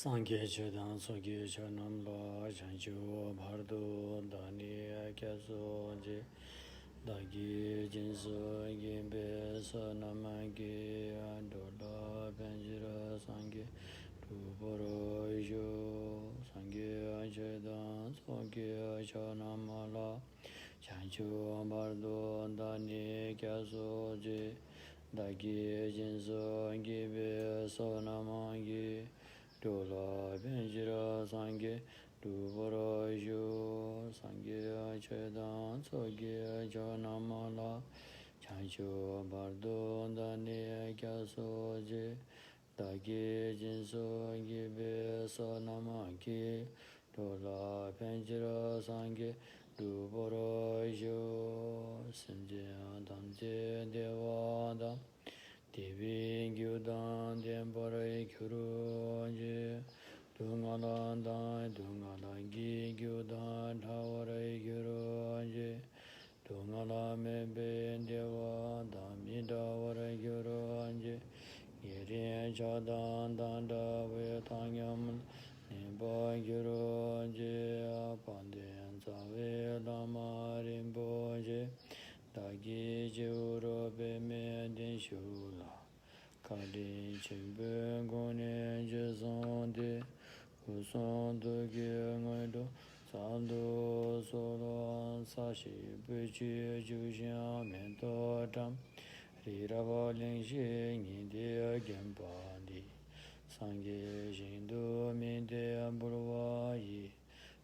Sangye chedan sogye chanam la chanchu bhardo dhani kyaso je dagi jinso gimbe sanamagi dola benjira sangye tuporo isho sangye chedan sogye chanam la chanchu bhardo dhani kyaso je dagi jinso gimbe sanamagi Dola benjira sangye dubara yo sangye chedan sogye janamala chancho bardo dane kyaso je dagi jinso gibe sanamaki dola benjira sangye dubara yo simje damje devada Devi gyudan denparai kyuruje Dungalan dan dungalan gi gyudan dhawarai kyuruje Dungalan mebe dewa dami dhawarai kyuruje Yeri chadan dan dhawe tangyam nimba kyuruje Apanden zawe lama rinpoche Dagi juro be me den shula Kali chimbe gone jeson de Uson do ge ngaido Sando solo sashi pechi jusha mento tam Rirava lingshi nginde gempa di Sangye shindu minde burwa yi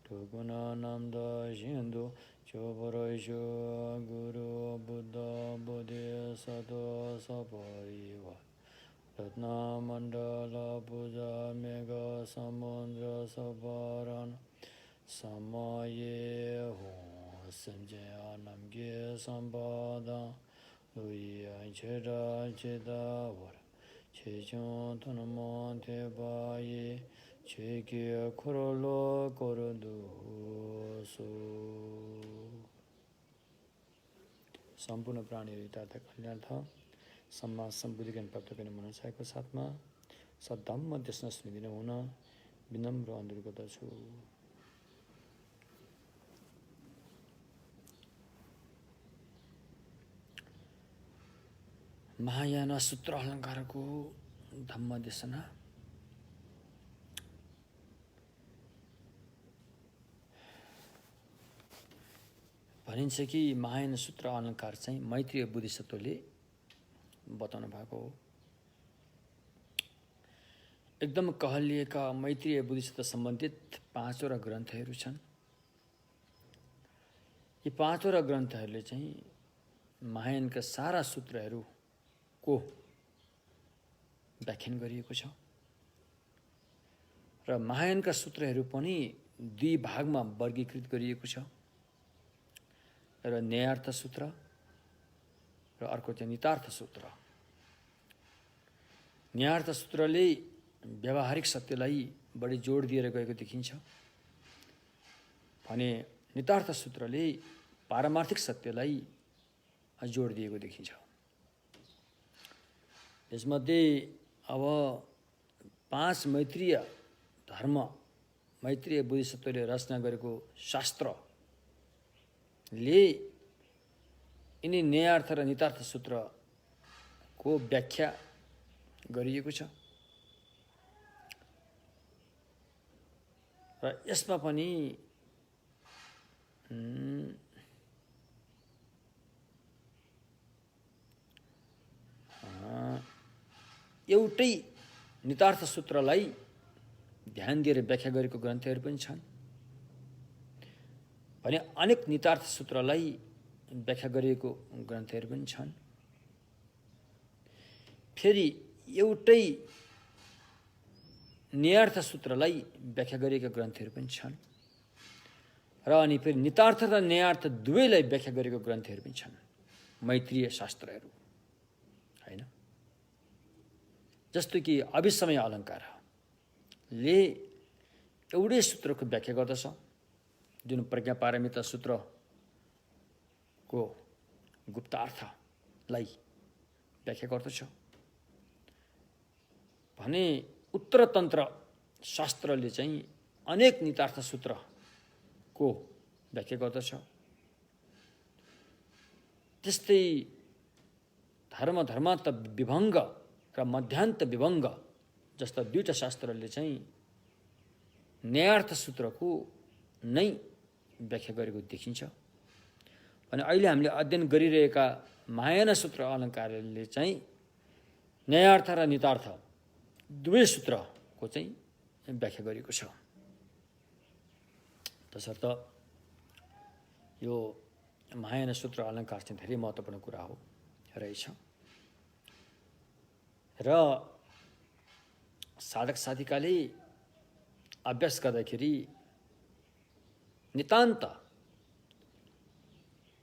Tukuna namda shindu Choparasho Guru Buddha Bodhisattva Sapariva Ratna Mandala Puja Mega Samundra Saparana Samaye Ho Samjaya Namge Sampada Luya Cheda Cheda Vara Chechon Tanamante Baye Cheke Korolo Korodu So सम्पूर्ण प्राणीहरू यथार्थ कल्याणार्थ सम्मा सम्बुद्धि ज्ञान प्राप्त गर्ने मनसायको साथमा सद्धम्म देशना स्मृति हुन विनम्र अनुरोध गर्दछु महायान सूत्र अलङ्कारको धम्म देशना भनिन्छ कि महायान सूत्र अलङ्कार चाहिँ मैत्रीय बोधिसत्वले बताउनु भएको हो एकदम कहलिएका मैत्रीय बोधिसत्व सम्बन्धित 5 वटा ग्रन्थहरू छन् यी 5 वटा ग्रन्थहरूले चाहिँ महायानका सारा सूत्रहरूको व्याख्यान गरिएको छ र महायानका सूत्रहरू पनि 2 भागमा वर्गीकृत गरिएको छ र न्यायार्थ सूत्र र अर्को चाहिँ नितार्थ सूत्र न्यायार्थ सूत्रले व्यावहारिक सत्यलाई बढी जोड दिएर गएको देखिन्छ भने नितार्थ सूत्रले पारमार्थिक सत्यलाई जोड दिएको देखिन्छ यसमध्ये अब 5 मैत्रीय धर्म मैत्रीय बोधिसत्वले रचना गरेको शास्त्रले यिनी न्यायार्थ र नितार्थ सूत्रको व्याख्या गरिएको छ र यसमा पनि एउटै नितार्थ सूत्रलाई ध्यान दिएर व्याख्या गरेको ग्रन्थहरू पनि छन् भने अनेक नितार्थ सूत्रलाई व्याख्या गरिएको ग्रन्थहरू पनि छन् फेरि एउटै न्यायार्थ सूत्रलाई व्याख्या गरिएका ग्रन्थहरू पनि छन् र अनि फेरि नितार्थ र न्यायार्थ दुवैलाई व्याख्या गरेको ग्रन्थहरू पनि छन् मैत्रीय शास्त्रहरू हैन जस्तो कि अभिसमय अलङ्कारले एउटै सूत्रको व्याख्या गर्दछ जुन प्रज्ञापारमिता सूत्रको गुप्तार्थलाई व्याख्या गर्दछ भने उत्तरतन्त्र शास्त्रले चाहिँ अनेक नितार्थ सूत्रको व्याख्या गर्दछ। त्यस्तै धर्मान्त विभङ्ग र मध्यान्त विभङ्ग जस्ता दुईटा शास्त्रले चाहिँ न्यायार्थ सूत्रको नै व्याख्या गरेको देखिन्छ। भने अहिले हामीले अध्ययन गरिरहेका महायान सूत्र अलङ्कारले चाहिँ न्यायार्थ र नितार्थ दुवै सूत्रको चाहिँ व्याख्या गरेको छ। तसर्थ यो महायान सूत्र अलङ्कार चाहिँ धेरै महत्त्वपूर्ण कुरा हो रहेछ। र साधक साधिकाले अभ्यास गर्दाखेरि नितान्त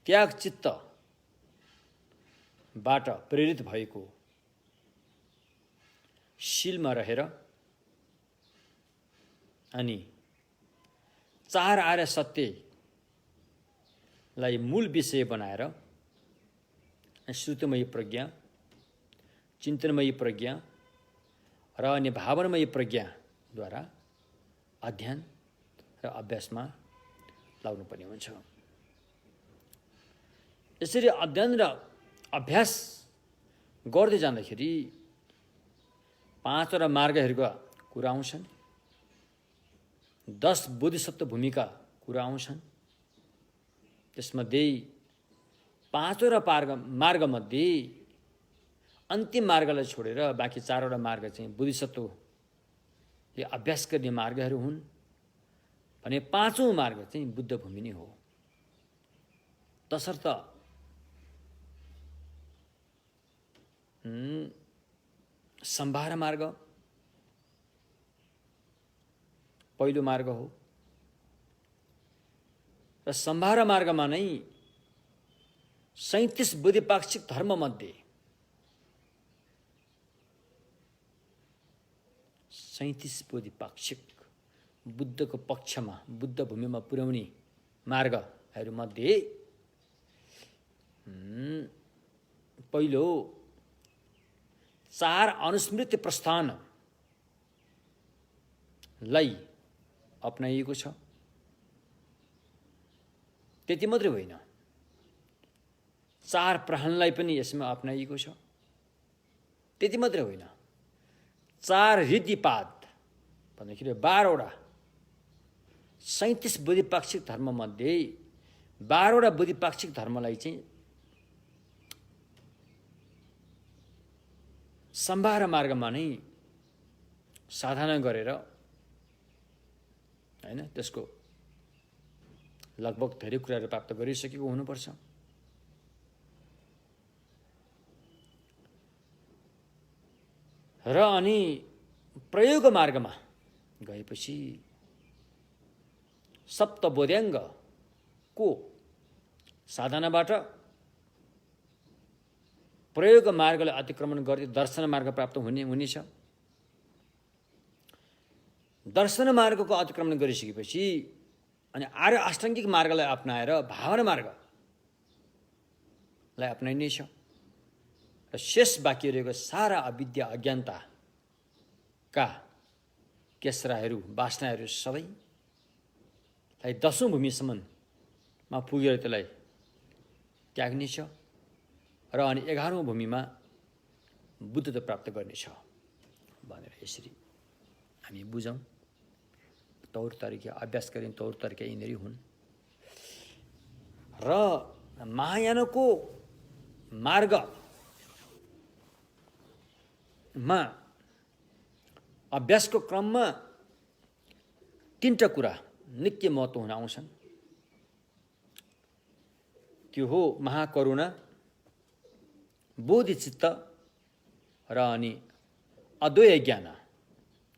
त्याग चित्तबाट प्रेरित भएको शीलमा रहेर अनि चार आर्य सत्यलाई मूल विषय बनाएर श्रुतिमयी प्रज्ञा, चिन्तनमयी प्रज्ञा र अन्य भावनामयी प्रज्ञाद्वारा अध्ययन र अभ्यासमा लाग्नुपर्ने हुन्छ। यसरी अध्ययन र अभ्यास गर्दै जाँदाखेरि 5 मार्गहरूका कुरा आउँछन्, 10 बोधिसत्व भूमिका कुरा आउँछन्। त्यसमध्ये 5 मार्गमध्ये अन्तिम मार्गलाई छोडेर बाँकी 4 मार्ग चाहिँ बोधिसत्वले अभ्यास गर्ने मार्गहरू हुन् भने 5औं मार्ग चाहिँ बुद्ध भूमि नै हो। तसर्थ सम्भार मार्ग पहिलो मार्ग हो र सम्भार मार्गमा नै 37 बोधिपाक्षिक धर्ममध्ये 37 बोधिपाक्षिक बुद्धको पक्षमा बुद्ध भूमिमा पुर्याउने मार्गहरूमध्ये पहिलो 4 अनुस्मृति प्रस्थानलाई अपनाइएको छ। त्यति मात्रै होइन, 4 प्रहनलाई पनि यसमा अपनाइएको छ। त्यति मात्रै होइन, 4 रीतिपाद भन्दाखेरि 12वटा 37 बोधिपाक्षिक धर्ममध्ये 12वटा बोधिपाक्षिक धर्मलाई चाहिँ सम्भार मार्गमा नै साधना गरेर हैन त्यसको लगभग धेरै कुराहरू प्राप्त गरिसकेको हुनुपर्छ। र अनि प्रयोग मार्गमा गएपछि सप्तबोध्याङ्गको साधनाबाट प्रयोग मार्गलाई अतिक्रमण गर्दै दर्शन मार्ग प्राप्त हुनेछ। दर्शन मार्गको अतिक्रमण गरिसकेपछि अनि आर्य अष्टाङ्गिक मार्गलाई अपनाएर भावना मार्गलाई अपनाइनेछ र शेष बाँकी रहेको सारा अविद्या अज्ञानताका केसराहरू वासनाहरू सबैलाई 10औं भूमिसम्ममा पुगेर त्यसलाई त्याग्नेछ र अनि 11औं भूमिमा बुद्धत्व प्राप्त गर्नेछ भनेर यसरी हामी बुझौँ। तौर तरिका अभ्यास गर्ने तौर तरिका यिनीहरू हुन्। र महायानको मार्गमा अभ्यासको क्रममा 3टा कुरा निकै महत्त्व हुन आउँछन्। त्यो हो महाकरुणा, बोधिचित्त र अनि अद्वैय ज्ञान।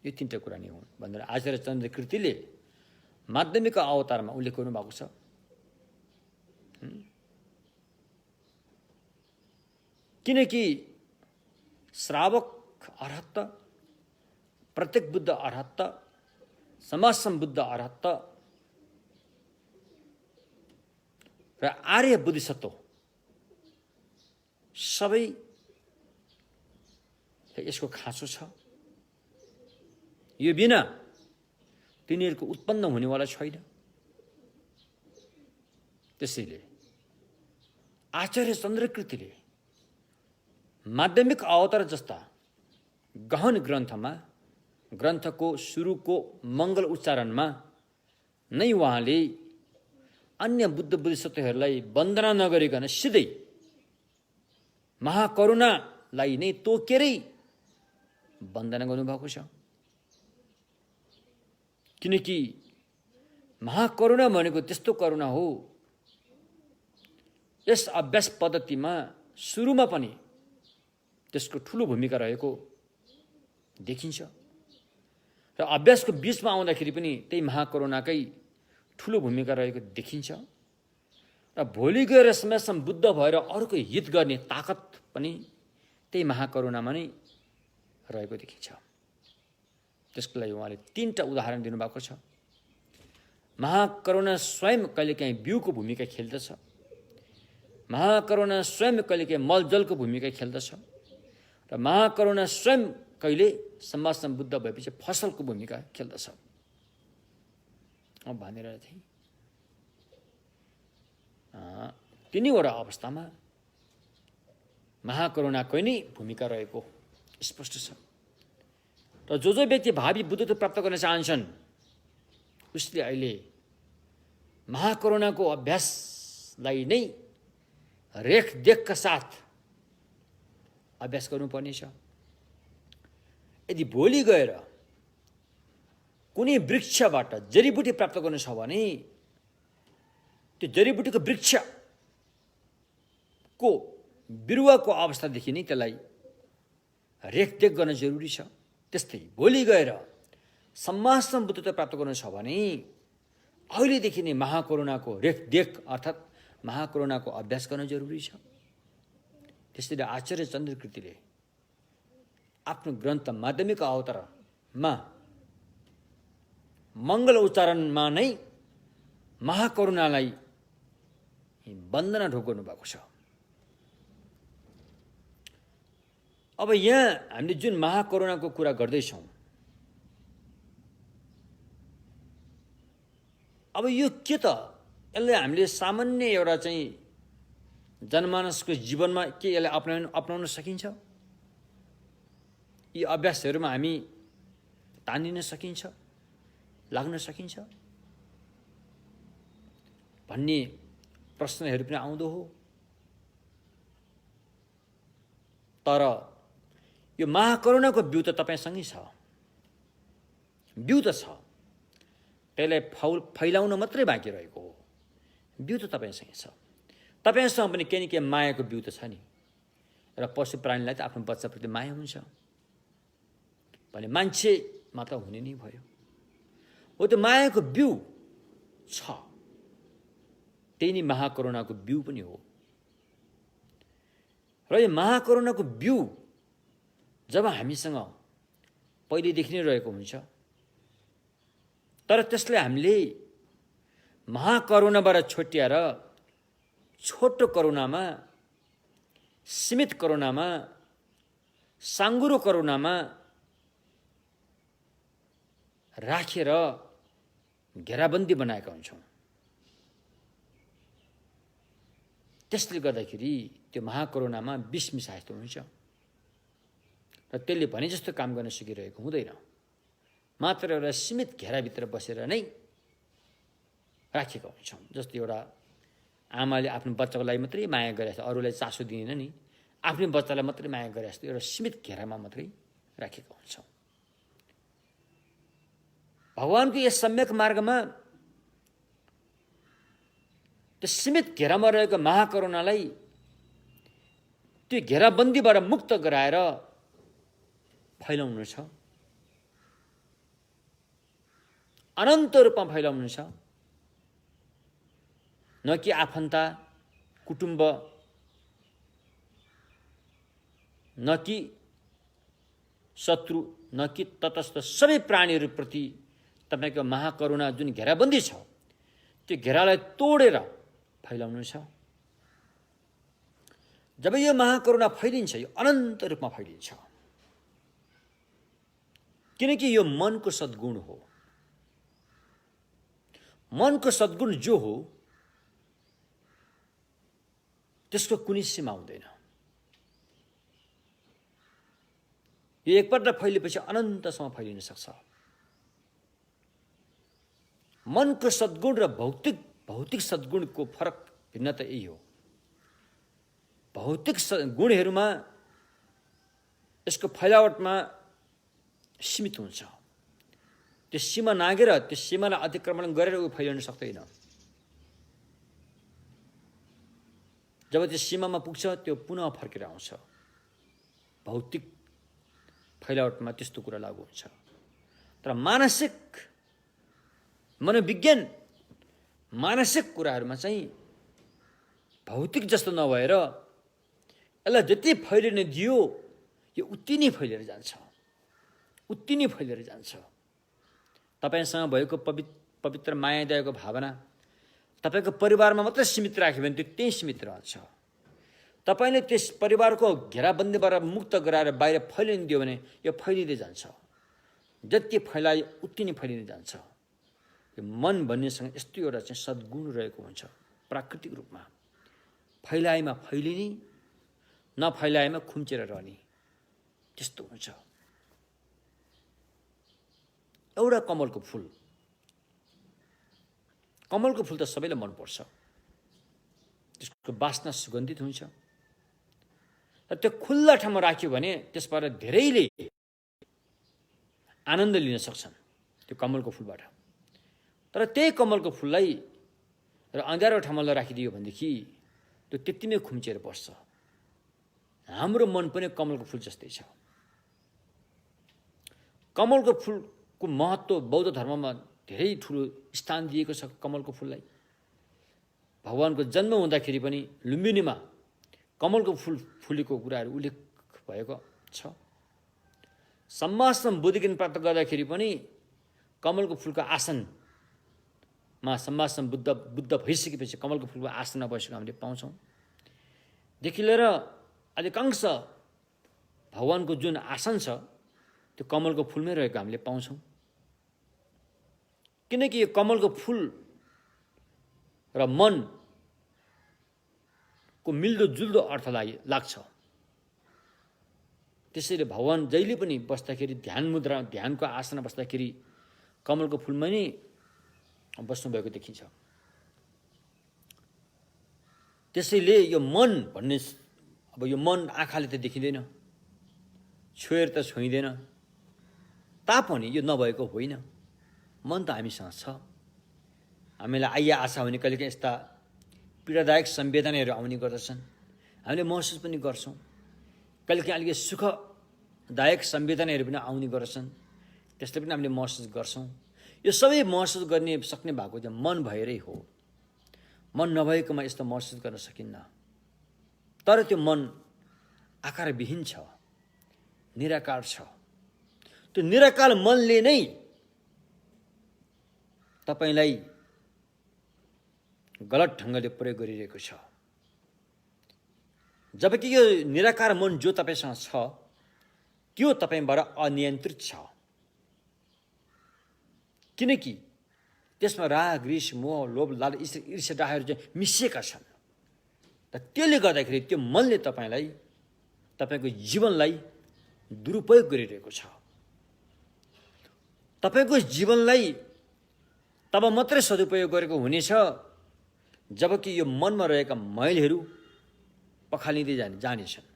यो 3टा कुरा नै हुन् भनेर आचार्य चन्द्र कृतिले माध्यमिक अवतारमा उल्लेख गर्नुभएको छ। किनकि श्रावक अरहत्त, प्रत्येक बुद्ध अरहत्त, समाज सम्बुद्ध अरहत्त र आर्य बोधिसत्व सबै यसको खाँचो छ। यो बिना तिनीहरूको उत्पन्न हुनेवाला छैन। त्यसैले आचार्य चन्द्रकृतिले माध्यमिक अवतार जस्ता गहन ग्रन्थको सुरुको मङ्गल उच्चारणमा नै उहाँले अन्य बुद्ध बोधिसत्वहरूलाई वन्दना नगरिकन सिधै महाकरुणालाई नै तोकेरै वन्दना गर्नुभएको छ। किनकि महाकरुणा भनेको त्यस्तो करुणा हो, यस अभ्यास पद्धतिमा सुरुमा पनि त्यसको ठुलो भूमिका रहेको देखिन्छ र अभ्यासको बीचमा आउँदाखेरि पनि त्यही महाकरुणाकै ठुलो भूमिका रहेको देखिन्छ र भोलि गएर समयसम्म बुद्ध भएर अरूको हित गर्ने ताकत पनि त्यही महाकरुणामा नै रहेको देखिन्छ। त्यसको लागि उहाँले 3टा उदाहरण दिनुभएको छ। महाकरुणा स्वयं कहिलेकाहीँ बिउको भूमिका खेल्दछ, महाकरुणा स्वयं कहिलेकाहीँ मलजलको भूमिका खेल्दछ र महाकरुणा स्वयं कहिले समाजमा बुद्ध भएपछि फसलको भूमिका खेल्दछ। भनेर थिएँ तिनैवटा अवस्थामा महाकरुणाको नै भूमिका रहेको स्पष्ट छ। र जो व्यक्ति भावी बुद्धत्व प्राप्त गर्न चाहन्छन् उसले अहिले महाकरुणाको अभ्यासलाई नै रेखदेखका साथ अभ्यास गर्नुपर्नेछ। यदि भोलि गएर कुनै वृक्षबाट जडीबुटी प्राप्त गर्नु छ भने त्यो जडीबुटीको वृक्षको बिरुवाको अवस्थादेखि नै त्यसलाई रेखदेख गर्न जरुरी छ। त्यस्तै भोलि गएर सम्मासम बुद्धत्व प्राप्त गर्नु छ भने अहिलेदेखि नै महाकरुणाको रेखदेख अर्थात् महाकरुणाको अभ्यास गर्न जरुरी छ। त्यसैले आचार्य चन्द्रकृतिले आफ्नो ग्रन्थ माध्यमिक अवतारमा मङ्गल उच्चारणमा नै महाकरुणालाई वन्दना ढोक गर्नुभएको छ। अब यहाँ हामीले जुन महाकरुणाको कुरा गर्दैछौँ, अब यो के त यसलाई हामीले सामान्य एउटा चाहिँ जनमानसको जीवनमा के यसलाई अपनाउन सकिन्छ? यी अभ्यासहरूमा हामी तानिन सकिन्छ, लाग्न सकिन्छ भन्ने प्रश्नहरू पनि आउँदो हो। तर यो महाकरुणाको बिउ त तपाईसँगै छ, बिउ त छ, त्यसलाई फैलाउन मात्रै बाँकी रहेको हो। बिउ त तपाईँसँगै छ। तपाईँसँग पनि केही न केही मायाको बिउ त छ नि। र पशु प्राणीलाई त आफ्नो बच्चाप्रति माया हुन्छ भने मान्छेमा त हुने नै भयो। हो त्यो मायाको बिउ छ, त्यही नै महाकरुणाको बिउ पनि हो। र यो महाकरुणाको बिउ जब हामीसँग पहिलेदेखि नै रहेको हुन्छ, तर त्यसलाई हामीले महाकरुणाबाट छुट्याएर छोटो करुणामा, सीमित करुणामा, साङ्गुरो करुणामा राखेर घेराबन्दी बनाएका हुन्छौँ। त्यसले गर्दाखेरि त्यो महाकरुणामा विष मिसाए जस्तो हुन्छ र त्यसले भने जस्तो काम गर्न सकिरहेको हुँदैन। मात्र एउटा सीमित घेराभित्र बसेर नै राखेका हुन्छौँ। जस्तो एउटा आमाले आफ्नो बच्चाको लागि मात्रै माया गरे जस्तो, अरूलाई चासो दिएन नि, आफ्नै बच्चालाई मात्रै माया गरे जस्तो एउटा सीमित घेरामा मात्रै राखेका हुन्छौँ। भगवानको यस सम्यक मार्गमा त्यो सीमित घेरामा रहेको महाकरुणालाई त्यो घेराबन्दीबाट मुक्त गराएर फैलाउनु छ, अनन्त रूपमा फैलाउनु छ। न कि आफन्त, कुटुम्ब, न कि शत्रु, न कि तटस्थ सबै प्राणीहरूप्रति तपाईँको महाकरुणा जुन घेराबन्दी छ त्यो घेरालाई तोडेर फैलाउनु छ। जब यो महाकरुणा फैलिन्छ, यो अनन्त रूपमा फैलिन्छ, किनकि यो मनको सद्गुण हो। मनको सद्गुण जो हो त्यसको कुनै सीमा हुँदैन। यो एकपल्ट फैलिएपछि अनन्तसम्म फैलिन सक्छ। मनको सद्गुण र भौतिक सद्गुणको फरक भिन्नता यही हो। भौतिक गुणहरूमा यसको फैलावटमा सीमित हुन्छ। त्यो सीमा नागेर त्यो सीमालाई अतिक्रमण गरेर ऊ फैलिन सक्दैन। जब त्यो सीमामा पुग्छ त्यो पुनः फर्केर आउँछ। भौतिक फैलावटमा त्यस्तो कुरा लागू हुन्छ। तर मानसिक मनोविज्ञान मानसिक कुराहरूमा चाहिँ भौतिक जस्तो नभएर यसलाई जति फैलिन दियो यो उति नै फैलिएर जान्छ, उति नै फैलिएर जान्छ। तपाईसँग भएको पवित्र माया दयाको भावना तपाईको परिवारमा मात्रै सीमित राख्यो भने त्यो त्यही सीमित रहन्छ। तपाईले त्यस परिवारको घेराबन्दीबाट मुक्त गराएर बाहिर फैलिन दियो भने यो फैलिँदै जान्छ। जति फैलायो उति नै फैलिँदै जान्छ। यो मन भन्नेसँग यस्तो एउटा चाहिँ सद्गुण रहेको हुन्छ। प्राकृतिक रूपमा फैलाएमा फैलिने, नफैलाएमा खुम्चेर रहने, त्यस्तो हुन्छ। एउटा कमलको फुल त सबैलाई मनपर्छ। त्यसको बास्ना सुगन्धित हुन्छ र त्यो खुल्ला ठाउँमा राख्यो भने त्यसबाट धेरैले आनन्द लिन सक्छन् त्यो कमलको फुलबाट। तर त्यही कमलको फुललाई र अँध्यारो ठाउँमा राखिदियो भनेदेखि त्यो त्यति नै खुम्चिएर बस्छ। हाम्रो मन पनि कमलको फुल जस्तै छ। कमलको फुलको महत्त्व बौद्ध धर्ममा धेरै ठुलो स्थान दिएको छ। कमलको फुललाई भगवानको जन्म हुँदाखेरि पनि लुम्बिनीमा कमलको फुल फुलेको कुराहरू उल्लेख भएको छ। सम्मासन बुद्धिज्ञान प्राप्त गर्दाखेरि पनि कमलको फुलको आसनमा सम्मासन बुद्ध भइसकेपछि कमलको फुलको आसनमा बसेको हामीले पाउँछौँ। देखि लिएर अधिकांश भगवानको जुन आसन छ त्यो कमलको फुलमै रहेको हामीले पाउँछौँ। किनकि यो कमलको फुल र मनको मिल्दोजुल्दो अर्थ लाग्छ। त्यसैले भगवान जहिले पनि बस्दाखेरि ध्यानको आसनमा बस्दाखेरि कमलको फुलमा नै बस्नुभएको देखिन्छ। त्यसैले यो मन भन्ने अब यो मन आँखाले त देखिँदैन, छोएर त छोइँदैन, तापनि यो नभएको होइन। मन त हामीसँग छ। हामीलाई आइया आशा हुने कहिलेकाहीँ यस्ता पीडादायक संवेदनाहरू आउने गर्दछन्, हामीले महसुस पनि गर्छौँ। कहिलेकाहीँ अलिकति सुखदायक संवेदनाहरू पनि आउने गर्छन्, त्यसले पनि हामीले महसुस गर्छौँ। यो सबै महसुस गर्ने सक्ने भएको चाहिँ मन भएरै हो। मन नभएकोमा यस्तो महसुस गर्न सकिन्न। तर त्यो मन आकारविहीन छ, निराकार छ। त्यो निराकार मनले नै तपाईलाई गलत ढङ्गले प्रयोग गरिरहेको छ। जबकि यो निराकार मन जो तपाईसँग छ त्यो तपाईबाट अनियन्त्रित छ। किनकि त्यसमा राग, रिस, मोह, लोभ, लालच, ईर्ष्या, डाहहरू चाहिँ मिसिएका छन्। र त्यसले गर्दाखेरि त्यो मनले तपाईको जीवनलाई दुरुपयोग गरिरहेको छ। तपाईको जीवनलाई तब मात्रै सदुपयोग गरेको हुनेछ जबकि यो मनमा रहेका मैलहरू पखालिँदै जानेछन्,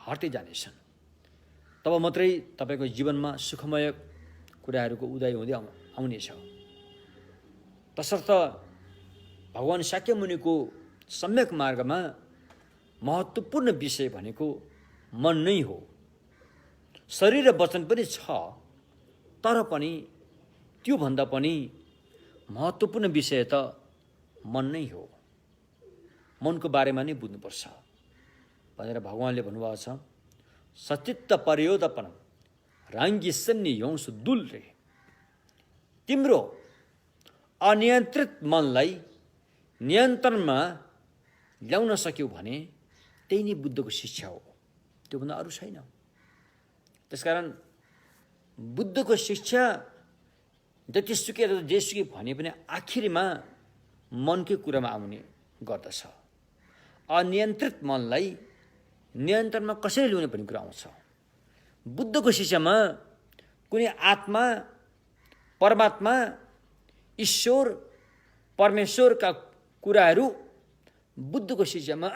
हट्दै जानेछन्। तब मात्रै तपाईको जीवनमा सुखमय कुराहरूको उदय हुँदै आउनेछ। तसर्थ भगवान शाक्यमुनिको सम्यक मार्गमा महत्त्वपूर्ण विषय भनेको मन नै हो। शरीर र वचन पनि छ, तर पनि त्योभन्दा पनि महत्त्वपूर्ण विषय त मन नै हो। मनको बारेमा नै बुझ्नुपर्छ भनेर भगवानले भन्नुभएको छ। सचित्त परयोदपनम राङ्गी सन्नि यौंस दुल रे। तिम्रो अनियन्त्रित मनलाई नियन्त्रणमा ल्याउन सक्यौ भने त्यही नै बुद्धको शिक्षा हो, त्योभन्दा अरू छैन। त्यसकारण बुद्धको शिक्षा जतिसुकै र जेसुकै भने पनि आखिरमा मनकै कुरामा आउने गर्दछ। अनियन्त्रित मनलाई नियन्त्रणमा कसरी ल्याउने भन्ने कुरा आउँछ। बुद्धको शिक्षामा कुनै आत्मा, परमात्मा, ईश्वर, परमेश्वरका कुराहरू बुद्धको शिक्षामा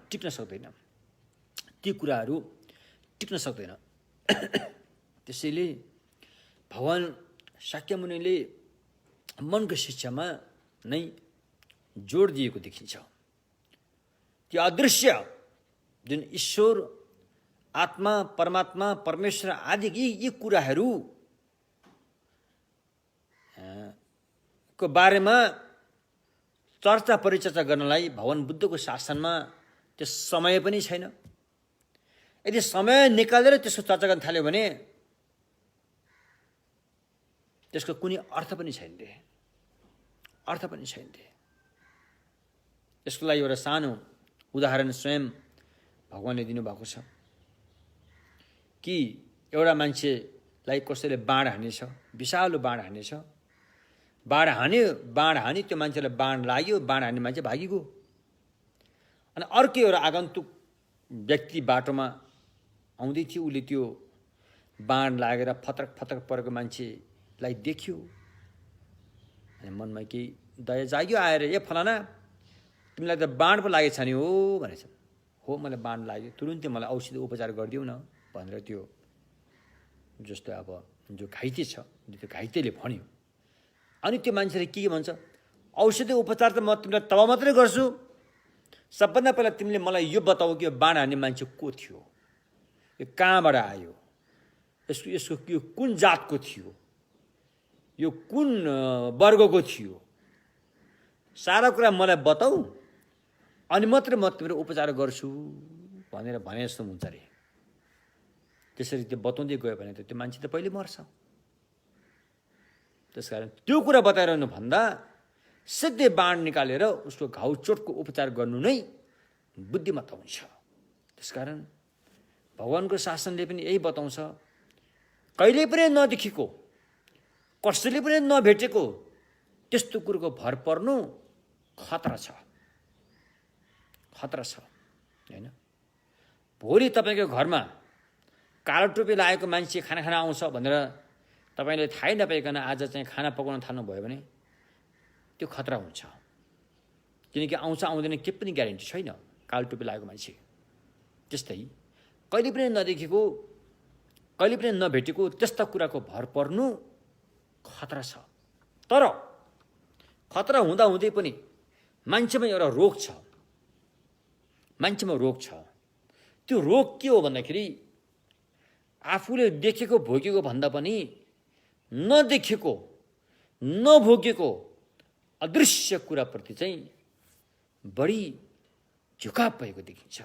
टिक्न सक्दैन, ती कुराहरू टिक्न सक्दैन। त्यसैले भगवान शाक्यमुनिले मनको शिक्षामा नै जोड दिएको देखिन्छ। त्यो अदृश्य जुन ईश्वर, आत्मा, परमात्मा, परमेश्वर आदि यी कुराहरू को बारेमा चर्चा परिचर्चा गर्नलाई भगवान बुद्धको शासनमा त्यो समय पनि छैन। यदि समय निकालेर त्यसको चर्चा गर्न थाल्यो भने त्यसको कुनै अर्थ पनि छैन, अर्थ पनि छैन। यसको लागि एउटा सानो उदाहरण स्वयं भगवानले दिनुभएको छ कि एउटा मान्छेलाई कसैले बाण हानेछ, विशालो बाण हानेछ। बाण हान्यो, त्यो मान्छेलाई बाण लाग्यो, बाण हान्ने मान्छे भागिगयो। अनि अर्को एउटा आगन्तुक व्यक्ति बाटोमा आउँदै थियो, उसले त्यो बाण लागेर फतरक फतरक परेको मान्छेलाई देख्यो। अनि मनमा केही दया जाग्यो, आएर ए फलाना तिमीलाई त बाण पो लागेछ नि हो भनेछ। हो मलाई बाण लाग्यो, तुरुन्तै मलाई औषधि उपचार गरिदेऊ न भनेर त्यो जस्तो अब जो घाइते छ त्यो घाइतेले भन्यो। अनि त्यो मान्छेले के भन्छ, औषधि उपचार त म तिमीलाई तब मात्रै गर्छु, सबभन्दा पहिला तिमीले मलाई यो बताऊ कि यो बाण हान्ने मान्छे को थियो, यो कहाँबाट आयो, यसको यो कुन जातको थियो, यो कुन वर्गको थियो, सारा कुरा मलाई बताऊ, अनि मात्रै म तिम्रो उपचार गर्छु भनेर भने जस्तो हुन्छ अरे। त्यसरी त्यो बताउँदै गयो भने त त्यो मान्छे त पहिले मर्छ। त्यसकारण त्यो कुरा बताइरहनु भन्दा सिधै बाण निकालेर उसको घाउ चोटको उपचार गर्नु नै बुद्धिमत्ता हुन्छ। त्यसकारण भगवानको शासनले पनि यही बताउँछ, कहिले पनि नदेखेको, कसैले पनि नभेटेको त्यस्तो कुरोको भर पर्नु खतरा छ, खतरा छ हैन। भोलि तपाईँको घरमा कालो टोपी लागेको मान्छे खाना खान आउँछ भनेर तपाईँले थाहै नपाइकन आज चाहिँ खाना पकाउन थाल्नुभयो भने त्यो खतरा हुन्छ। किनकि आउँछ आउँदैन के पनि ग्यारेन्टी छैन कालो टोपी लागेको मान्छे। त्यस्तै कहिले पनि नदेखेको, कहिले पनि नभेटेको त्यस्ता कुराको भर पर्नु खतरा छ। तर खतरा हुँदाहुँदै पनि मान्छेमा एउटा रोग छ, मान्छेमा रोग छ। त्यो रोग के हो भन्दाखेरि आफूले देखेको भोगेको भन्दा पनि नदेखेको नभोगेको अदृश्य कुराप्रति चाहिँ बढी झुकाव भएको देखिन्छ,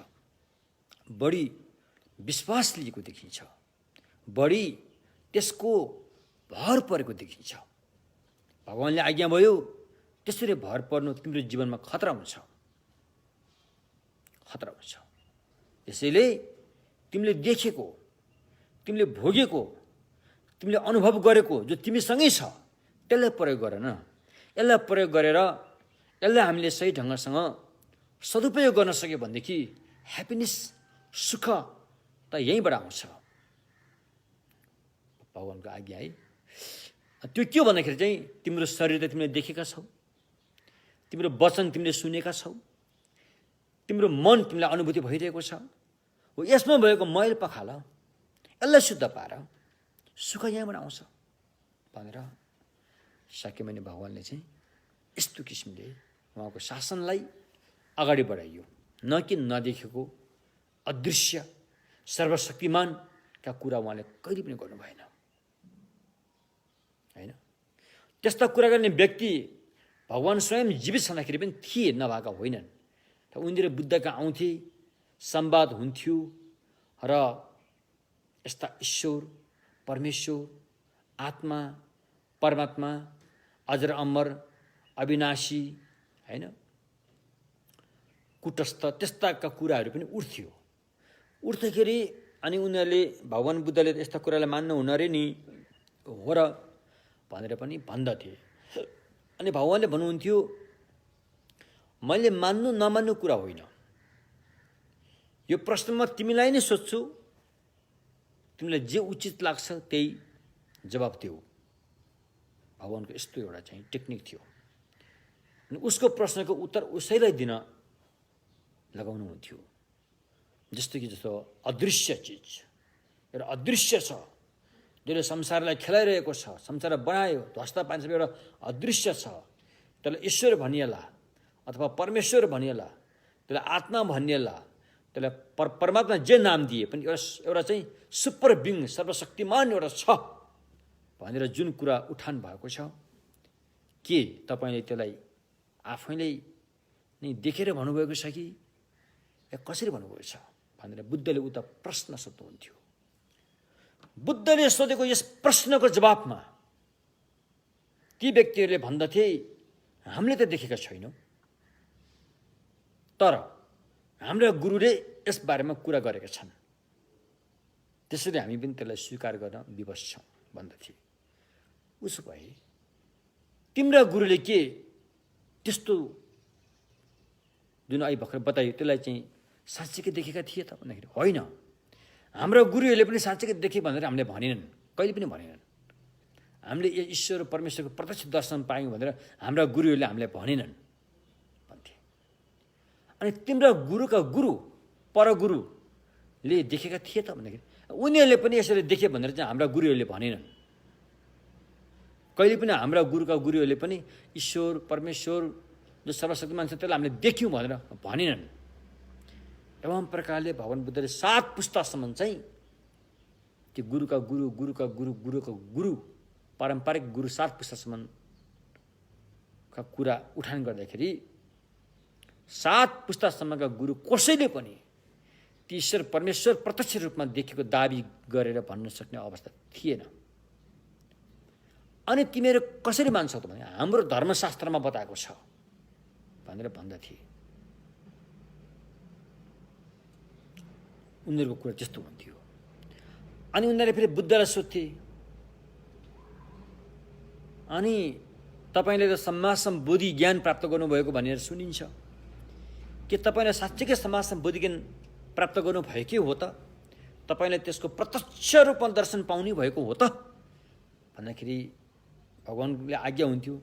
बढी विश्वास लिएको देखिन्छ, बढी त्यसको भर परेको देखिन्छ। भगवानले आज्ञा भयो त्यसरी भर पर्नु तिम्रो जीवनमा खतरा हुन्छ, खतरा हुन्छ। त्यसैले तिमीले देखेको, तिमीले भोगेको, तिमीले अनुभव गरेको जो तिमीसँगै छ त्यसलाई प्रयोग गर न। यसलाई प्रयोग गरेर यसलाई हामीले सही ढङ्गसँग सदुपयोग गर्न सक्यो भनेदेखि ह्याप्पिनेस, सुख त यहीँबाट आउँछ। भगवानको आज्ञा है। त्यो के हो भन्दाखेरि चाहिँ तिम्रो शरीर त तिमीले देखेका छौ, तिम्रो वचन तिमीले सुनेका छौ, तिम्रो मन तिमीलाई अनुभूति भइरहेको छ। हो यसमा भएको मैल पखाल, यसलाई शुद्ध पार, सुख यहाँबाट आउँछ भनेर शाक्यमुनि भगवानले चाहिँ यस्तो किसिमले उहाँको शासनलाई अगाडि बढाइयो। न कि नदेखेको अदृश्य सर्वशक्तिमानका कुरा उहाँले कहिले पनि गर्नु भएन हैन। त्यस्ता कुरा गर्ने व्यक्ति भगवान स्वयं जीवित छँदाखेरि पनि थिए, नभएका होइनन्। त उनीहरू बुद्धका आउँथे, संवाद हुन्थ्यो र यस्ता ईश्वर, परमेश्वर, आत्मा, परमात्मा, अजर अमर, अविनाशी हैन, कुटस्थ त्यस्ताका कुराहरू पनि उठ्थ्यो। उठ्दाखेरि अनि उनीहरूले भगवान बुद्धले यस्ता कुरालाई मान्नु हुन रे नि हो र भनेर पनि भन्दथे। अनि भगवानले भन्नुहुन्थ्यो, मैले मान्नु नमान्नु कुरा होइन, यो प्रश्नमा तिमीलाई नै सोध्छु, तिमीलाई जे उचित लाग्छ त्यही जवाब देऊ। भगवानको यस्तो एउटा चाहिँ टेक्निक थियो। अनि उसको प्रश्नको उत्तर उसैलाई दिन लगाउनुहुन्थ्यो। जस्तो कि जस्तो अदृश्य चिज, एउटा अदृश्य छ, जसले संसारलाई खेलाइरहेको छ, संसारलाई बनायो, ध्वस्त पार्छ, एउटा अदृश्य छ, त्यसलाई ईश्वर भनिएला अथवा परमेश्वर भनिएला, त्यसलाई आत्मा भनिएला, त्यसलाई परमात्मा जे नाम दिए पनि एउटा चाहिँ सुपर बिङ, सर्वशक्तिमान एउटा छ भनेर जुन कुरा उठान भएको छ, के तपाईँले त्यसलाई आफैले नै देखेर भन्नुभएको छ कि या कसरी भन्नुभएको छ भनेर बुद्धले उता प्रश्न सोध्नुहुन्थ्यो। बुद्धले सोधेको यस प्रश्नको जवाफमा ती व्यक्तिहरूले भन्दथे, हामीले त देखेका छैनौँ, तर हाम्रा गुरुले यस बारेमा कुरा गरेका छन्, त्यसैले हामी पनि त्यसलाई स्वीकार गर्न विवश छौँ भन्दथे। उसो भए तिम्रा गुरुले के त्यस्तो जुन अहिले भर्खर बतायो त्यसलाई चाहिँ साँच्चीकै देखेका थिए त भन्दाखेरि होइन, हाम्रा गुरुहरूले पनि साँच्चीकै देखे भनेर हामीले भनेनन्, कहिले पनि भनेनन्। हामीले ईश्वर परमेश्वरको प्रत्यक्ष दर्शन पायौँ भनेर हाम्रा गुरुहरूले हामीलाई भनेनन् भन्थे। अनि तिम्रा गुरुका गुरु परगुरुले देखेका थिए त भन्दाखेरि उनीहरूले पनि यसरी देखे भनेर चाहिँ हाम्रा गुरुहरूले भनेनन्। कहिले पनि हाम्रा गुरुका गुरुहरूले पनि ईश्वर परमेश्वर जो सर्वशक्तिमान छ त्यसलाई हामीले देख्यौँ भनेर भनेनन्। एवं प्रकारले भगवान बुद्धले 7 पुस्तासम्म चाहिँ त्यो गुरुका गुरु गुरुका गुरु गुरुका गुरु पारम्परिक गुरु 7 पुस्तासम्मका कुरा उठान गर्दाखेरि 7 पुस्तासम्मका गुरु कसैले पनि ती ईश्वर परमेश्वर प्रत्यक्ष रूपमा देखेको दाबी गरेर भन्न सक्ने अवस्था थिएन। अनि तिमीहरू कसरी मान्छौ त भने हाम्रो धर्मशास्त्रमा बताएको छ भनेर भन्दथे। उनीहरूको कुरा त्यस्तो हुन्थ्यो। अनि उनीहरूले फेरि बुद्धलाई सोध्थे, अनि तपाईँले त समाजसम्म बोधि ज्ञान प्राप्त गर्नुभएको भनेर सुनिन्छ, के तपाईँले साँच्चीकै समाजसम्म बोधि ज्ञान प्राप्त गर्नुभएकै हो त? तपाईँले त्यसको प्रत्यक्ष रूपमा दर्शन पाउने भएको हो त भन्दाखेरि भगवानले आज्ञा हुन्थ्यो,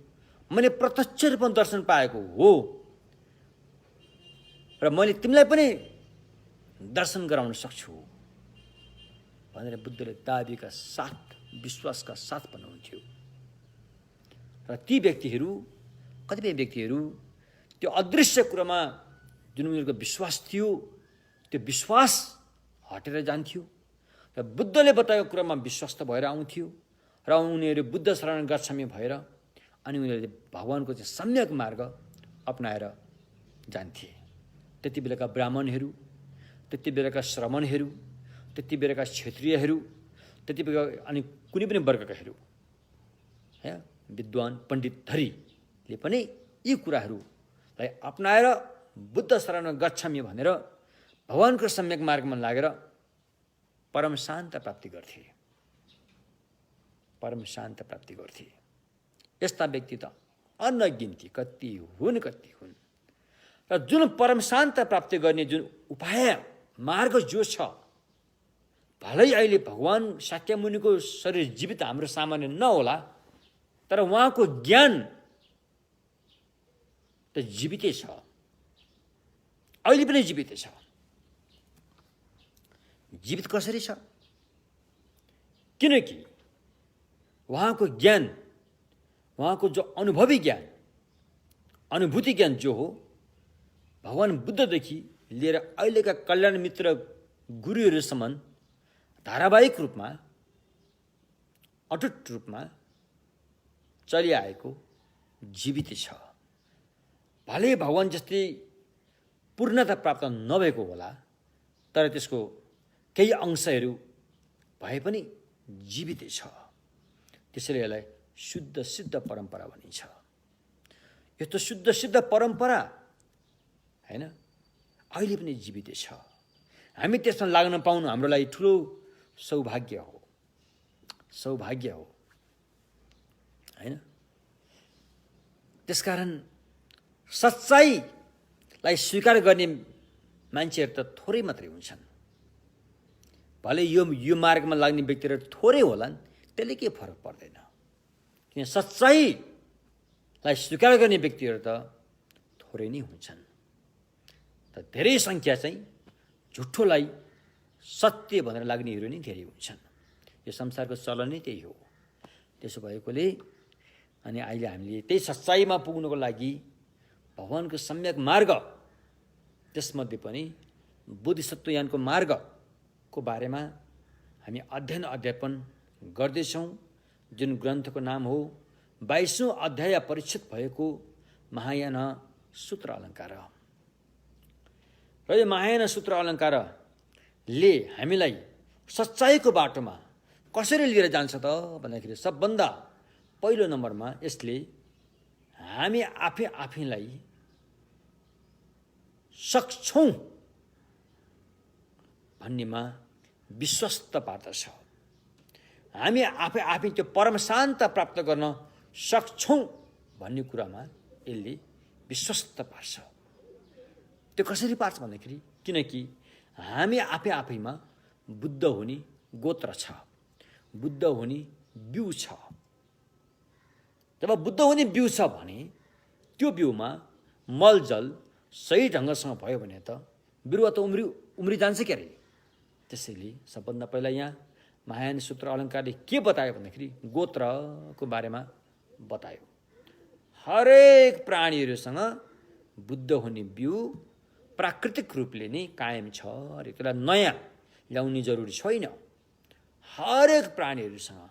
मैले प्रत्यक्ष रूपमा दर्शन पाएको हो र मैले तिमीलाई पनि दर्शन गराउन सक्छु भनेर बुद्धले दाबीका साथ विश्वासका साथ भन्नुहुन्थ्यो। र ती व्यक्तिहरू, कतिपय व्यक्तिहरू त्यो अदृश्य कुरामा जुन उनीहरूको विश्वास थियो त्यो विश्वास हटेर जान्थ्यो र बुद्धले बताएको कुरामा विश्वस्त भएर आउँथ्यो र उनीहरू बुद्ध शरण गच्छामी भएर अनि उनीहरूले भगवानको चाहिँ सम्यक मार्ग अपनाएर जान्थे। त्यति बेलाका ब्राह्मणहरू, त्यति बेलाका श्रमणहरू, त्यति बेलाका क्षेत्रीयहरू, त्यति बेला अनि कुनै पनि वर्गकाहरू विद्वान पण्डित धरीले पनि यी कुराहरूलाई अपनाएर बुद्ध शरण गच्छामी भनेर भगवानको सम्यक मार्गमा लागेर परम शान्त प्राप्ति गर्थे, परम शान्त प्राप्ति गर्थे। यस्ता व्यक्ति त अनगिन्ती कति हुन् र जुन परम शान्त प्राप्ति गर्ने जुन उपाय मार्ग जो छ, भलै अहिले भगवान शाक्यमुनिको शरीर जीवित हाम्रो सामान्य नहोला, तर उहाँको ज्ञान त जीवितै छ, अहिले पनि जीवितै छ। जीवित कसरी छ? किनकि उहाँको ज्ञान, उहाँको जो अनुभवी ज्ञान, अनुभूति ज्ञान जो हो, भगवान बुद्धदेखि लिएर अहिलेका कल्याण मित्र गुरुहरूसम्म धारावाहिक रूपमा अटुट रूपमा चलिआएको जीवित छ। भले भगवान जस्तै पूर्णता प्राप्त नभएको होला, तर त्यसको केही अंशहरू भए पनि जीवितै छ। त्यसैले यसलाई शुद्ध सिद्ध परम्परा भनिन्छ। यस्तो शुद्ध सिद्ध परम्परा हैन अहिले पनि जीवितै छ। हामी त्यसमा लाग्न पाउनु हाम्रो लागि ठुलो सौभाग्य हो, सौभाग्य हो। हैन। त्यसकारण सच्चाइलाई स्वीकार गर्ने मान्छेहरू त थोरै मात्रै हुन्छन्। भले यो मार्गमा लाग्ने व्यक्तिहरू थोरै होलान्, त्यसले के फरक पर्दैन, किन सच्चाइलाई स्वीकार गर्ने व्यक्तिहरू त थोरै नै हुन्छन्। त धेरै सङ्ख्या चाहिँ झुट्ठोलाई सत्य भनेर लाग्नेहरू नै धेरै हुन्छन्। यो संसारको चलन नै त्यही हो। त्यसो भएकोले अनि अहिले हामीले त्यही सच्चाइमा पुग्नको लागि भगवानको सम्यक मार्ग, त्यसमध्ये पनि बोधिसत्वयानको मार्गको बारेमा हामी अध्ययन गर्दैछौँ, जुन ग्रन्थको नाम हो 22औं अध्याय परिचित भएको महायान सूत्र अलङ्कार। र यो महायान सूत्र अलङ्कारले हामीलाई सच्चाइको बाटोमा कसरी लिएर जान्छ त भन्दाखेरि सबभन्दा पहिलो नम्बरमा यसले हामी आफैलाई सक्छौँ भन्नेमा विश्वस्त पार्दछ। हामी आफै त्यो परम शान्त प्राप्त गर्न सक्छौँ भन्ने कुरामा यसले विश्वस्त पार्छ। त्यो कसरी पार्छ भन्दाखेरि किनकि हामी आफैमा बुद्ध हुने गोत्र छ, बुद्ध हुने बिउ छ। जब बुद्ध हुने बिउ छ भने त्यो बिउमा मलजल सही ढङ्गसँग भयो भने त बिरुवा त उम्री जान्छ के अरे। त्यसैले सबभन्दा पहिला यहाँ महायान सूत्र अलङ्कारले के बतायो भन्दाखेरि गोत्रको बारेमा बतायो। हरेक प्राणीहरूसँग बुद्ध हुने बिउ प्राकृतिक रूपले नै कायम छ अरे, त्यसलाई नयाँ ल्याउने जरुरी छैन। हरेक प्राणीहरूसँग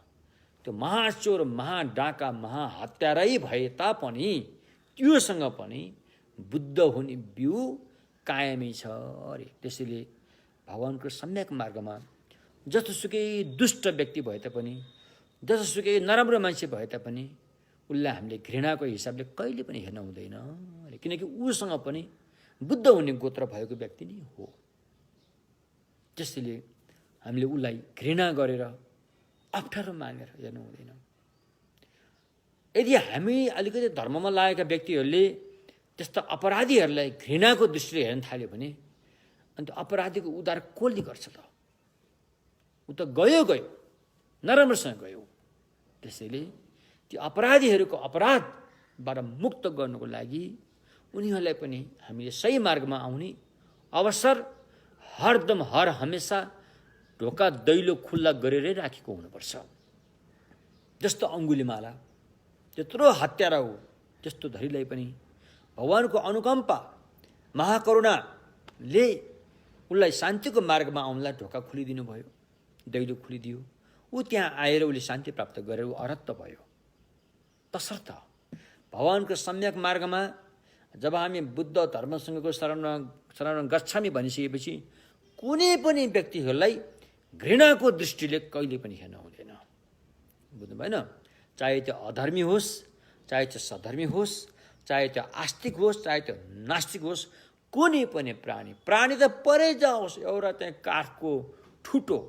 त्यो महाचोर, महाडाका, महाहत्यारै भए तापनि त्योसँग पनि बुद्ध हुने बिउ कायमै छ अरे। त्यसैले भगवानको सम्यक मार्गमा जस्तोसुकै दुष्ट व्यक्ति भए तापनि, जस्तोसुकै नराम्रो मान्छे भए तापनि उसलाई हामीले घृणाको हिसाबले कहिले पनि हेर्न हुँदैन अरे, किनकि उसँग पनि बुद्ध हुने गोत्र भएको व्यक्ति नै हो। त्यसैले हामीले उसलाई घृणा गरेर अप्ठ्यारो मानेर हेर्नु हुँदैन। यदि हामी अलिकति धर्ममा लागेका व्यक्तिहरूले त्यस्ता अपराधीहरूलाई घृणाको दृष्टिले हेर्न थाल्यो भने अन्त अपराधीको उद्धार कसले गर्छ त? ऊ त गयो नराम्रोसँग गयो। त्यसैले ती अपराधीहरूको अपराधबाट मुक्त गर्नको लागि उनीहरूलाई पनि हामीले सही मार्गमा आउने अवसर हरदम हर हमेसा ढोका दैलो खुल्ला गरेरै राखेको हुनुपर्छ। जस्तो अङ्गुलीमाला त्यत्रो हत्यारा हो, त्यस्तो धरीलाई पनि भगवानको अनुकम्पा महाकरुणाले उसलाई शान्तिको मार्गमा आउनलाई ढोका खोलिदिनु भयो, दैलो खोलिदियो। ऊ त्यहाँ आएर उसले शान्ति प्राप्त गरेर ऊ अरहत्त भयो। तसर्थ भगवानको सम्यक मार्गमा जब हामी बुद्ध धर्मसँगको शरण गच्छामी भनिसकेपछि कुनै पनि व्यक्तिहरूलाई घृणाको दृष्टिले कहिले पनि हेर्न हुँदैन। बुझ्नु भएन? चाहे त्यो अधर्मी होस्, चाहे त्यो सधर्मी होस्, चाहे त्यो आस्तिक होस्, चाहे त्यो नास्तिक होस्, कुनै पनि प्राणी त परै जाओस्, एउटा त्यहाँ काठको ठुटो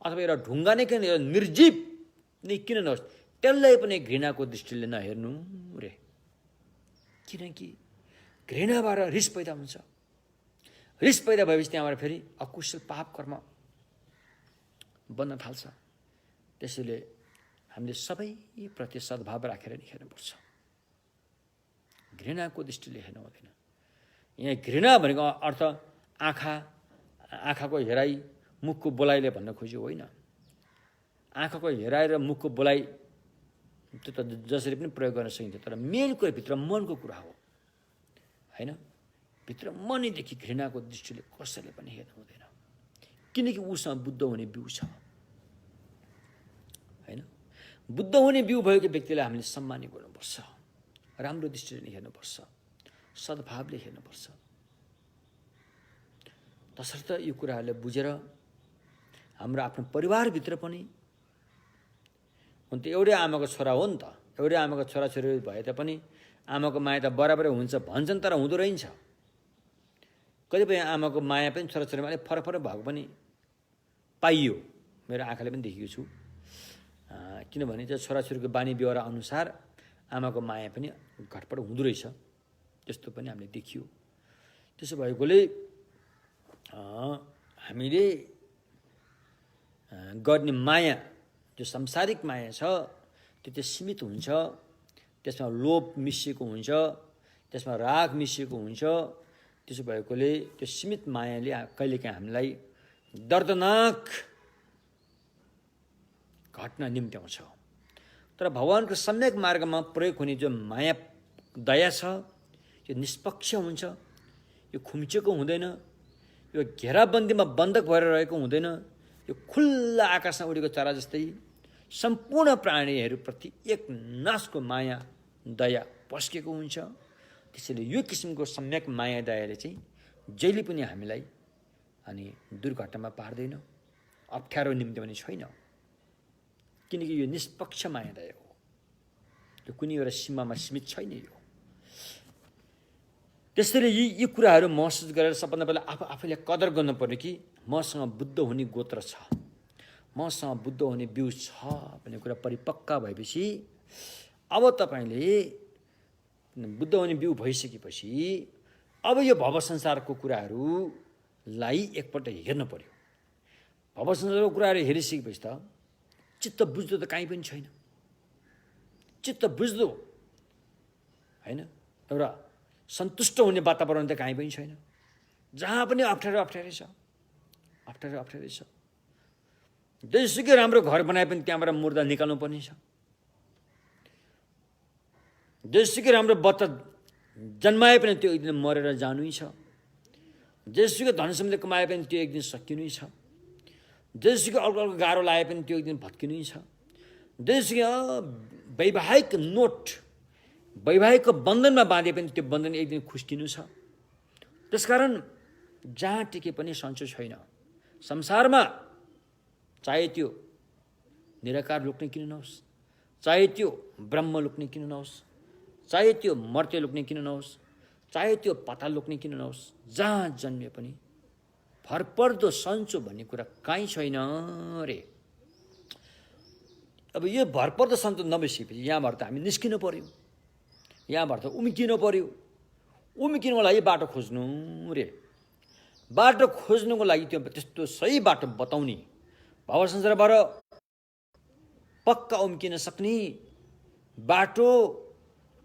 अथवा एउटा ढुङ्गा नै किन, एउटा निर्जीव नै किन नहोस्, त्यसलाई पनि घृणाको दृष्टिले नहेर्नु रे। किनकि घृणाबाट रिस पैदा हुन्छ। रिस पैदा भएपछि त्यहाँबाट फेरि अकुशल पाप कर्म बन्न थाल्छ। त्यसैले हामीले सबैप्रति सद्भाव राखेर नि हेर्नुपर्छ, घृणाको दृष्टिले हेर्नु हुँदैन। यहाँ घृणा भनेको अर्थ आँखाको हेराइ, मुखको बोलाइले भन्न खोज्यो होइन। आँखाको हेराइ र मुखको बोलाइ त्यो त जसरी पनि प्रयोग गर्न सकिन्छ, तर मेन कुरा भित्र मनको कुरा हो होइन। भित्र मनैदेखि घृणाको दृष्टिले कसैले पनि हेर्नु हुँदैन, किनकि उसँग बुद्ध हुने बिउ छ होइन। बुद्ध हुने बिउ भएको व्यक्तिलाई हामीले सम्मान गर्नुपर्छ, राम्रो दृष्टिले हेर्नुपर्छ, सद्भावले हेर्नुपर्छ। तसर्थ यो कुराहरूलाई बुझेर हाम्रो आफ्नो परिवारभित्र पनि हुन त एउटै आमाको छोरा हो नि त, एउटै आमाको छोराछोरी भए तापनि आमाको माया त बराबरै हुन्छ भन्छन्, तर हुँदो रहन्छ। कतिपय आमाको माया पनि छोराछोरीमा अलिक फरक भएको पनि पाइयो, मेरो आँखाले पनि देखेको छु। किनभने त्यो छोराछोरीको बानी व्यवहार अनुसार आमाको माया पनि घटपट हुँदो रहेछ, त्यस्तो पनि हामीले देखियो। त्यसो भएकोले हामीले गर्ने माया जो सांसारिक माया छ त्यो चाहिँ सीमित हुन्छ, त्यसमा लोभ मिसिएको हुन्छ, त्यसमा राग मिसिएको हुन्छ। त्यसो भएकोले त्यो सीमित मायाले कहिलेकाहीँ हामीलाई दर्दनाक घटना निम्त्याउँछ। तर भगवानको सम्यक मार्गमा प्रयोग हुने जो माया दया छ यो निष्पक्ष हुन्छ, यो खुम्चेको हुँदैन, यो घेराबन्दीमा बन्धक भएर रहेको हुँदैन, यो खुल्ला आकाशमा उडेको चरा जस्तै सम्पूर्ण प्राणीहरूप्रति एक नासको माया दया पस्केको हुन्छ। त्यसैले यो किसिमको सम्यक माया दयाले चाहिँ जहिले पनि हामीलाई अनि दुर्घटनामा पार्दैन, अप्ठ्यारो निम्त्याउने छैन, किनकि यो निष्पक्ष माया दया हो, यो कुनै एउटा सीमामा सीमित छैन। यो त्यसैले यी कुराहरू महसुस गरेर सबभन्दा पहिला आफैले कदर गर्नु पर्यो कि मसँग बुद्ध हुने गोत्र छ, मसँग बुद्ध हुने बिउ छ भन्ने कुरा परिपक्का भएपछि अब तपाईँले बुद्ध हुने बिउ भइसकेपछि अब यो भव संसारको कुराहरूलाई एकपल्ट हेर्नु पर्यो। भव संसारको कुराहरू हेरिसकेपछि त चित्त बुझ्दो त काहीँ पनि छैन, चित्त बुझ्दो होइन, एउटा सन्तुष्ट हुने वातावरण त काहीँ पनि छैन। जहाँ पनि अप्ठ्यारो अप्ठ्यारै छ, अप्ठ्यारो अप्ठ्यारै छ। जसुकै राम्रो घर बनाए पनि त्यहाँबाट मुर्दा निकाल्नु पर्ने छ, जसुकै राम्रो बच्चा जन्माए पनि त्यो एक दिन मरेर जानु छ, जसुकै धन सम्पत्ति कमाए पनि त्यो एक दिन सकिनु छ, जसुकै अर्को अर्को गाह्रो लाए पनि त्यो एक दिन भत्किनु छ, जसुकै वैवाहिक नोट वैवाहिक बन्धनमा बाँधे पनि त्यो बन्धन एक दिन खुस्किनु छ। त्यसकारण जहाँ टिके पनि सन्चो छैन संसारमा, चाहे त्यो निराकार लुक्ने किन नहोस्, चाहे त्यो ब्रह्म लुक्ने किन नहोस्, चाहे त्यो मर्त्य लुक्ने किन नहोस्, चाहे त्यो पाताल लुक्ने किन नहोस्, जहाँ जन्मे पनि भरपर्दो सन्चो भन्ने कुरा काहीँ छैन रे। अब यो भरपर्दो सन्चो नबसेपछि यहाँबाट त हामी निस्किनु पर्यो, यहाँबाट त उम्किनु पर्यो। उम्किनुको लागि बाटो खोज्नु रे। बाटो खोज्नुको लागि त्यो त्यस्तो सही बाटो बताउने, भव संसारबाट पक्का उम्किन सक्ने बाटो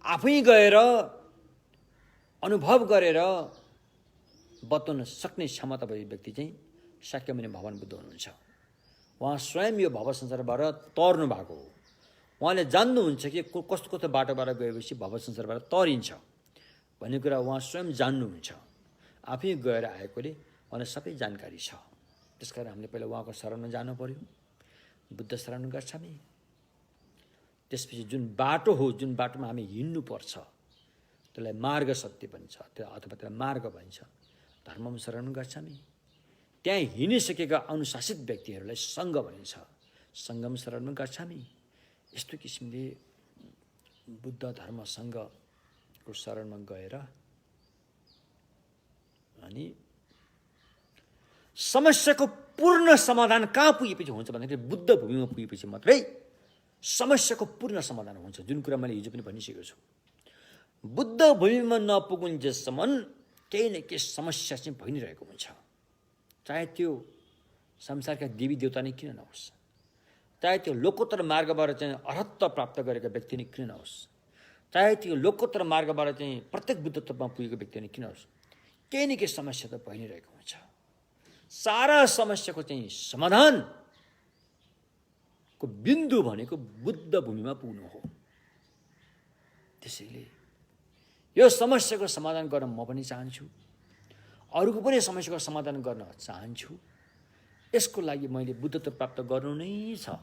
आफै गएर अनुभव गरेर बताउन सक्ने क्षमता भएको व्यक्ति चाहिँ शाक्यमुनि भगवान बुद्ध हुनुहुन्छ। उहाँ स्वयं यो भव संसारबाट तर्नु भएको हो। उहाँले जान्नुहुन्छ कि कस्तो कस्तो बाटोबाट गएपछि भव संसारबाट तरिन्छ भन्ने कुरा उहाँ स्वयं जान्नुहुन्छ। आफै गएर आएकोले उहाँलाई सबै जानकारी छ। त्यसकारण हामीले पहिला उहाँको शरणमा जानु पर्यो, बुद्ध शरण गर्छौँ। त्यसपछि जुन बाटो हो, जुन बाटोमा हामी हिँड्नुपर्छ त्यसलाई मार्ग सत्य भन्छ, त्यो अथवा त्यसलाई मार्ग भन्छ, धर्ममा शरण गर्छौँ। त्यहाँ हिँडिसकेका अनुशासित व्यक्तिहरूलाई सङ्घ भनिन्छ, सङ्घमा शरणमा गर्छौँ। यस्तो किसिमले बुद्ध धर्म सङ्घको शरणमा गएर अनि समस्याको पूर्ण समाधान कहाँ पुगेपछि हुन्छ भन्दाखेरि बुद्ध भूमिमा पुगेपछि मात्रै समस्याको पूर्ण समाधान हुन्छ। जुन कुरा मैले हिजो पनि भनिसकेको छु, बुद्ध भूमिमा नपुगुन्जेलसम्म केही न केही समस्या चाहिँ भइ नै रहेको हुन्छ। चाहे त्यो संसारका देवी देवता नै किन नहोस्, चाहे त्यो लोकोत्तर मार्गबाट चाहिँ अर्हत्त प्राप्त गरेका व्यक्ति नै किन नहोस्, चाहे त्यो लोकोत्तर मार्गबाट चाहिँ प्रत्येक बुद्धत्वमा पुगेको व्यक्ति नै किन होस्, केही न केही समस्या त भइ नै रहेको हुन्छ। सारा समस्याको चाहिँ समाधानको बिन्दु भनेको बुद्ध भूमिमा पुग्नु हो। त्यसैले यो समस्याको समाधान गर्न म पनि चाहन्छु, अरूको पनि समस्याको समाधान गर्न चाहन्छु। यसको लागि मैले बुद्धत्व प्राप्त गर्नु नै छ।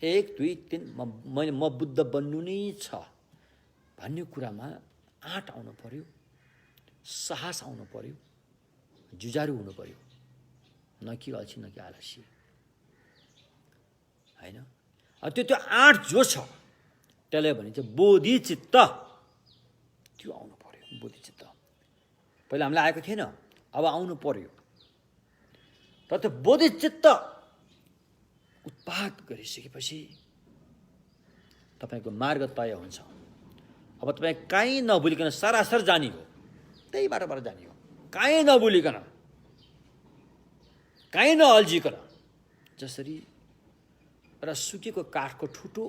1 2 3 म बुद्ध बन्नु नै छ भन्ने कुरामा आँट आउनु पर्यो, साहस आउनु पर्यो, जुझारु हुनु पर्यो, न कि अल्छी न कि आलसी होइन। त्यो आँट जो छ त्यसलाई भनिन्छ बोधिचित्त, त्यो आउनु पर्यो। बोधिचित्त पहिला हामीलाई आएको थिएन, अब आउनु पर्यो। र त्यो बोधिचित्त उत्पाद गरिसकेपछि तपाईँको मार्ग तय हुन्छ। अब तपाईँ कहीँ नभुलिकन सरासर जाने हो, त्यही बाटोबाट जाने हो, कहीँ नभुलिकन, कहीँ नअल्झिकन। जसरी एउटा सुकेको काठको ठुटो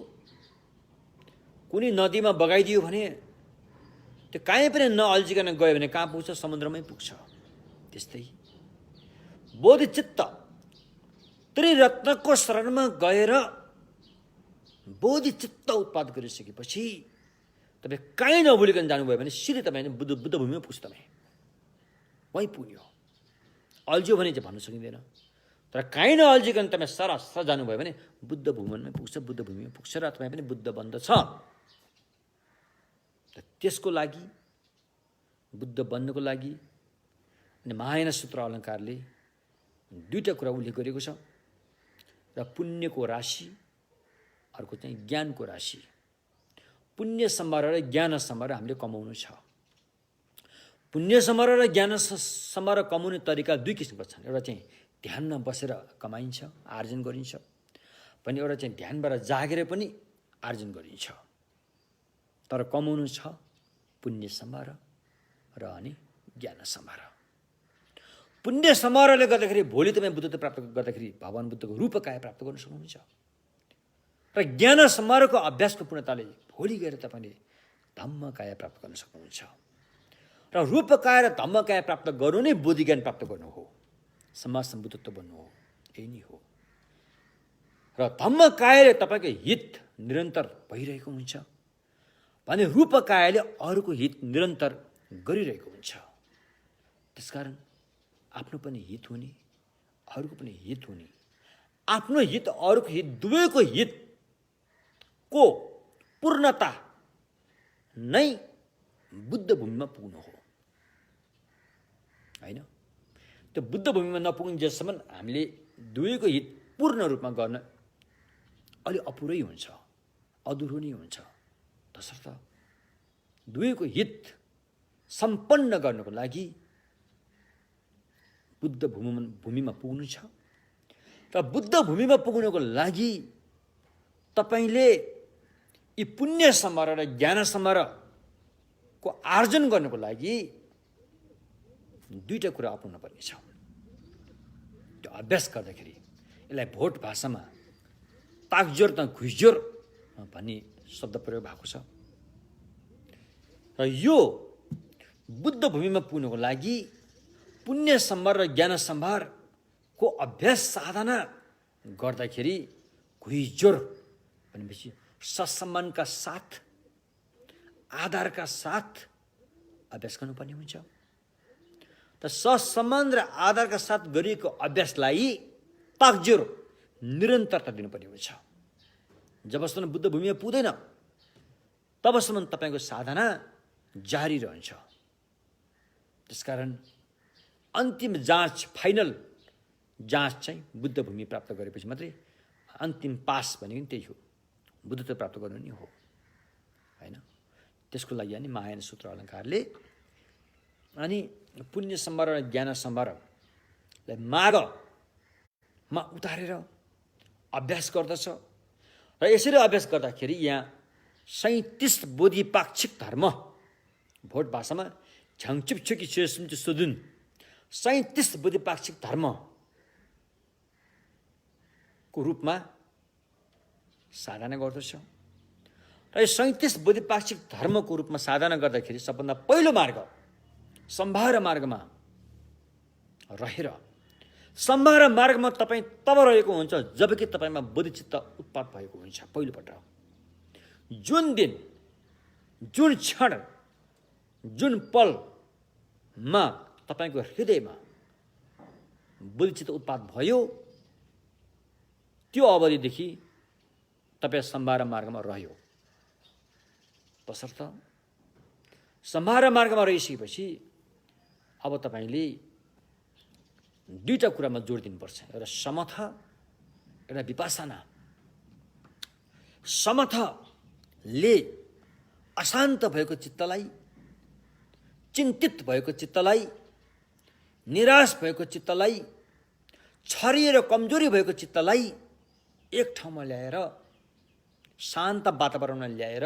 कुनै नदीमा बगाइदियो भने त्यो कहीँ पनि नअल्झिकन गयो भने कहाँ पुग्छ? समुद्रमै पुग्छ। त्यस्तै बोधिचित्त त्रिरत्नको शरणमा गएर बोधिचित्त उत्पाद गरिसकेपछि तपाईँ कहीँ नभुलिकन जानुभयो भने सिधै तपाईँ बुद्ध भूमिमा पुग्छ। तपाईँ वहीँ पुग्यो। अल्झ्यो भने चाहिँ भन्नु सकिँदैन। तर कहीँ नअल्झिकन तपाईँ सरासर जानुभयो भने बुद्ध भूमिमै पुग्छ, बुद्ध भूमिमा पुग्छ र तपाईँ पनि बुद्ध बन्दछ। त्यसको लागि, बुद्ध बन्नको लागि अनि महायान सूत्र अलङ्कारले दुईवटा कुरा उल्लेख गरेको छ। र पुण्यको राशि, अर्को चाहिँ ज्ञानको राशि। पुण्य सम्भार र ज्ञान सम्भार हामीले कमाउनु छ। पुण्य सम्भार र ज्ञान सम्भार कमाउने तरिका दुई किसिमका छन्। एउटा चाहिँ ध्यानमा बसेर कमाइन्छ, आर्जन गरिन्छ भने एउटा चाहिँ ध्यानबाट जागेर पनि आर्जन गरिन्छ। तर कमाउनु छ पुण्य सम्भार र अनि ज्ञान सम्भार। पुण्य सम्भारले गर्दाखेरि भोलि तपाईँ बुद्धत्व प्राप्त गर्दाखेरि भगवान बुद्धको रूपकाय प्राप्त गर्न सक्नुहुन्छ। र ज्ञान सम्भारको अभ्यासको पूर्णताले भोलि गएर तपाईँले धम्मकाय प्राप्त गर्न सक्नुहुन्छ। र रूपकाय र धम्मकाय प्राप्त गर्नु नै बोधि ज्ञान प्राप्त गर्नु हो, समाज सम्बुद्धत्व बन्नु हो, यही नै हो। र धम्मकायले तपाईँको हित निरन्तर भइरहेको हुन्छ भने रूपकायले अरूको हित निरन्तर गरिरहेको हुन्छ। त्यसकारण आफ्नो पनि हित हुने, अरूको पनि हित हुने, आफ्नो हित अरूको हित दुवैको हितको पूर्णता नै बुद्ध भूमिमा पुग्नु हो, होइन? त्यो बुद्ध भूमिमा नपुगिन्जेलसम्म हामीले दुवैको हित पूर्ण रूपमा गर्न अलि अपुरै हुन्छ, अधुरो नै हुन्छ। तसर्थ दुवैको हित सम्पन्न गर्नको लागि बुद्ध भूमिमा पुग्नु छ। र बुद्ध भूमिमा पुग्नुको लागि तपाईँले यी पुण्य सम्भार र ज्ञान सम्भारको आर्जन गर्नुको लागि दुईवटा कुरा अपनाउनु पर्नेछ। त्यो अभ्यास गर्दाखेरि यसलाई भोट भाषामा ताकजोर त घुसजोर भन्ने शब्द प्रयोग भएको छ। र यो बुद्ध भूमिमा पुग्नुको लागि पुण्य सम्भार र ज्ञान सम्भारको अभ्यास साधना गर्दाखेरि घुइजोर भनेपछि सत्सम्मानका साथ, आधारका साथ अभ्यास गर्नुपर्ने हुन्छ। त सत्सम्मान र आधारका साथ गरिएको अभ्यासलाई ताकजोर निरन्तरता दिनुपर्ने हुन्छ। जबसम्म बुद्ध भूमिमा पुग्दैन तबसम्म तपाईँको साधना जारी रहन्छ। त्यसकारण अन्तिम जाँच, फाइनल जाँच चाहिँ बुद्ध भूमि प्राप्त गरेपछि मात्रै अन्तिम पास भनेको त्यही हो, बुद्धत्व प्राप्त गर्नु नै हो, होइन? त्यसको लागि अनि महायान सूत्र अलङ्कारले अनि पुण्य सम्भार र ज्ञान सम्भारलाई मार्गमा उतारेर अभ्यास गर्दछ। र यसरी अभ्यास गर्दाखेरि यहाँ 37 बोधिपाक्षिक धर्म, भोट भाषामा झ्याङचुपछुकी सुजुन 37 बोधिपाक्षिक धर्मको रूपमा साधना गर्दछ। र यो 37 बोधिपाक्षिक धर्मको रूपमा साधना गर्दाखेरि सबभन्दा पहिलो मार्ग सम्भार मार्गमा रहेर, सम्भार मार्गमा तपाईँ तब रहेको हुन्छ जबकि तपाईँमा बोधिचित्त उत्पाद भएको हुन्छ। पहिलोपल्ट जुन दिन, जुन क्षण, जुन पलमा तपाईँको हृदयमा बोधिचित्त उत्पाद भयो त्यो अवधिदेखि तपाईँ सम्भार मार्गमा रह्यो। तसर्थ सम्भार मार्गमा रहिसकेपछि अब तपाईँले दुईवटा कुरामा जोड दिनुपर्छ। एउटा समथ, एउटा विपसना। समथले अशान्त भएको चित्तलाई, चिन्तित भएको चित्तलाई, निराश भएको चित्तलाई, छरिएर कमजोरी भएको चित्तलाई एक ठाउँमा ल्याएर शान्त वातावरणमा ल्याएर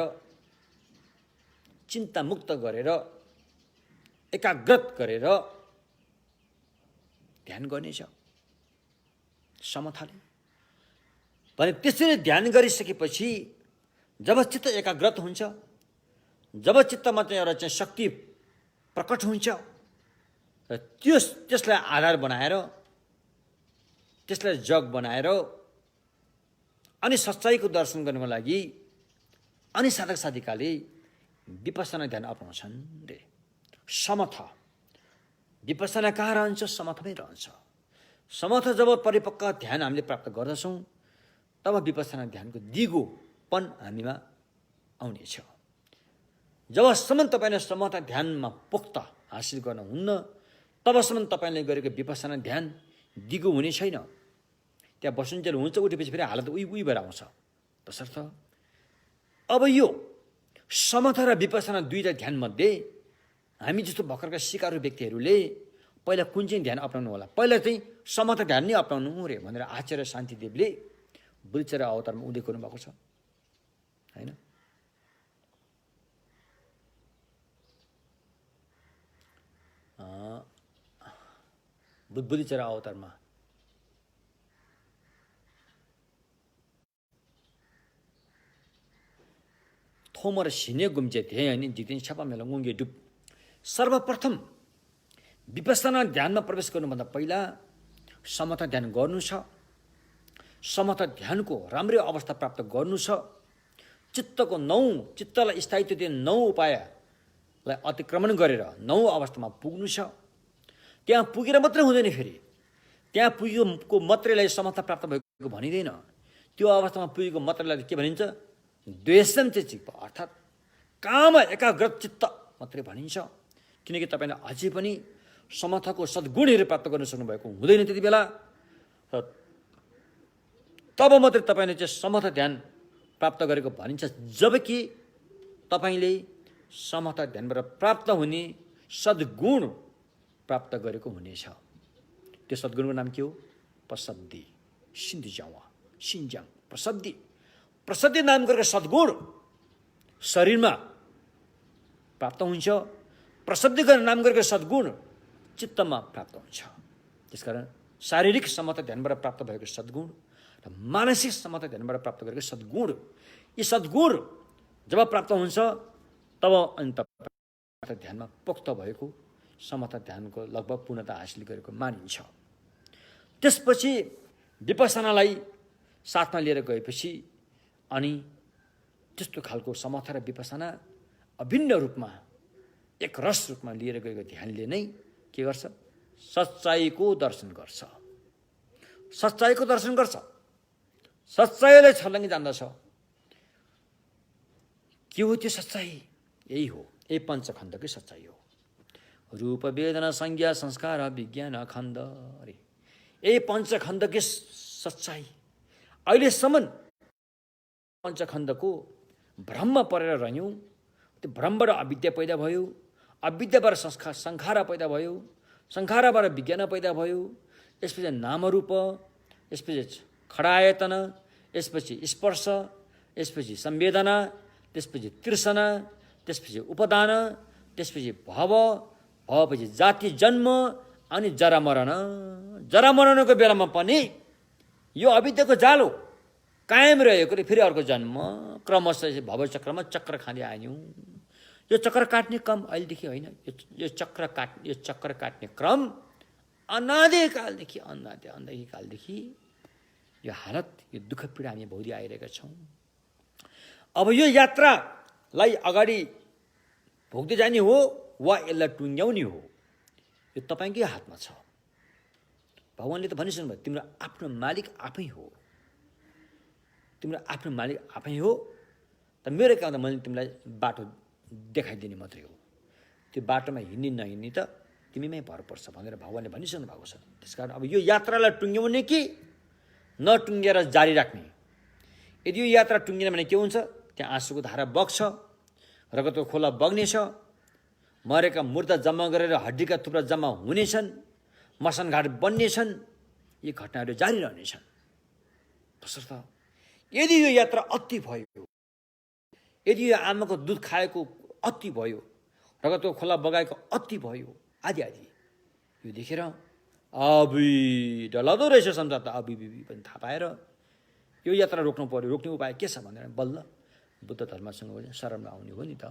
चिन्तामुक्त गरेर एकाग्रत गरेर ध्यान गर्नेछ समथाले। भने त्यसरी ध्यान गरिसकेपछि जब चित्त एकाग्रत हुन्छ, जब चित्तमा चाहिँ एउटा चाहिँ शक्ति प्रकट हुन्छ र त्यसलाई आधार बनाएर, त्यसलाई जग बनाएर अनि सच्चाइको दर्शन गर्नको लागि अनि साधक साधिकाले विपස්සना ध्यान अपनाउँछन् रे। समथ विपස්සना कहाँ रहन्छ? समथमै रहन्छ। समथ जब परिपक्व ध्यान हामीले प्राप्त गर्दछौँ तब विपස්සना ध्यानको दिगोपन हामीमा आउनेछ। जबसम्म तपाईँले समथ ध्यानमा पुख्त हासिल गर्नुहुन्न तबसम्म तपाईँले गरेको विपස්සना ध्यान दिगो हुने छैन। त्यहाँ बसुन्जेल हुन्छ, उठेपछि फेरि हालत उही भएर आउँछ। तसर्थ अब यो समथ र विपස්සना दुईटा ध्यानमध्ये हामी जस्तो भर्खरका सिकारु व्यक्तिहरूले पहिला कुन चाहिँ ध्यान अपनाउनु होला? पहिला चाहिँ समथ ध्यान नै अपनाउनु रे भनेर आचार्य शान्तिदेवले बुद्धचर्या अवतारमा उल्लेख गर्नुभएको छ, होइन? बुद्धचर्या अवतारमा थोमर सिने गुम्चे थिए अनि जितिन छपा मेला गुङ्गे डुब। सर्वप्रथम विपස්සना ध्यानमा प्रवेश गर्नुभन्दा पहिला समथ ध्यान गर्नु छ। समथ ध्यानको राम्रै अवस्था प्राप्त गर्नु छ। चित्तलाई स्थायित्व दिने 9 उपायलाई अतिक्रमण गरेर 9 अवस्थामा पुग्नु छ। त्यहाँ पुगेर मात्रै हुँदैन, फेरि त्यहाँ पुगेको मात्रैलाई समता प्राप्त भएको भनिँदैन। त्यो अवस्थामा पुगेको मात्रैलाई के भनिन्छ? द्वेषम चाहिँ चित्त, अर्थात् काम एकाग्रत चित्त मात्रै भनिन्छ। किनकि तपाईँले अझै पनि समथको सद्गुणहरू प्राप्त गर्न सक्नुभएको हुँदैन त्यति बेला। तब मात्रै तपाईँले चाहिँ समथ ध्यान प्राप्त गरेको भनिन्छ। जबकि तपाईँले समथ ध्यानबाट प्राप्त हुने सद्गुण प्राप्त गरेको हुनेछ। त्यो सद्गुणको नाम के हो? प्रसद्धि, सिन्ज्याङ प्रसद्धि। प्रसद्धि नाम गरेको सद्गुण शरीरमा प्राप्त हुन्छ। प्रसद्धि गर्ने नाम गरेको सद्गुण चित्तमा प्राप्त हुन्छ। त्यसकारण शारीरिक समता ध्यानबाट प्राप्त भएको सद्गुण र मानसिक समता ध्यानबाट प्राप्त गरेको सद्गुण, यी सद्गुण जब प्राप्त हुन्छ तब अन्त ध्यानमा पोख्त भएको समता ध्यानको लगभग पूर्णता हासिल गरेको मानिन्छ। त्यसपछि विपස්සनालाई साथमा लिएर गएपछि अनि त्यस्तो खालको समथा र विपස්සना अभिन्न रूपमा एक रस रूपमा लिएर गएको ध्यानले नै के गर्छ? सच्चाइको दर्शन गर्छ। सच्चाइको दर्शन गर्छ। सच्चाइलाई छर्लङ्गी जान्दछ। के हो त्यो सच्चाइ? यही हो, यही पञ्चखण्डकै सच्चाइ हो। रूप वेदना संज्ञा संस्कार विज्ञान खण्ड अरे यही पञ्चखण्डकै सच्चाइ। अहिलेसम्म पञ्चखण्डको भ्रममा परेर रह्यौँ। त्यो भ्रमबाट अविद्या पैदा भयो, अविद्याबाट संखार पैदा भयो, संखारबाट विज्ञान पैदा भयो, यसपछि नामरूप, यसपछि खडायतन, यसपछि स्पर्श, यसपछि संवेदना, त्यसपछि तृष्णा, त्यसपछि उपदान, त्यसपछि भव, भवपछि जाति जन्म अनि जरा मरण। जरा मरणको बेलामा पनि यो अविद्याको जालो कायम रहेको फेरि अर्को जन्म क्रमशः भवचक्रमा चक्र खाँदै आयौँ। यो चक्र काट्ने क्रम अहिलेदेखि होइन, यो चक्र काट्ने क्रम अनादिकालदेखि कालदेखि यो हालत, यो दुःख पीडा हामी भोगी आइरहेका छौँ। अब यो यात्रालाई अगाडि भोग्दै जाने हो वा यसलाई टुङ्ग्याउने हो, यो तपाईँकै हातमा छ। भगवान्ले त भनिसक्नु भयो, तिम्रो आफ्नो मालिक आफै हो। तिम्रो आफ्नो मालिक आफै हो। त मेरो काम त मैले तिमीलाई बाटो देखाइदिने मात्रै हो। त्यो बाटोमा हिँड्ने नहिँड्ने त तिमीमै भर पर्छ भनेर भगवान्ले भनिसक्नु भएको छ। त्यसकारण अब यो यात्रालाई टुङ्ग्याउने कि नटुङ्गेर जारी राख्ने? यदि यो यात्रा टुङ्गिन भने के हुन्छ? त्यहाँ आँसुको धारा बग्छ, रगतको खोला बग्नेछ, मरेका मुर्दा जम्मा गरेर हड्डीका थुप्रा जम्मा हुनेछन्, मसानघाट बन्नेछन्, यी घटनाहरू जारी रहनेछन्। तसर्थ यदि यो यात्रा अति भयो, यदि यो आमाको दुध खाएको अति भयो, रगतको खोला बगाएको अति भयो, आदि आदि, यो देखेर अबि डरलाग्दो रहेछ संसार त, अबि पनि थाहा पाएर यो यात्रा रोक्नु पर्यो, रोक्ने उपाय के छ भनेर बल्ल बुद्ध धर्मसँग शरणमा आउने हो नि त।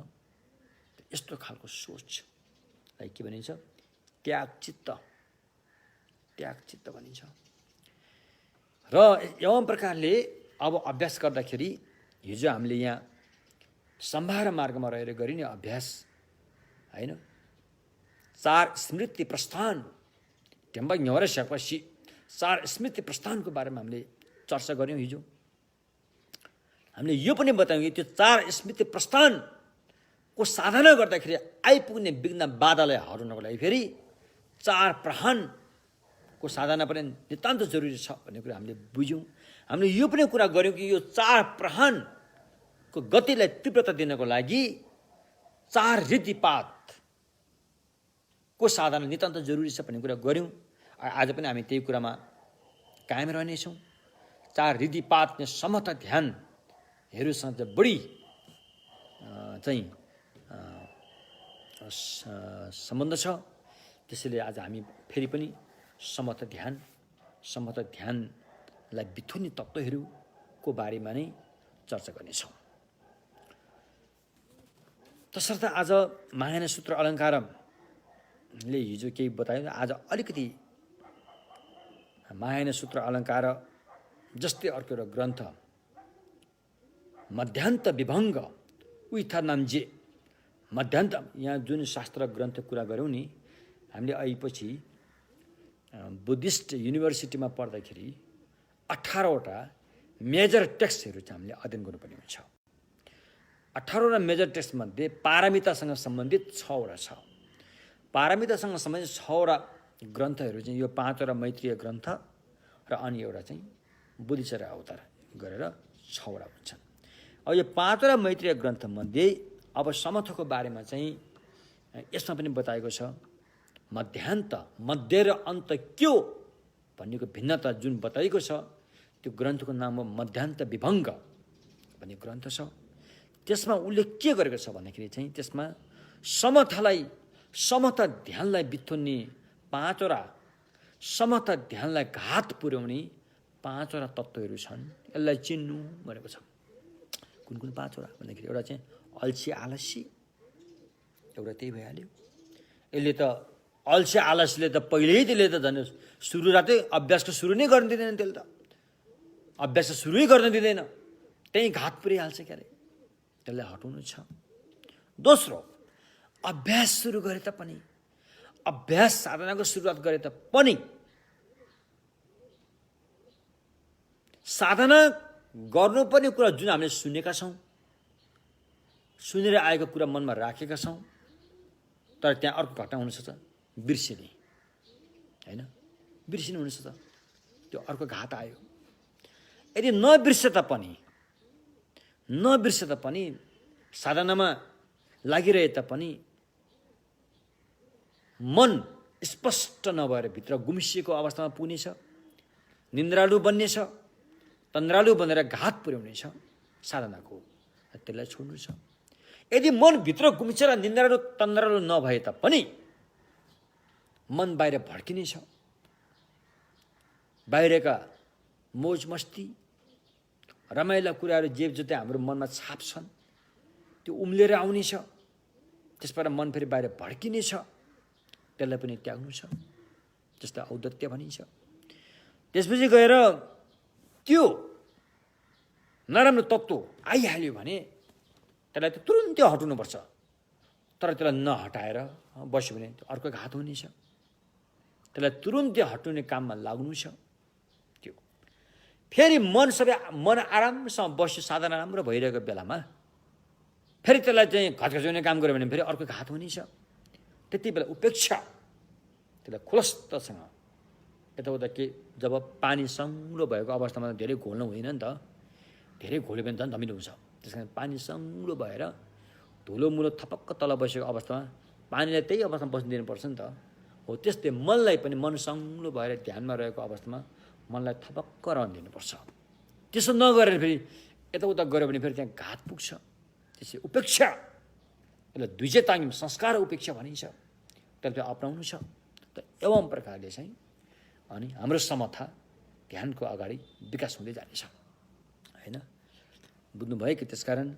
यस्तो खालको सोचलाई के भनिन्छ? त्याग चित्त भनिन्छ। र एवं प्रकारले अब अभ्यास गर्दाखेरि हिजो हामीले यहाँ सम्भार मार्गमा रहेर गरिने अभ्यास हैन, 4 स्मृति प्रस्थान टेम्बा न्यौरा स्यापासी 4 स्मृति प्रस्थानको बारेमा हामीले चर्चा गर्यौं हिजो। हामीले यो पनि बतायौं कि त्यो 4 स्मृति प्रस्थानको साधना गर्दाखेरि आइपुग्ने विघ्न बाधालाई हराउनको लागि फेरि 4 प्रहानको साधना पनि नितान्त जरुरी छ भन्ने कुरा हामीले बुझ्यौं। हामीले यो पनि कुरा गर्यौं कि यो 4 प्रहानको गतिलाई तीव्रता दिनको लागि 4 रीतिपातको साधना नितान्त जरुरी छ भन्ने कुरा गर्यौं। आज पनि हामी त्यही कुरामा कायम रहनेछौँ। 4 रीतिपात ने समता ध्यानहरुसँग बढी चाहिँ सम्बन्ध छ। त्यसैले आज हामी फेरि पनि समता ध्यानलाई बिथोर्ने तत्त्वहरूको बारेमा नै चर्चा गर्नेछौँ। तसर्थ आज महायान सूत्र अलङ्कारले हिजो केही बतायो, आज अलिकति महायान सूत्र अलङ्कार जस्तै अर्को एउटा ग्रन्थ मध्यान्त विभङ्ग उइथा नाम्जे मध्यान्त, यहाँ जुन शास्त्र ग्रन्थ कुरा गऱ्यौँ नि हामीले आएपछि बुद्धिस्ट युनिभर्सिटीमा पढ्दाखेरि 18वटा मेजर टेक्स्टहरू चाहिँ हामीले अध्ययन गर्नुपर्ने हुन्छ। 18वटा मेजर टेक्स्ट मध्ये पारमितासँग सम्बन्धित 6वटा छ। पारमितासँग सम्बन्धित 6वटा ग्रन्थहरू चाहिँ यो 5वटा मैत्रीय ग्रन्थ र अनि एउटा चाहिँ बुद्धिचर्या अवतार गरेर 6वटा हुन्छन्। अब यो 5वटा मैत्रीय ग्रन्थ मध्ये अब समथको बारेमा चाहिँ यसमा पनि बताएको छ। मध्यान्त, मध्य र अन्त के हो भन्नेको भिन्नता जुन बताएको छ त्यो ग्रन्थको नाम हो मध्यान्त विभङ्ग भन्ने ग्रन्थ छ। त्यसमा उसले के गरेको छ भन्दाखेरि चाहिँ त्यसमा समता ध्यानलाई बिथोर्ने 5वटा समता ध्यानलाई घात पुर्याउने 5वटा तत्त्वहरू छन्। यसलाई चिन्नु भनेको छ। कुन 5वटा भन्दाखेरि एउटा चाहिँ अल्छी आलसी, एउटा त्यही भइहाल्यो। यसले त अल्छी आलसीले त पहिल्यै त्यसले त झन् सुरुरातै अभ्यासको सुरु नै गर्न दिँदैन। त्यसले त अभ्यास सुरुै गर्न दिँदैन, त्यही घात पुर्याइहाल्छ क्यारे। त्यसलाई हटाउनु छ। दोस्रो, अभ्यास सुरु गरे तापनि, अभ्यास साधनाको सुरुवात गरे तापनि साधना गर्नुपर्ने कुरा जुन हामीले सुनेका छौँ, सुनेर आएको कुरा मनमा राखेका छौँ, तर त्यहाँ अर्को घटना हुनसक्छ बिर्सिने, हैन, बिर्सिनु हुनसक्छ। त्यो अर्को घात आयो। यदि नबिर्से तापनि साधनामा लागिरहे तापनि मन स्पष्ट नभएर भित्र गुम्सिएको अवस्थामा पुग्नेछ, निन्द्रालु बन्नेछ, तन्द्रालु बनेर घात पुर्याउनेछ साधनाको। त्यसलाई छोड्नु छ। यदि मन भित्र गुम्सेर निन्द्रालु तन्द्रालु नभए तापनि मन बाहिर भड्किनेछ। बाहिरका मोज मस्ती रमाइला कुराहरू जे जति हाम्रो मनमा छाप्छन् त्यो उम्लेर आउनेछ। त्यसबाट मन फेरि बाहिर भड्किनेछ। त्यसलाई पनि त्याग्नु छ, जस्तो औदत्य भनिन्छ। त्यसपछि गएर त्यो नराम्रो तत्त्व आइहाल्यो भने त्यसलाई त तुरुन्तै हटाउनुपर्छ। तर त्यसलाई नहटाएर बस्यो भने अर्को घात हुनेछ। त्यसलाई तुरुन्तै हटाउने काममा लाग्नु छ। त्यो फेरि मन आरामसँग बस्यो, साधना राम्रो भइरहेको बेलामा फेरि त्यसलाई चाहिँ घचघचाउने काम गर्यो भने फेरि अर्को घात हुनेछ। त्यति बेला उपेक्षा, त्यसलाई खुलस्तसँग यताउता के जब पानी सङ्लो भएको अवस्थामा धेरै घोल्नु हुँदैन नि त। धेरै घोल्यो भने झन् धमिलो हुन्छ। त्यस कारण पानी सङ्लो भएर धुलोमुलो थपक्क तल बसेको अवस्थामा पानीलाई त्यही अवस्थामा बस्नु दिनुपर्छ नि त। हो त्यस्तै मनलाई पनि मन सङ्लो भएर ध्यानमा रहेको अवस्थामा मनलाई थपक्क रहन दिनुपर्छ। त्यसो नगरेर फेरि यताउता गऱ्यो भने फेरि त्यहाँ घात पुग्छ। त्यसै उपेक्षा, यसलाई द्विजेताङ्गिम संस्कार उपेक्षा भनिन्छ। त्यसलाई अपनाउनु छ। त एवं प्रकारले चाहिँ अनि हाम्रो समता ध्यानको अगाडि विकास हुँदै जानेछ, होइन? बुझ्नुभयो कि? त्यसकारण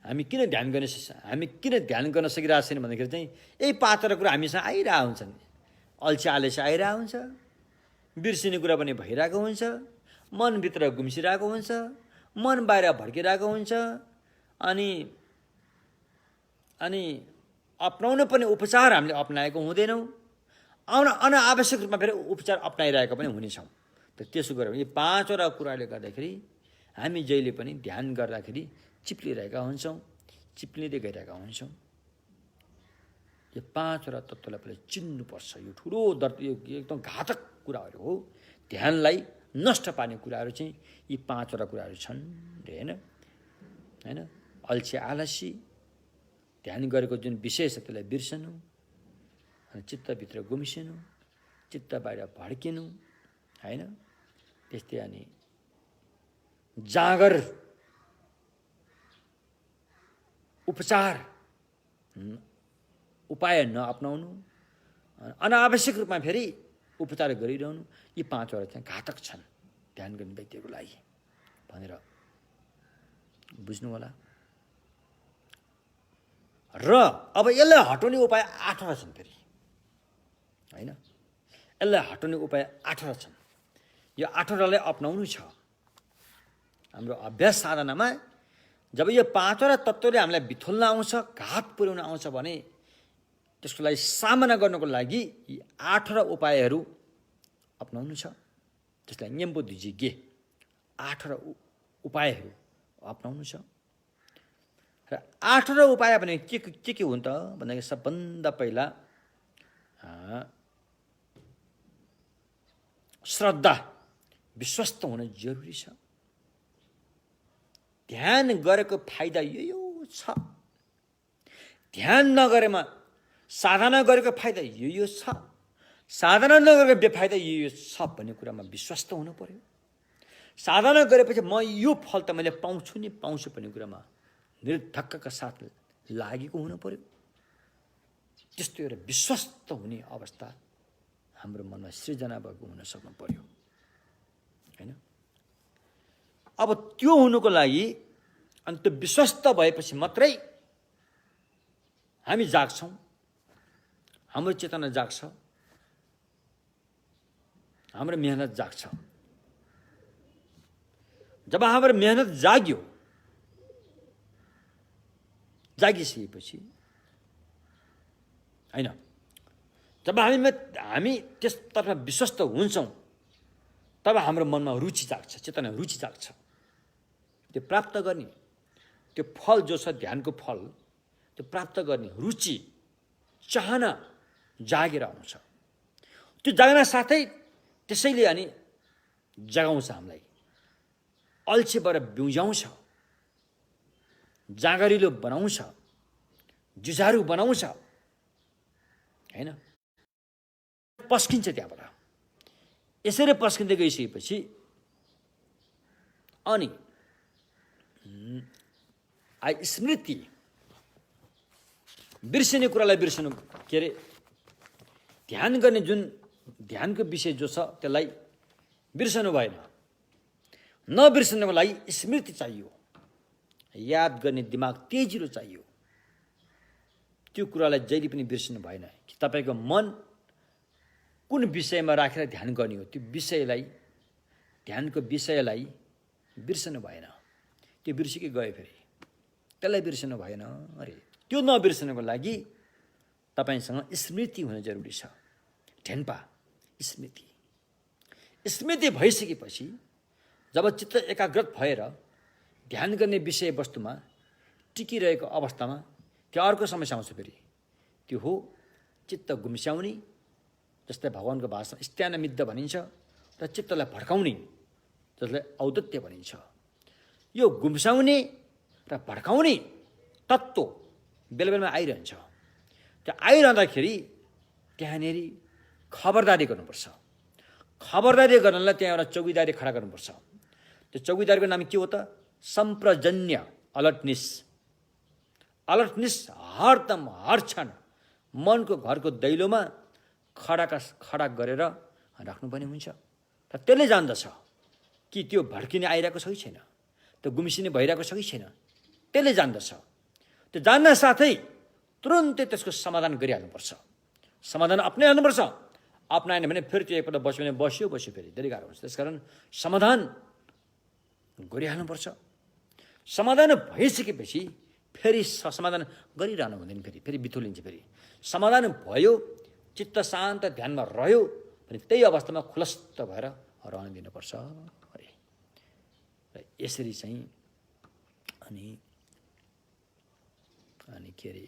हामी किन ध्यान गर्न सकिरहेको छैन भन्दाखेरि चाहिँ यही पात्र कुरा हामीसँग आइरहेको हुन्छ नि। अल्छी आलेसी आइरहेको हुन्छ, बिर्सिने कुरा पनि भइरहेको हुन्छ, मनभित्र गुम्सिरहेको हुन्छ, मन बाहिर भड्किरहेको हुन्छ। अनि अपनाउनु पर्ने उपचार हामीले अपनाएको हुँदैनौँ, अनावश्यक रूपमा फेरि उपचार अपनाइरहेको पनि हुनेछौँ। त त्यसो गरेर यो 5वटा कुराले गर्दाखेरि हामी जहिले पनि ध्यान गर्दाखेरि चिप्लिरहेका हुन्छौँ, चिप्लिँदै गइरहेका हुन्छौँ। यो 5वटा तत्त्वलाई पहिला चिन्नुपर्छ। यो ठुलो यो एकदम घातक कुराहरू हो। ध्यानलाई नष्ट पार्ने कुराहरू चाहिँ यी 5वटा कुराहरू छन्, होइन? अल्छी आलसी, ध्यान गरेको जुन विषय छ त्यसलाई बिर्सनु, अनि चित्तभित्र गुम्सिनु, चित्त बाहिर भड्किनु, होइन? त्यस्तै अनि जागर उपचार उपाय नअपनाउनु, अनावश्यक रूपमा फेरि उपचार गरिरहनु, यी 5वटा चाहिँ घातक छन् ध्यान गर्ने व्यक्तिको लागि भनेर बुझ्नु होला। र अब यसलाई हटाउने उपाय 8वटा छन् फेरि, होइन? यसलाई हटाउने उपाय 8वटा छन्। यो 8वटालाई अपनाउनु छ हाम्रो अभ्यास साधनामा। जब यो 5वटा तत्त्वले हामीलाई बिथोल्न आउँछ, घात पुर्याउन आउँछ भने त्यसको लागि सामना गर्नको लागि यी 8वटा उपायहरू अपनाउनु छ। त्यसलाई न्यम्बो दिजिगे 8वटा उपायहरू अपनाउनु छ। र 8वटा उपाय भने के हुन् त भन्दाखेरि सबभन्दा पहिला श्रद्धा, विश्वस्त हुन जरुरी छ। ध्यान गरेको फाइदा यो छ, ध्यान नगरेमा साधना गरेको फाइदा यो छ, साधना नगरेको बेफाइदा यो छ भन्ने कुरामा विश्वस्त हुनु पर्यो। साधना गरेपछि म यो फल त मैले पाउँछु नि पाउँछु भन्ने कुरामा निर्धक्कका साथ लागेको हुनु पर्यो। त्यस्तो एउटा विश्वस्त हुने अवस्था हाम्रो मनमा सृजना भएको हुन सक्नु पर्यो, होइन? अब त्यो हुनुको लागि अनि त्यो विश्वस्त भएपछि मात्रै हामी जाग्छौँ, हाम्रो चेतना जाग्छ, हाम्रो मेहनत जाग्छ। जब हाम्रो मेहनत जागिसकेपछि, होइन, जब हामी त्यसतर्फ विश्वस्त हुन्छौँ तब हाम्रो मनमा रुचि जाग्छ, चेतना रुचि जाग्छ। त्यो प्राप्त गर्ने त्यो फल जो छ ध्यानको फल, त्यो प्राप्त गर्ने रुचि चाहना जागेर आउँछ। त्यो जाग्न साथै त्यसैले अनि जगाउँछ हामीलाई, अल्छीबाट बिउजाउँछ, जागरिलो बनाउँछ, जुझारु बनाउँछ, होइन? पस्किन्छ त्यहाँबाट। यसरी पस्किँदै गइसकेपछि अनि स्मृति, बिर्सिने कुरालाई बिर्सनु, के अरे ध्यान गर्ने जुन ध्यानको विषय जो छ त्यसलाई बिर्सनु भएन। नबिर्सनुको लागि स्मृति चाहियो, याद गर्ने दिमाग तेजिलो चाहियो। त्यो कुरालाई जहिले पनि बिर्सनु भएन कि तपाईँको मन कुन विषयमा राखेर ध्यान गर्ने हो, त्यो विषयलाई, ध्यानको विषयलाई बिर्सनु भएन। त्यो बिर्सिकै गयो, फेरि त्यसलाई बिर्सनु भएन अरे। त्यो नबिर्सनुको लागि तपाईँसँग स्मृति हुन जरुरी छ। ढेन्पा स्मृति, स्मृति भइसकेपछि जब चित्त एकाग्रत भएर ध्यान गर्ने विषय वस्तुमा टिकिरहेको अवस्थामा त्यो अर्को समस्या आउँछ फेरि। त्यो हो चित्त गुम्स्याउने, जस्तै भगवानको भाषा स्त्यानमिद्ध भनिन्छ, र चित्तलाई भड्काउने जसलाई औदत्य भनिन्छ। यो गुम्साउने र भड्काउने तत्त्व बेला बेलामा आइरहन्छ। त्यो आइरहँदाखेरि त्यहाँनिर खबरदारी गर्नुपर्छ। खबरदारी गर्नलाई त्यहाँ एउटा चौकीदारी खडा गर्नुपर्छ। त्यो चौकीदारको नाम के हो त? सम्प्रजन्य, अलर्टनेस। अलर्टनेस हरदम हर क्षण मनको घरको दैलोमा खडा गरेर राख्नुपर्ने हुन्छ। र त्यसले जान्दछ कि त्यो भड्किने आइरहेको छ कि छैन, त्यो गुम्सिने भइरहेको छ कि छैन, त्यसले जान्दछ। त्यो जान्न साथै तुरुन्तै त्यसको समाधान गरिहाल्नुपर्छ। समाधान अप्नाइहाल्नुपर्छ। अप्नाएन भने फेरि त्यो एकपल्ट बस्यो भने बस्यो फेरि धेरै गाह्रो हुन्छ। त्यसकारण समाधान गरिहाल्नुपर्छ। समाधान भइसकेपछि फेरि समाधान गरिरहनु हुँदैन, फेरि बिथोलिन्छ। फेरि समाधान भयो, चित्त शान्त ध्यानमा रह्यो भने त्यही अवस्थामा खुलस्त भएर रहन दिनुपर्छ अरे। र यसरी चाहिँ अनि के अरे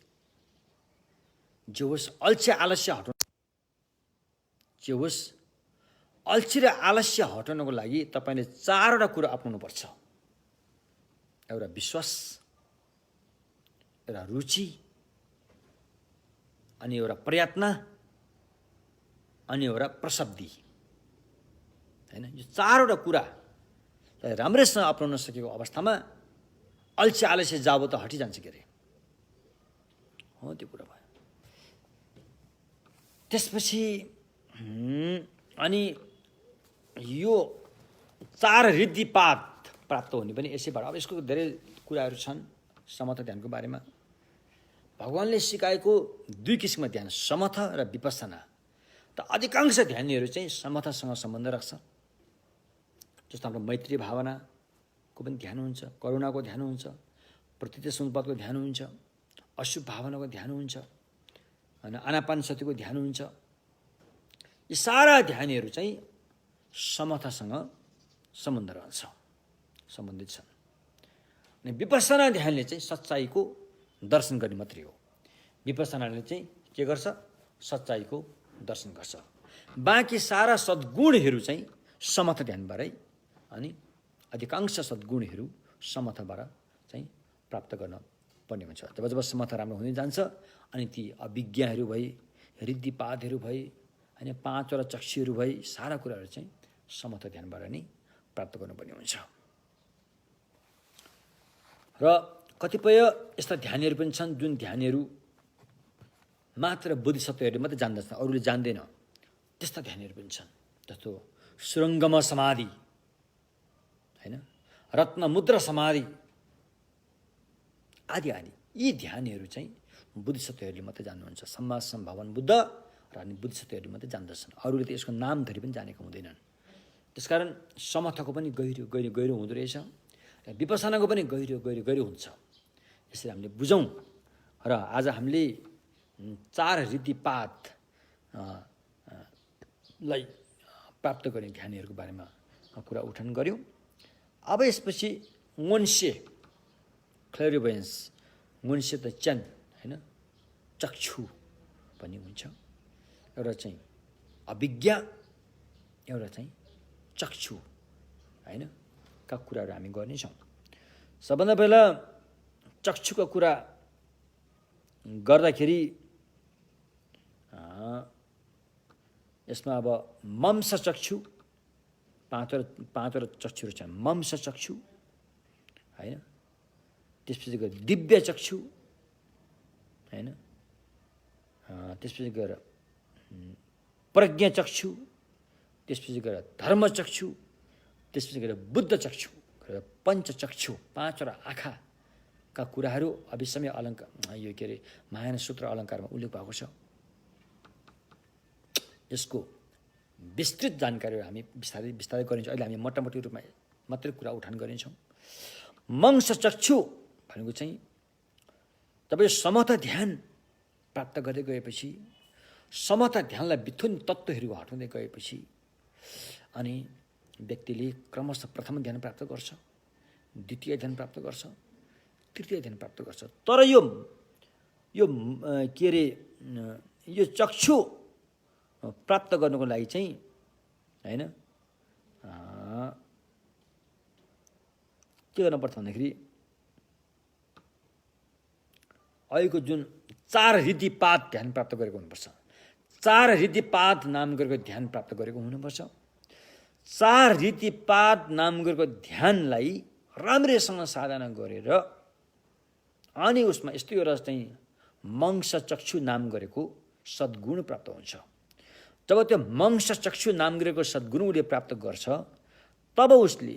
जे होस् अल्छी आलस्य हटाउनु, जे होस् अल्छी र आलस्य हटाउनको लागि तपाईँले 4वटा कुरा अपनाउनुपर्छ। एउटा विश्वास, एउटा रुचि, अनि एउटा प्रयत्न, अनि एउटा प्रशब्दी, हैन? यो 4वटा कुरा राम्रैसँग अपनाउन सकेको अवस्थामा अल्छी आलस्य जाबो त हटिजान्छ के अरे। हो, त्यो कुरा भयो। त्यसपछि अनि यो 4 रिद्धिपात प्राप्त हुने पनि यसैबाट। अब यसको धेरै कुराहरू छन् समथ ध्यानको बारेमा। भगवानले सिकाएको 2 किसिमको ध्यान, समथ र विपස්සना। त अधिकांश ध्यानीहरू चाहिँ समथसँग सम्बन्ध राख्छ। जस्तो हाम्रो मैत्री भावनाको पनि ध्यान हुन्छ, करुणाको ध्यान हुन्छ, प्रतिदेश अनुपातको ध्यान हुन्छ, अशुभ भावनाको ध्यान हुन्छ, अनि आनापान सतिको ध्यान हुन्छ। यी सारा ध्यानहरू चाहिँ समथसँग सम्बन्धित छन्। अनि विपස්සना ध्यानले चाहिँ सच्चाइको दर्शन गर्ने मात्रै हो। विपස්සनाले चाहिँ के गर्छ? सच्चाइको दर्शन गर्छ। बाँकी सारा सद्गुणहरू चाहिँ समथ ध्यानबाटै, अनि अधिकांश सद्गुणहरू समथबाट चाहिँ प्राप्त गर्न पर्ने हुन्छ। जब समथ राम्रो हुँदै जान्छ अनि ती अभिज्ञाहरू भई, रिद्धिपातहरू भई, होइन 5वटा चक्षुहरू भई, सारा कुराहरू चाहिँ समथ ध्यानबाट नै प्राप्त गर्नुपर्ने हुन्छ। र कतिपय यस्ता ध्यानहरू पनि छन् जुन ध्यानहरू मात्र बोधिसत्वहरूले मात्रै जान्दछ, अरूले जान्दैन। त्यस्ता ध्यानहरू पनि छन्। जस्तो सुरङ्गम समाधि, होइन, रत्नमुद्रा समाधि आदि आदि। यी ध्यानहरू चाहिँ बुद्धिसत्वहरूले मात्रै जान्नुहुन्छ। सम्मा सम्भावन बुद्ध र अनि बुद्धिसत्वहरूले मात्रै जान्दछन्। अरूले त यसको नाम धरि पनि जानेको हुँदैनन्। त्यसकारण समथको पनि गहिरो हुँदो रहेछ, र विपसनाको पनि गहिरो हुन्छ। यसरी हामीले बुझौँ। र आज हामीले 4 रिद्धिपात लाई प्राप्त गर्ने ध्यानहरूको बारेमा कुरा उठान गऱ्यौँ। अब यसपछि मोन्से क्लेरिभयन्स, मोन्से त च्यान, होइन, चक्षु भन्ने हुन्छ। एउटा चाहिँ अभिज्ञा, एउटा चाहिँ चक्षु, होइन, का कुराहरू हामी गर्नेछौँ। सबभन्दा पहिला चक्षुको कुरा गर्दाखेरि यसमा अब मंस चक्षु, 5वटा चक्षुहरू छन्। मंस चक्षु, होइन, त्यसपछि गएर दिव्य चक्षु, होइन, त्यसपछि गएर प्रज्ञा चक्षु, त्यसपछि गएर धर्म चक्षु, त्यसपछि गएर बुद्ध चक्षु, पञ्चचक्षु, 5वटा आँखाका कुराहरू अभिसमय अलङ्कार, यो के अरे महायान सूत्र अलङ्कारमा उल्लेख भएको छ। यसको विस्तृत जानकारीहरू हामी बिस्तारै गरिन्छौँ। अहिले हामी मोटामोटी रूपमा मात्रै कुरा उठान गरिन्छौँ। मंस चक्षु भनेको चाहिँ जब यो समथ ध्यान प्राप्त गर्दै गएपछि, समथ ध्यानलाई बिथुन तत्त्वहरू हटाउँदै गएपछि अनि व्यक्तिले क्रमशः प्रथम ध्यान प्राप्त गर्छ, द्वितीय ध्यान प्राप्त गर्छ, तृतीय ध्यान प्राप्त गर्छ। तर यो के अरे यो चक्षु प्राप्त गर्नको लागि चाहिँ, होइन, के गर्नुपर्छ भन्दाखेरि अहिलेको जुन 4 रिद्धिपात ध्यान प्राप्त गरेको हुनुपर्छ। 4 रिद्धिपात नाम गरेको ध्यान प्राप्त गरेको हुनुपर्छ। चार रीतिपात नाम गरेको ध्यानलाई राम्रैसँग साधना गरेर अनि उसमा यस्तो एउटा चाहिँ मंश चक्षु नाम गरेको सद्गुण प्राप्त हुन्छ। जब त्यो मंश चक्षु नाम गरेको सद्गुण उसले प्राप्त गर्छ तब उसले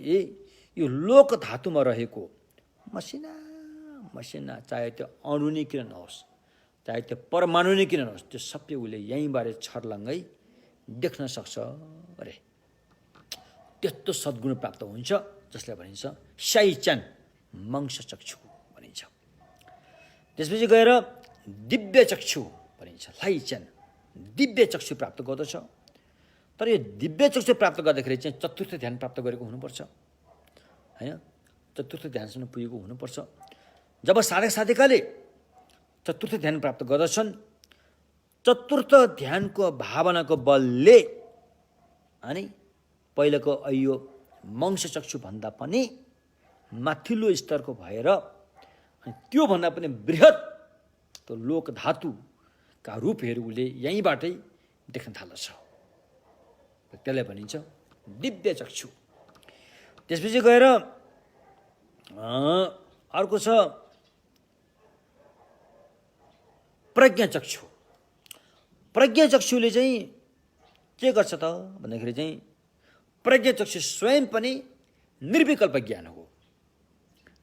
यो लोक धातुमा रहेको मसिना मसिना चाहे त्यो अणु नै किन नहोस्, चाहे त्यो परमाणु नै किन नहोस्, त्यो सबै उसले यहीँबाट छर्लङ्गै देख्न सक्छ अरे। त्यस्तो सद्गुण प्राप्त हुन्छ जसलाई भनिन्छ शाइचान मंश चक्षु भनिन्छ। त्यसपछि गएर दिव्य चक्षु भनिन्छ, लाइचान दिव्य चक्षु प्राप्त गर्दछ। तर यो दिव्य चक्षु प्राप्त गर्दाखेरि चाहिँ चतुर्थ ध्यान प्राप्त गरेको हुनुपर्छ हैन, चतुर्थ ध्यानसम्म पुगेको हुनुपर्छ। जब साधक साधिकाले चतुर्थ ध्यान प्राप्त गर्दछन्, चतुर्थ ध्यानको भावनाको बलले अनि पहिलाको यो मंश चक्षु भन्दा पनि माथिल्लो स्तरको भएर अनि त्यो भन्दा पनि बृहत त्यो लोक धातुका रूपहरू उसले यहीँबाटै देख्न थाल्दछ। त्यसलाई भनिन्छ दिव्य चक्षु। त्यसपछि गएर अर्को छ प्रज्ञा चक्षु। प्रज्ञा चक्षुले चाहिँ के गर्छ त भन्दाखेरि चाहिँ प्रज्ञा चक्षु स्वयं पनि निर्विकल्प ज्ञान हो।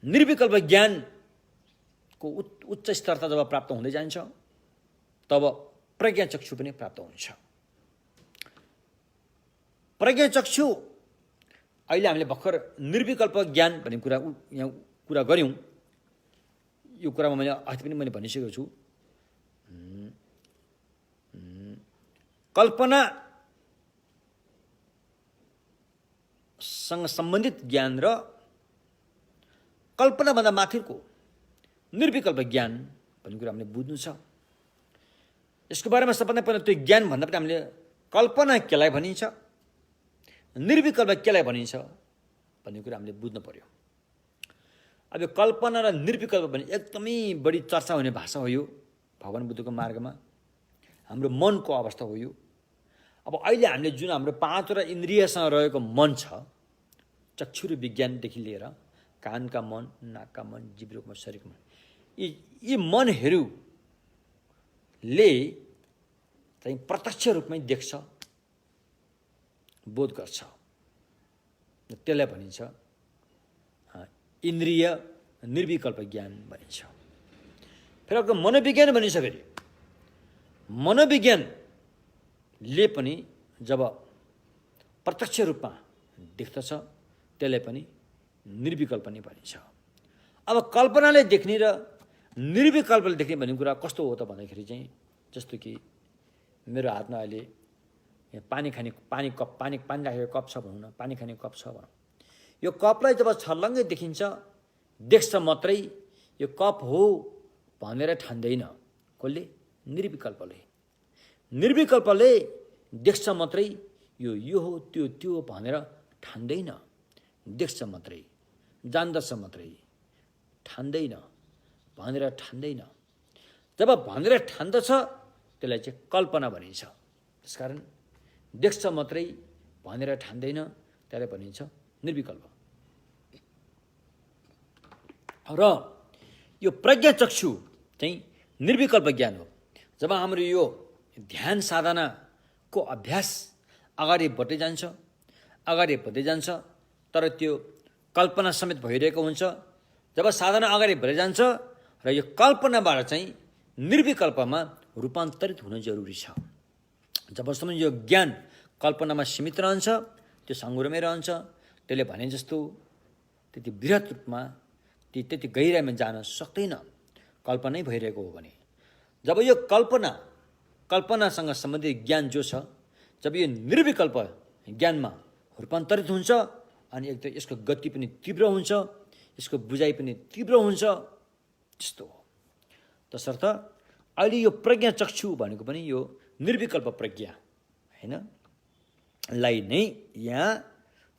निर्विकल्प ज्ञानको उच्च स्तरता जब प्राप्त हुँदै जान्छ तब प्रज्ञा चक्षु पनि प्राप्त हुन्छ। प्रज्ञा चक्षु अहिले हामीले भर्खर निर्विकल्प ज्ञान भन्ने यहाँ कुरा गऱ्यौँ। यो कुरामा मैले अघि पनि भनिसकेको छु। कल्पनासँग सम्बन्धित ज्ञान र कल्पनाभन्दा माथिको निर्विकल्प ज्ञान भन्ने कुरा हामीले बुझ्नु छ। यसको बारेमा सबभन्दा पहिला त्यो ज्ञान भन्दा पनि हामीले कल्पना केलाई भनिन्छ, निर्विकल्प केलाई भनिन्छ भन्ने कुरा हामीले बुझ्नु पर्यो। अब यो कल्पना र निर्विकल्प भन्ने एकदमै बढी चर्चा हुने भाषा हो यो भगवान बुद्धको मार्गमा। हाम्रो मनको अवस्था हो यो। अब अहिले हामीले जुन हाम्रो पाँचवटा इन्द्रियसँग रहेको मन छ, चक्षु र विज्ञानदेखि लिएर कानका मन, नाकका मन, जिब्रोको मन, शरीरको मन, यी मनहरूले चाहिँ प्रत्यक्ष रूपमै देख्छ, बोध गर्छ। त्यसलाई भनिन्छ इन्द्रिय निर्विकल्प ज्ञान भनिन्छ। फेरि अर्को मनोविज्ञान भनिन्छ। फेरि मनोविज्ञानले पनि जब प्रत्यक्ष रूपमा देख्दछ त्यसलाई पनि निर्विकल्प नै भनिन्छ। अब कल्पनाले देख्ने र निर्विकल्पले देख्ने भन्ने कुरा कस्तो हो त भन्दाखेरि चाहिँ जस्तो कि मेरो हातमा अहिले पानी राखेको कप छ भनौँ न, पानी खाने कप छ भनौँ। यो कपलाई जब छर्लङ्गै देखिन्छ, देख्छ मात्रै, यो कप हो भनेर ठान्दैन। कसले? निर्विकल्पले। निर्विकल्पले देख्छ मात्रै, यो हो त्यो हो भनेर ठान्दैन। देख्छ मात्रै, जान्दछ मात्रै, ठान्दैन, भनेर ठान्दैन। जब भनेर ठान्दछ त्यसलाई चाहिँ कल्पना भनिन्छ। त्यसकारण देख्छ मात्रै भनेर ठान्दैन, त्यसलाई भनिन्छ निर्विकल्प। र यो प्रज्ञा चक्षु चाहिँ निर्विकल्प ज्ञान हो। जब हाम्रो यो ध्यान साधनाको अभ्यास अगाडि बढ्दै जान्छ तर त्यो कल्पना समेत भइरहेको हुन्छ। जब साधना अगाडि बढ्दै जान्छ र यो कल्पनाबाट चाहिँ निर्विकल्पमा रूपान्तरित हुन जरुरी छ। जबसम्म यो ज्ञान कल्पनामा सीमित रहन्छ, त्यो सङ्ग्रहमै रहन्छ, त्यसले भने जस्तो त्यति बृहत रूपमा त्यति गहिराइमा जान सक्दैन कल्पनै भइरहेको हो भने। जब यो कल्पनासँग सम्बन्धित ज्ञान जो छ, जब यो निर्विकल्प ज्ञानमा रूपान्तरित हुन्छ अनि एक त यसको गति पनि तीव्र हुन्छ, यसको बुझाइ पनि तीव्र हुन्छ, त्यस्तो हो। तसर्थ अहिले यो प्रज्ञा चक्षु भनेको पनि यो निर्विकल्प प्रज्ञा हैन लाई नै यहाँ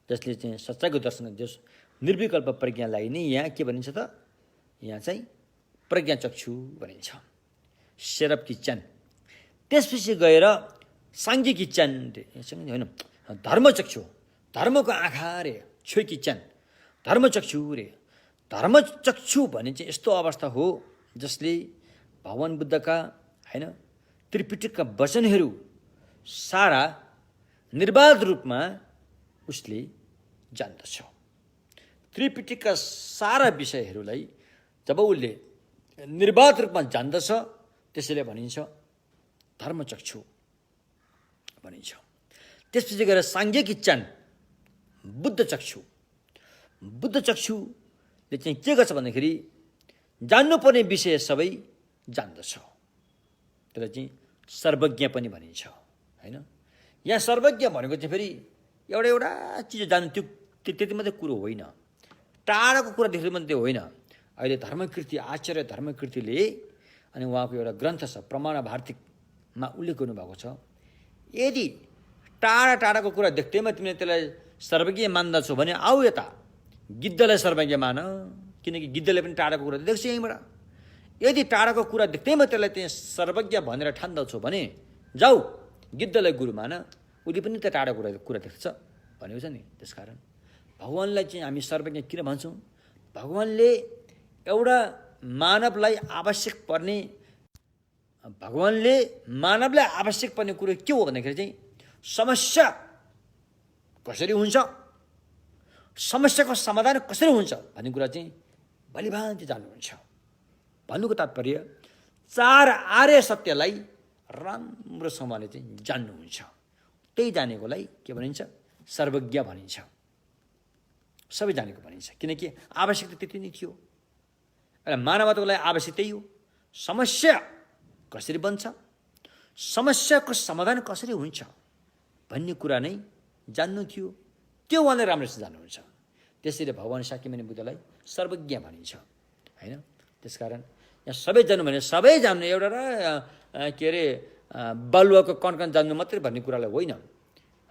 जसले चाहिँ सच्चाइको दर्शन जस निर्विकल्प प्रज्ञालाई नै यहाँ के भनिन्छ त? यहाँ चाहिँ प्रज्ञा चक्षु भनिन्छ। शेरब किचन। त्यसपछि गएर साङ्गिक किचन होइन, धर्मचक्षु। धर्मको आँखा रे छुइ किचन धर्मचक्षु रे। धर्मचक्षु भने चाहिँ यस्तो अवस्था हो जसले भगवान बुद्धका हैन त्रिपिटकका वचनहरू सारा निर्बाध रूपमा उसले जान्दछ। त्रिपिटकका सारा विषयहरूलाई जब उसले निर्बाध रूपमा जान्दछ त्यसैले भनिन्छ धर्मचक्षु भनिन्छ। त्यसपछि गएर सांख्यिक इच्छान बुद्धचक्षु। बुद्धचक्षुले चाहिँ के गर्छ भन्दाखेरि जान्नुपर्ने विषय सबै जान्दछ। त्यसलाई चाहिँ सर्वज्ञ पनि भनिन्छ हैन। यहाँ सर्वज्ञ भनेको चाहिँ फेरि एउटा एउटा चिज जान्नु त्यो त्यति मात्रै कुरो होइन, टाढाको कुरा देख्नु मात्रै होइन। अहिले धर्मकीर्ति आचार्य धर्मकीर्तिले अनि उहाँको एउटा ग्रन्थ छ प्रमाण भारतीमा उल्लेख गर्नुभएको छ, यदि टाढा टाढाको कुरा देख्दैमा तिमीले त्यसलाई सर्वज्ञ मान्दछौ भने आऊ यता गिद्धलाई सर्वज्ञ मान, किनकि गिद्धले पनि टाढाको कुरा देख्छ यहीँबाट। यदि टाढाको कुरा देख्दैमा त्यसलाई त्यहाँ सर्वज्ञ भनेर ठान्दछौ भने जाऊ गिद्धलाई गुरु मान, उसले पनि त्यो टाढा कुरा देख्छ भनेको छ नि। त्यसकारण भगवानलाई चाहिँ हामी सर्वज्ञ किन भन्छौँ? भगवानले एउटा मानवलाई आवश्यक पर्ने कुरो के हो भन्दाखेरि चाहिँ समस्या कसरी हुन्छ, समस्याको समाधान कसरी हुन्छ भन्ने कुरा चाहिँ भलिभान्ति जान्नुहुन्छ। भन्नुको तात्पर्य चार आर्य सत्यलाई राम्रोसँगले चाहिँ जान्नुहुन्छ। त्यही जानेकोलाई के भनिन्छ? सर्वज्ञ भनिन्छ। सबै जानेको भनिन्छ, किनकि आवश्यकता त्यति नै थियो। एउटा मानवताको लागि आवश्यक त्यही हो, समस्या कसरी बन्छ, समस्याको समाधान कसरी हुन्छ भन्ने कुरा नै जान्नु थियो। त्यो उहाँले राम्रोसँग जान्नुहुन्छ। त्यसैले भगवान शाक्यमुनि बुद्धलाई सर्वज्ञ भनिन्छ हैन। त्यसकारण यहाँ सबै जान्नु भने सबै जान्नु एउटा के अरे बालुवाको कण जान्नु मात्रै भन्ने कुरालाई होइन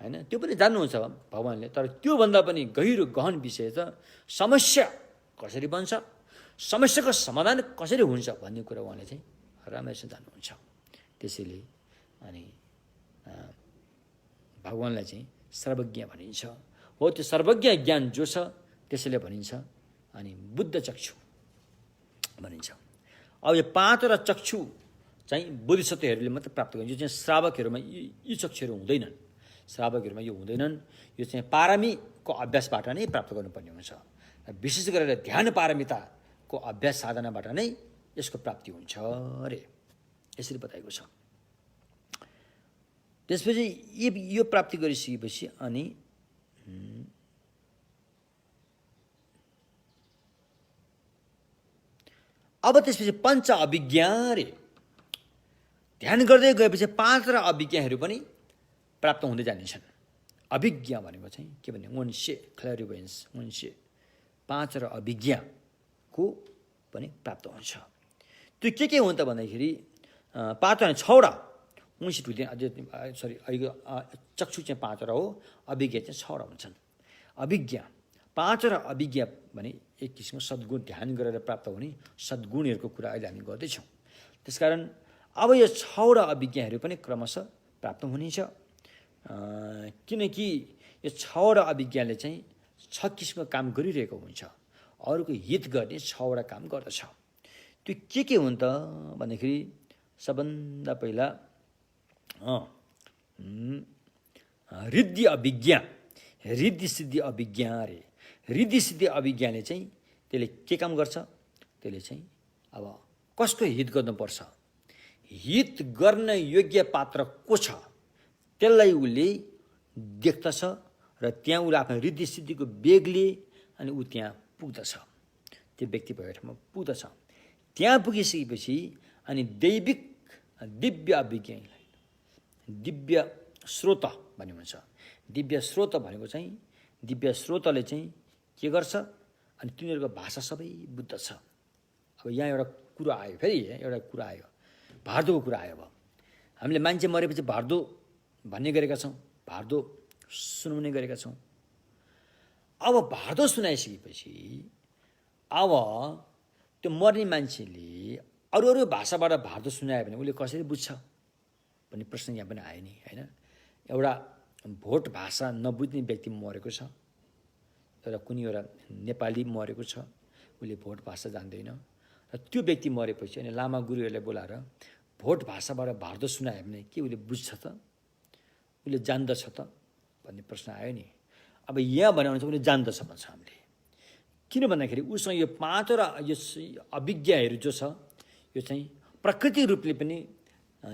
हैन, त्यो पनि जान्नुहुन्छ भगवानले। तर त्योभन्दा पनि गहिरो गहन विषय छ समस्या कसरी बन्छ, समस्याको समाधान कसरी हुन्छ भन्ने कुरा उहाँले चाहिँ राम्रैसँग जान्नुहुन्छ। त्यसैले अनि भगवानलाई चाहिँ सर्वज्ञ भनिन्छ। हो त्यो सर्वज्ञ ज्ञान जो छ त्यसैले भनिन्छ अनि बुद्ध चक्षु भनिन्छ। अब यो पाँचवटा चक्षु चाहिँ बोधिसत्वहरूले मात्रै प्राप्त गरिन्छ। यो चाहिँ श्रावकहरूमा यी चक्षुहरू हुँदैनन्, श्रावकहरूमा यो हुँदैनन्। यो चाहिँ पारमीको अभ्यासबाट नै प्राप्त गर्नुपर्ने हुन्छ। विशेष गरेर ध्यान पारमिताको अभ्यास साधनाबाट नै यसको प्राप्ति हुन्छ अरे, यसरी बताएको छ। त्यसपछि यो प्राप्ति गरिसकेपछि अनि अब त्यसपछि पञ्च अभिज्ञा रे, ध्यान गर्दै गएपछि पाँचवटा अभिज्ञाहरू पनि प्राप्त हुँदै जानेछन्। अभिज्ञा भनेको चाहिँ के भन्ने वंशे क्ल्यारिभेन्स वंशे पाँचवटा अभिज्ञाको पनि प्राप्त हुन्छ। त्यो के हुन्छ भन्दाखेरि पाँचवटा छवटा वंशी टुल्ने चक्षु चाहिँ पाँचवटा हो, अभिज्ञा चाहिँ छवटा हुन्छन्। अभिज्ञा पाँचवटा अभिज्ञा भने एक किसिमको सद्गुण ध्यान गरेर प्राप्त हुने सद्गुणहरूको कुरा अहिले हामी गर्दैछौँ। त्यसकारण अब यो छवटा अभिज्ञाहरू पनि क्रमशः प्राप्त हुनेछ, किनकि यो छवटा अभिज्ञाले चाहिँ छ किसिमको काम गरिरहेको हुन्छ, अरूको हित गर्ने छवटा काम गर्दछ। त्यो के हुन् त भन्दाखेरि सबभन्दा पहिला रिद्धि अभिज्ञा, रिद्धि सिद्धि अभिज्ञा रे। रिद्धि सिद्धि अभिज्ञाले चाहिँ त्यसले के काम गर्छ? त्यसले चाहिँ अब कसको हित गर्नुपर्छ, हित गर्न योग्य पात्र को छ त्यसलाई उसले देख्दछ र त्यहाँ उसले आफ्नो रिद्धि सिद्धिको वेगले अनि ऊ त्यहाँ पुग्दछ, त्यो व्यक्ति भएको ठाउँमा पुग्दछ। त्यहाँ पुगिसकेपछि अनि दैविक दिव्य अभिज्ञालाई दिव्य स्रोत भन्ने हुन्छ। दिव्य स्रोत भनेको चाहिँ दिव्य स्रोतले चाहिँ के गर्छ अनि तिनीहरूको भाषा सबै बुझ्दछ। अब यहाँ एउटा कुरा आयो, फेरि एउटा कुरा आयो, भारदोको कुरा आयो। अब हामीले मान्छे मरेपछि भारदो भन्ने गरेका छौँ, भारदो सुनाउने गरेका छौँ। अब भारदो सुनाइसकेपछि अब त्यो मर्ने मान्छेले अरू भाषाबाट भारदो सुनायो भने उसले कसरी बुझ्छ भन्ने प्रश्न यहाँ पनि आयो नि हैन। एउटा भोट भाषा नबुझ्ने व्यक्ति मरेको छ। एउटा कुनै एउटा नेपाली मरेको छ, उसले भोट भाषा जान्दैन र त्यो व्यक्ति मरेपछि अनि लामा गुरुहरूले बोलाएर भोट भाषाबाट भारत सुनायो भने के उसले बुझ्छ त, उसले जान्दछ त भन्ने प्रश्न आयो नि। अब यहाँ भन्यो भने चाहिँ उसले जान्दछ भन्छ हामीले। किन भन्दाखेरि उसँग यो पाँचवटा यो अभिज्ञाहरू जो छ यो चाहिँ प्रकृति रूपले पनि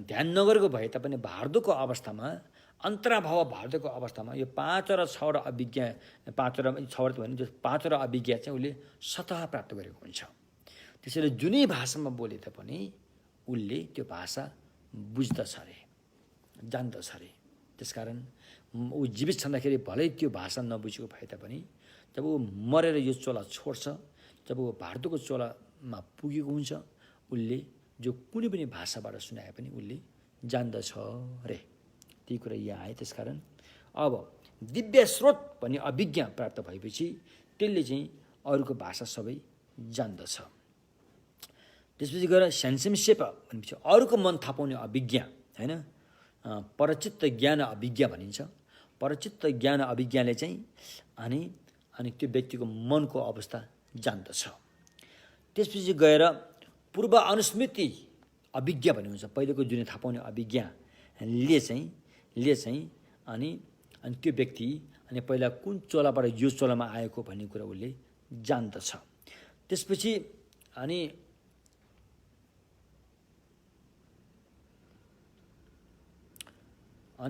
ध्यान नगरेको भए तापनि भारतको अवस्थामा अन्तराभाव भारतको अवस्थामा यो पाँचवटा छवटा अभिज्ञा, पाँचवटा छवटा भने जो पाँचवटा अभिज्ञा चाहिँ उसले स्वतः प्राप्त गरेको हुन्छ। त्यसैले जुनै भाषामा बोले तापनि उसले त्यो भाषा बुझ्दछ अरे, जान्दछ अरे। त्यसकारण ऊ जीवित छँदाखेरि भलै त्यो भाषा नबुझेको भए तापनि जब ऊ मरेर यो चोला छोड्छ, जब ऊ भारतको चोलामा पुगेको हुन्छ, उसले जो कुनै पनि भाषाबाट सुनाए पनि उसले जान्दछ रे। त्यही कुरा यहाँ आए। त्यसकारण अब दिव्य स्रोत भन्ने अभिज्ञा प्राप्त भएपछि त्यसले चाहिँ अरूको भाषा सबै जान्दछ। त्यसपछि गएर स्यानसेम सेपा भनेपछि अरूको मन थाहा पाउने अभिज्ञा, होइन, परचित्त ज्ञान अभिज्ञा भनिन्छ। परचित्त ज्ञान अभिज्ञाले चाहिँ अनि त्यो व्यक्तिको मनको अवस्था जान्दछ। त्यसपछि गएर पूर्व अनुस्मृति अभिज्ञा भन्ने हुन्छ। पहिलेको जुन थाहा पाउने अभिज्ञाले चाहिँ अनि त्यो व्यक्ति अनि पहिला कुन चोलाबाट यो चोलामा आएको भन्ने कुरा उसले जान्दछ। त्यसपछि अनि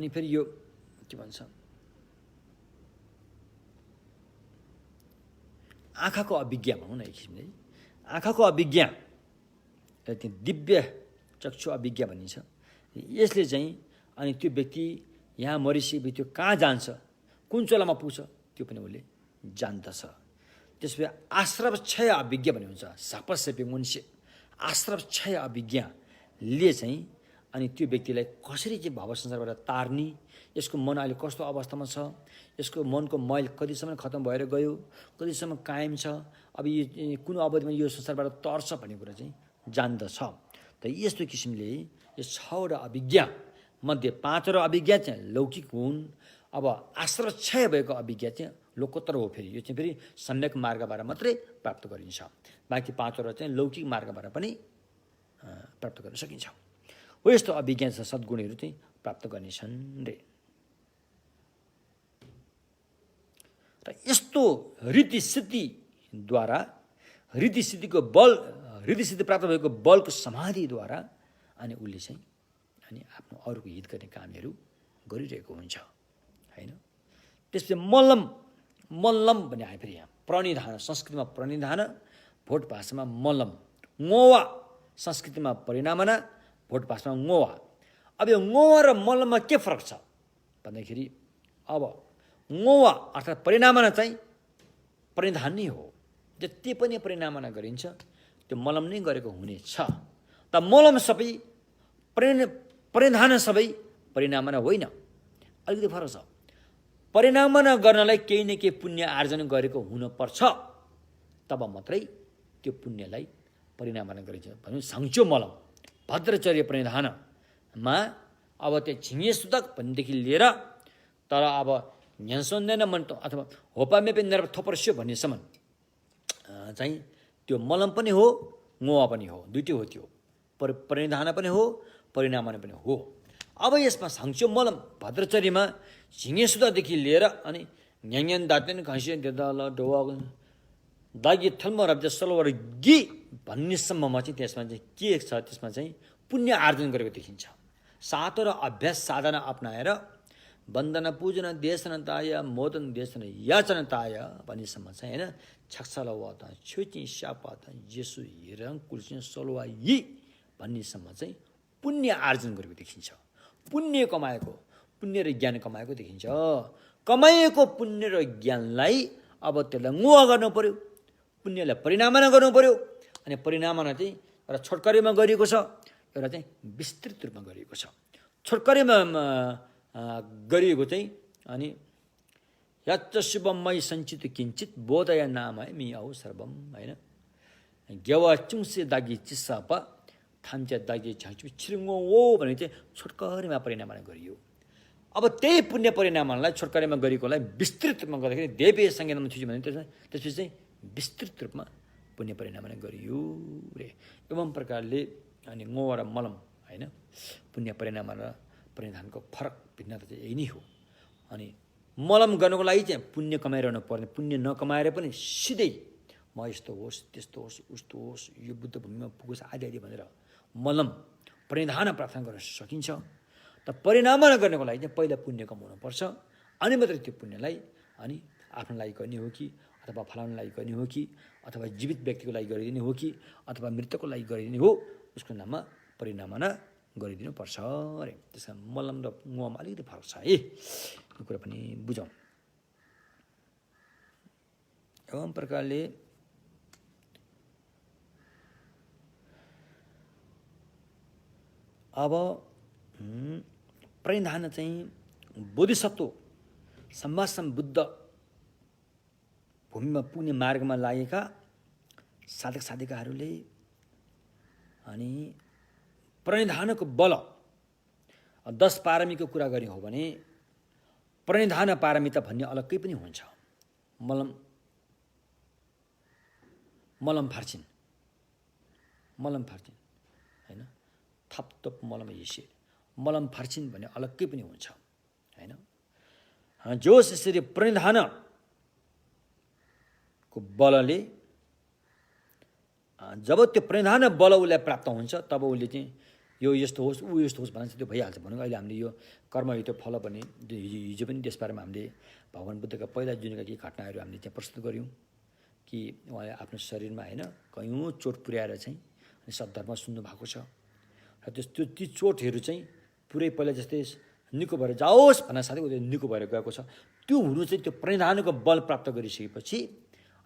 फेरि यो के भन्छ, आँखाको अभिज्ञा भनौँ न एक किसिमले। आँखाको अभिज्ञा त्यो दिव्य चक्षु अभिज्ञा भनिन्छ। यसले चाहिँ अनि त्यो व्यक्ति यहाँ मरिसकेपछि त्यो कहाँ जान्छ, कुन चोलामा पुग्छ त्यो पनि उसले जान्दछ। त्यसपछि आश्रव क्षय अभिज्ञा भन्ने हुन्छ। सापस्यपि मुन्से आश्रव क्षय अभिज्ञाले चाहिँ अनि त्यो व्यक्तिलाई कसरी चाहिँ भाव संसारबाट तार्ने, यसको मन अहिले कस्तो अवस्थामा छ, यसको मनको मैल कतिसम्म खत्तम भएर गयो, कतिसम्म कायम छ, अब यो कुन अवधिमा यो संसारबाट तर्छ भन्ने कुरा चाहिँ जान्दछ। त यस्तो किसिमले यो छवटा अभिज्ञा मध्ये पाँचवटा अभिज्ञा चाहिँ लौकिक हुन्। अब आश्रय क्षय भएको अभिज्ञा चाहिँ लोकोत्तर हो। फेरि यो चाहिँ फेरि सम्यक मार्गबाट मात्रै प्राप्त गरिन्छ। बाँकी पाँचवटा चाहिँ लौकिक मार्गबाट पनि प्राप्त गर्न सकिन्छ। हो यस्तो अभिज्ञा सद्गुणहरू चाहिँ प्राप्त गर्नेछन् रे। र यस्तो रीतिसिद्धिद्वारा रीतिसिद्धिको बल, रीतिसिद्धि प्राप्त भएको बलको समाधिद्वारा अनि उसले चाहिँ अनि आफ्नो अरूको हित गर्ने कामहरू गरिरहेको हुन्छ, होइन। त्यसपछि मल्लम भन्ने आयो फेरि यहाँ प्रणिधान। संस्कृतमा प्रणिधान, भोट भाषामा मल्लम। ङोवा संस्कृतिमा परिणामना, भोट भाषामा ङोवा। अब यो ङोवा र मल्लममा के फरक छ भन्दाखेरि अब ङोवा अर्थात् परिणामना चाहिँ परिधान नै हो। जति पनि परिणामना गरिन्छ त्यो मलम नै गरेको हुनेछ। त मलम सबै परिधान सबै परिणामना होइन, अलिकति फरक छ। परिणामना गर्नलाई केही न केही पुण्य आर्जन गरेको हुनुपर्छ, तब मात्रै त्यो पुण्यलाई परिणामना गरिन्छ। भन्नु साङ्चो मलम भद्रचर्य परिधानमा अब त्यो झिङ्गे सुतक भन्नेदेखि लिएर तर अब न्यासोन्दैन मन अथवा होपामेपे नर थोपर्स्यो भन्नेसम्म चाहिँ त्यो मलम पनि हो, ङोवा पनि हो, दुइटै हो। त्यो परिधान पनि हो, परिणामन पनि हो। अब यसमा साङ्चो मलम भद्रचर्यमा झिङ्गे सुतकदेखि लिएर अनि न्याङ्यान दाटेन घाँसियो देदाल ढोवा दागी थल्म रब्ज सलवर गी भन्नेसम्ममा चाहिँ त्यसमा चाहिँ के छ, त्यसमा चाहिँ पुण्य आर्जन गरेको देखिन्छ। सातवटा अभ्यास साधना अप्नाएर वन्दना पूजन देशनताय मोदन देशन याचनताय भन्नेसम्म चाहिँ होइन छक्सलवात छुची स्यापात जेसु हिरङ कुलसिन सलवा यी भन्नेसम्म चाहिँ पुण्य आर्जन गरेको देखिन्छ। पुण्य कमाएको, पुण्य र ज्ञान कमाएको देखिन्छ। कमाइएको पुण्य र ज्ञानलाई अब त्यसलाई ङुवा गर्नु पर्यो, पुण्यलाई परिणामना गर्नु पर्यो। अनि परिणामना चाहिँ एउटा छोटकरीमा गरिएको छ, एउटा चाहिँ विस्तृत रूपमा गरिएको छ। छोटकरीमा गरिएको चाहिँ अनि याच शुभमय सञ्चित किञ्चित बोधय नामय मि औ सर्वम, होइन। गेवा चुङ्से दागी चिस्साप थान्च्या दागी झाँचु छिरुङ्गो ओ भने चाहिँ छोटकरीमा परिणामना गरियो। अब त्यही पुण्य परिणामलाई छोटकरीमा गरेकोलाई विस्तृत रूपमा गर्दाखेरि देवीय संज्ञानमा थियो भने त्यसपछि चाहिँ विस्तृत रूपमा पुण्य परिणामलाई गरियो रे। एवं प्रकारले अनि मोह र मलम होइन पुण्य परिणाम र परिधानको फरक भिन्नता चाहिँ यही नै हो। अनि मलम गर्नको लागि चाहिँ पुण्य कमाइरहनु पर्ने, पुण्य नकमाएर पनि सिधै म यस्तो होस् त्यस्तो होस् उस्तो होस् यो बुद्ध भूमिमा पुगोस् आदि आदि भनेर मलम परिधान प्रार्थना गर्न सकिन्छ। त परिणाम गर्नको लागि चाहिँ पहिला पुण्य कमाउनु पर्छ, अनि मात्रै त्यो पुण्यलाई अनि आफ्नो लागि गर्ने हो कि अथवा फलाउनु लागि गर्ने हो कि अथवा जीवित व्यक्तिको लागि गरिदिने हो कि अथवा मृतकको लागि गरिदिने हो, उसको नाममा परिणामना गरिदिनु पर्छ अरे। त्यस कारण मलम र मुवामा अलिकति फरक छ है, यो कुरा पनि बुझौँ। एवं प्रकारले अब परिधान चाहिँ बोधिसत्व सम्भाषण बुद्ध भूमिमा पुग्ने मार्गमा लागेका साधक साधिकाहरूले अनि परिधानको बल 10 पारमीको कुरा गर्ने हो भने परिधान पारमिता भन्ने अलग्गै पनि हुन्छ। मलम फार्चिन होइन, थप मलम हिसे मलम फार्चिन भन्ने अलग्गै पनि हुन्छ होइन। जोस यसरी परिधानको बलले जब त्यो परिधान बल उसलाई प्राप्त हुन्छ तब उसले चाहिँ यो यस्तो होस् ऊ यस्तो होस् भन्छ, त्यो भइहाल्छ। भनौँ अहिले हामीले यो कर्मयुक्त फल भन्ने हिजो पनि त्यसबारेमा हामीले भगवान् बुद्धका पहिला जुनका केही घटनाहरू हामीले त्यहाँ प्रस्तुत गऱ्यौँ कि उहाँले आफ्नो शरीरमा होइन कयौँ चोट पुर्याएर चाहिँ अनि सद्धर्म सुन्नु भएको छ र ती चोटहरू चाहिँ पुरै पहिला जस्तै निको भएर जाओस् भन्ने साथै उसले निको भएर गएको छ। त्यो हुनु चाहिँ त्यो परिधानको बल प्राप्त गरिसकेपछि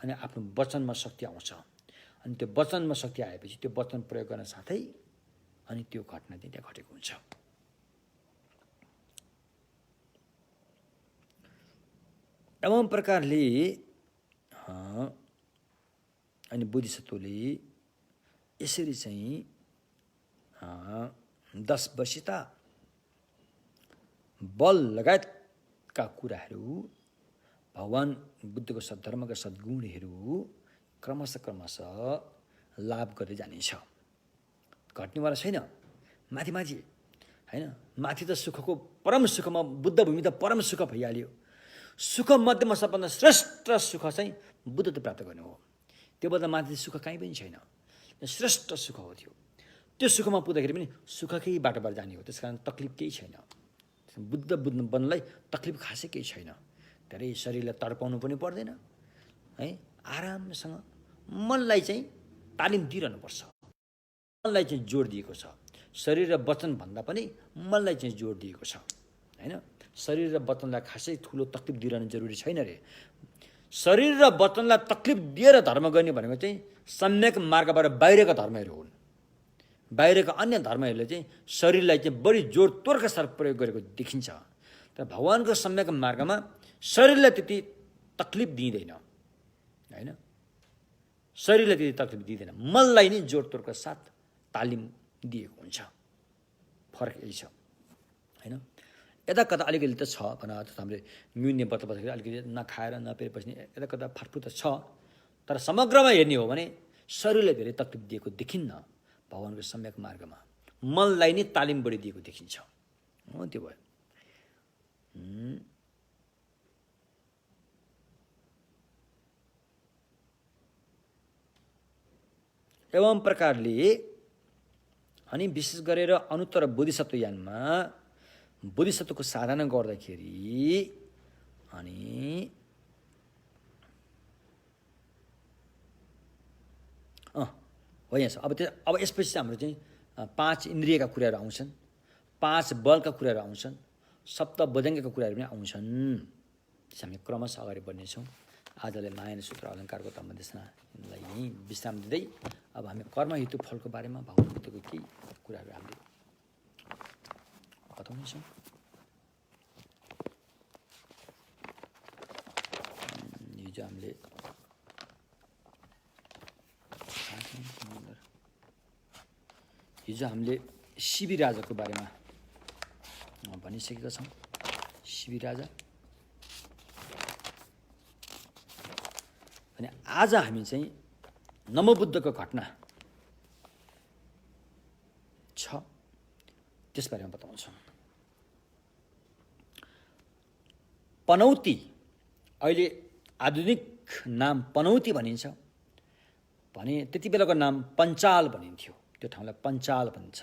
अनि आफ्नो वचनमा शक्ति आउँछ। अनि त्यो वचनमा शक्ति आएपछि त्यो वचन प्रयोग गर्न साथै अनि त्यो घटना चाहिँ त्यहाँ घटेको हुन्छ। एवं प्रकारले अनि बोधिसत्वले यसरी चाहिँ 10 वशिता बल लगायतका कुराहरू भगवान् बुद्धको सद्धर्मका सद्गुणहरू क्रमशः लाभ गर्दै जानेछ। घट्नेवाला छैन, माथि होइन। माथि त सुखको परम सुखमा बुद्ध भूमि त परम सुख भइहाल्यो। सुख मध्येमा सबभन्दा श्रेष्ठ सुख चाहिँ बुद्धत्व प्राप्त गर्नु हो। त्योभन्दा माथि सुख कहीँ पनि छैन, श्रेष्ठ सुख हो त्यो। त्यो सुखमा पुग्दाखेरि पनि सुखकै बाटोबाट जाने हो। त्यस कारण तक्लिफ केही छैन। बुद्ध बन्नलाई तक्लिफ खासै केही छैन। धेरै शरीरलाई तडपाउनु पनि पर्दैन है, आरामसँग मनलाई चाहिँ तालिम दिइरहनुपर्छ। मनलाई चाहिँ जोड दिएको छ। शरीर र वचन भन्दा पनि मनलाई चाहिँ जोड दिएको छ होइन। शरीर र वचनलाई खासै ठुलो तक्लिफ दिइरहनु जरुरी छैन रे। शरीर र वचनलाई तक्लिफ दिएर धर्म गर्ने भनेको चाहिँ सम्यक मार्गबाट बाहिरका धर्महरू हुन्। बाहिरका अन्य धर्महरूले चाहिँ शरीरलाई चाहिँ बढी जोड तोडका साथ प्रयोग गरेको देखिन्छ। तर भगवानको सम्यक मार्गमा शरीरलाई त्यति तक्लिफ दिइँदैन होइन। शरीरलाई त्यति तक्लिफ दिँदैन, मनलाई नै जोड तोडका साथ तालिम दिएको हुन्छ। फरक यही छ होइन। यता कता अलिकति त छ भन, हामीले न्यून्य बताउँदाखेरि अलिकति नखाएर नपेर बस्ने यता कता फाटफुट त छ। तर समग्रमा हेर्ने हो भने शरीरलाई धेरै तक्लिफ दिएको देखिन्न। भगवानको सम्यक मार्गमा मनलाई नै तालिम बढी दिएको देखिन्छ। हो त्यो भयो। एवं प्रकारले अनि विशेष गरेर अनुत्तर बोधिसत्व यानमा बोधिसत्वको साधना गर्दाखेरि अनि हो यहाँ छ। अब यसपछि चाहिँ हाम्रो चाहिँ 5 इन्द्रियका कुराहरू आउँछन्, 5 बलका कुराहरू आउँछन्, सप्त बोधङ्गका कुराहरू पनि आउँछन्। त्यस हामी क्रमशः अगाडि बढ्नेछौँ। आजले मायन सूत्र अलङ्कारको तमदेशनालाई यहीँ विश्राम दिँदै अब हामी कर्महेतु फलको बारेमा भगवान् बुद्धको केही कुराहरू हामीले बताउनेछौँ। हिजो हामीले शिवी राजाको बारेमा भनिसकेका छौँ। शिवी राजा। अनि आज हामी चाहिँ नमोबुद्धको घटना छ, त्यसबारेमा बताउँछौँ। पनौती, अहिले आधुनिक नाम पनौती भनिन्छ भने त्यति बेलाको नाम पञ्चाल भनिन्थ्यो। त्यो ठाउँलाई पञ्चाल भन्छ।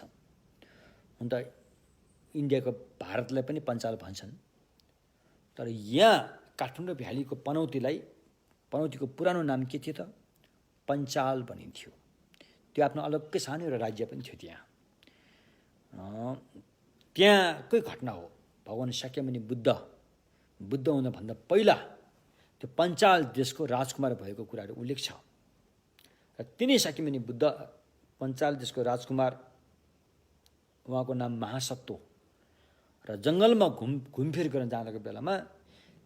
हुन त इन्डियाको भारतलाई पनि पञ्चाल भन्छन्, तर यहाँ काठमाडौँ भ्यालीको पनौतीको पुरानो नाम के थियो त? पञ्चाल भनिन्थ्यो। त्यो आफ्नो अलग्गै सानो एउटा राज्य पनि थियो त्यहाँ। त्यहाँकै घटना हो। भगवान शाक्यमुनि बुद्ध हुनुभन्दा पहिला त्यो पञ्चाल देशको राजकुमार भएको कुराहरू उल्लेख छ। र तिनै शाक्यमुनि बुद्ध पञ्चाल देशको राजकुमार, उहाँको नाम महासत्तो, र जङ्गलमा घुमफिर गर्न जाँदाको बेलामा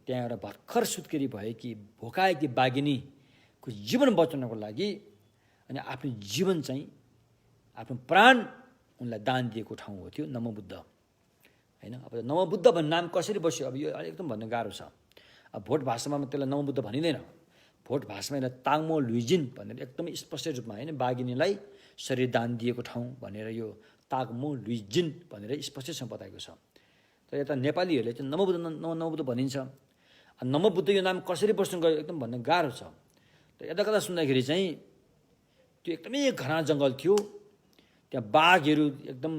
त्यहाँ एउटा भर्खर सुत्केरी भएकी भोकाएकी बाघिनीको जीवन बचाउनको लागि अनि आफ्नो जीवन चाहिँ आफ्नो प्राण उनलाई दान दिएको ठाउँ हो त्यो नमोबुद्ध, होइन। अब नमोबुद्ध भन्ने नाम कसरी बस्यो? अब यो एकदम भन्न गाह्रो छ। अब भोट भाषामा त्यसलाई नमोबुद्ध भनिँदैन। भोट भाषामा यसलाई ताङ्मो लुइजिन भनेर एकदमै स्पष्ट रूपमा, होइन, बाघिनीलाई शरीर दान दिएको ठाउँ भनेर यो ताग्मो लुइजिन भनेर स्पष्टसँग बताएको छ। तर यता नेपालीहरूले चाहिँ नमोबुद्ध भनिन्छ। नमोबुद्ध यो नाम कसरी बस्नु गयो एकदम भन्न गाह्रो छ। त यता कता सुन्दाखेरि चाहिँ त्यो एकदमै घना जङ्गल थियो, त्यहाँ बाघहरू एकदम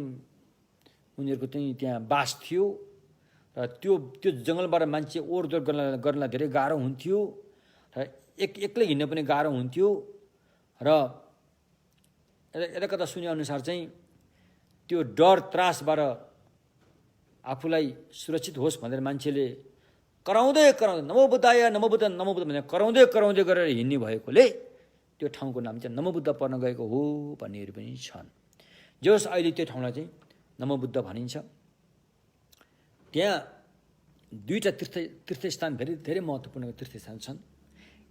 उनीहरूको चाहिँ त्यहाँ बास थियो, र त्यो जङ्गलबाट मान्छे ओहोरदोहोर गर्नलाई धेरै गाह्रो हुन्थ्यो, र एक्लै हिँड्न पनि गाह्रो हुन्थ्यो। र यता कता सुनेअनुसार चाहिँ त्यो डर त्रासबाट आफूलाई सुरक्षित होस् भनेर मान्छेले कराउँदै नमोबुद्धाय नमोबुद्ध भनेर कराउँदै गरेर हिँड्ने भएकोले त्यो ठाउँको नाम चाहिँ नमोबुद्ध पर्न गएको हो भन्नेहरू पनि छन्। जोस् अहिले त्यो ठाउँलाई चाहिँ नमोबुद्ध भनिन्छ। त्यहाँ दुईवटा तीर्थस्थान धेरै महत्त्वपूर्ण तीर्थस्थान छन्।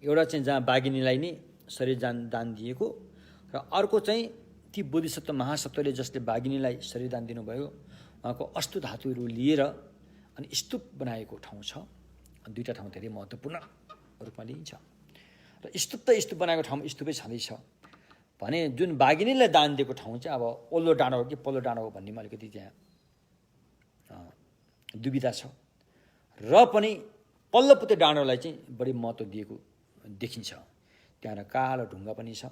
एउटा चाहिँ जहाँ बाघिनीलाई नै शरीर दान दिएको, र अर्को चाहिँ ती बोधिसत्व महासत्वले जसले बाघिनीलाई शरीर दान दिनुभयो उहाँको अस्तु धातुहरू लिएर अनि स्तूप बनाएको ठाउँ छ। दुईवटा ठाउँ धेरै महत्त्वपूर्ण रूपमा लिइन्छ। र स्तूप बनाएको ठाउँमा स्तूपै छँदैछ भने जुन बाघिनीलाई दान दिएको ठाउँ चाहिँ अब ओल्लो डाँडो हो कि पल्लो डाँडो हो भन्नेमा अलिकति त्यहाँ दुविधा छ। र पनि पल्लोपट्टि डाँडोलाई चाहिँ बढी महत्त्व दिएको देखिन्छ। त्यहाँ कालो ढुङ्गा पनि छ,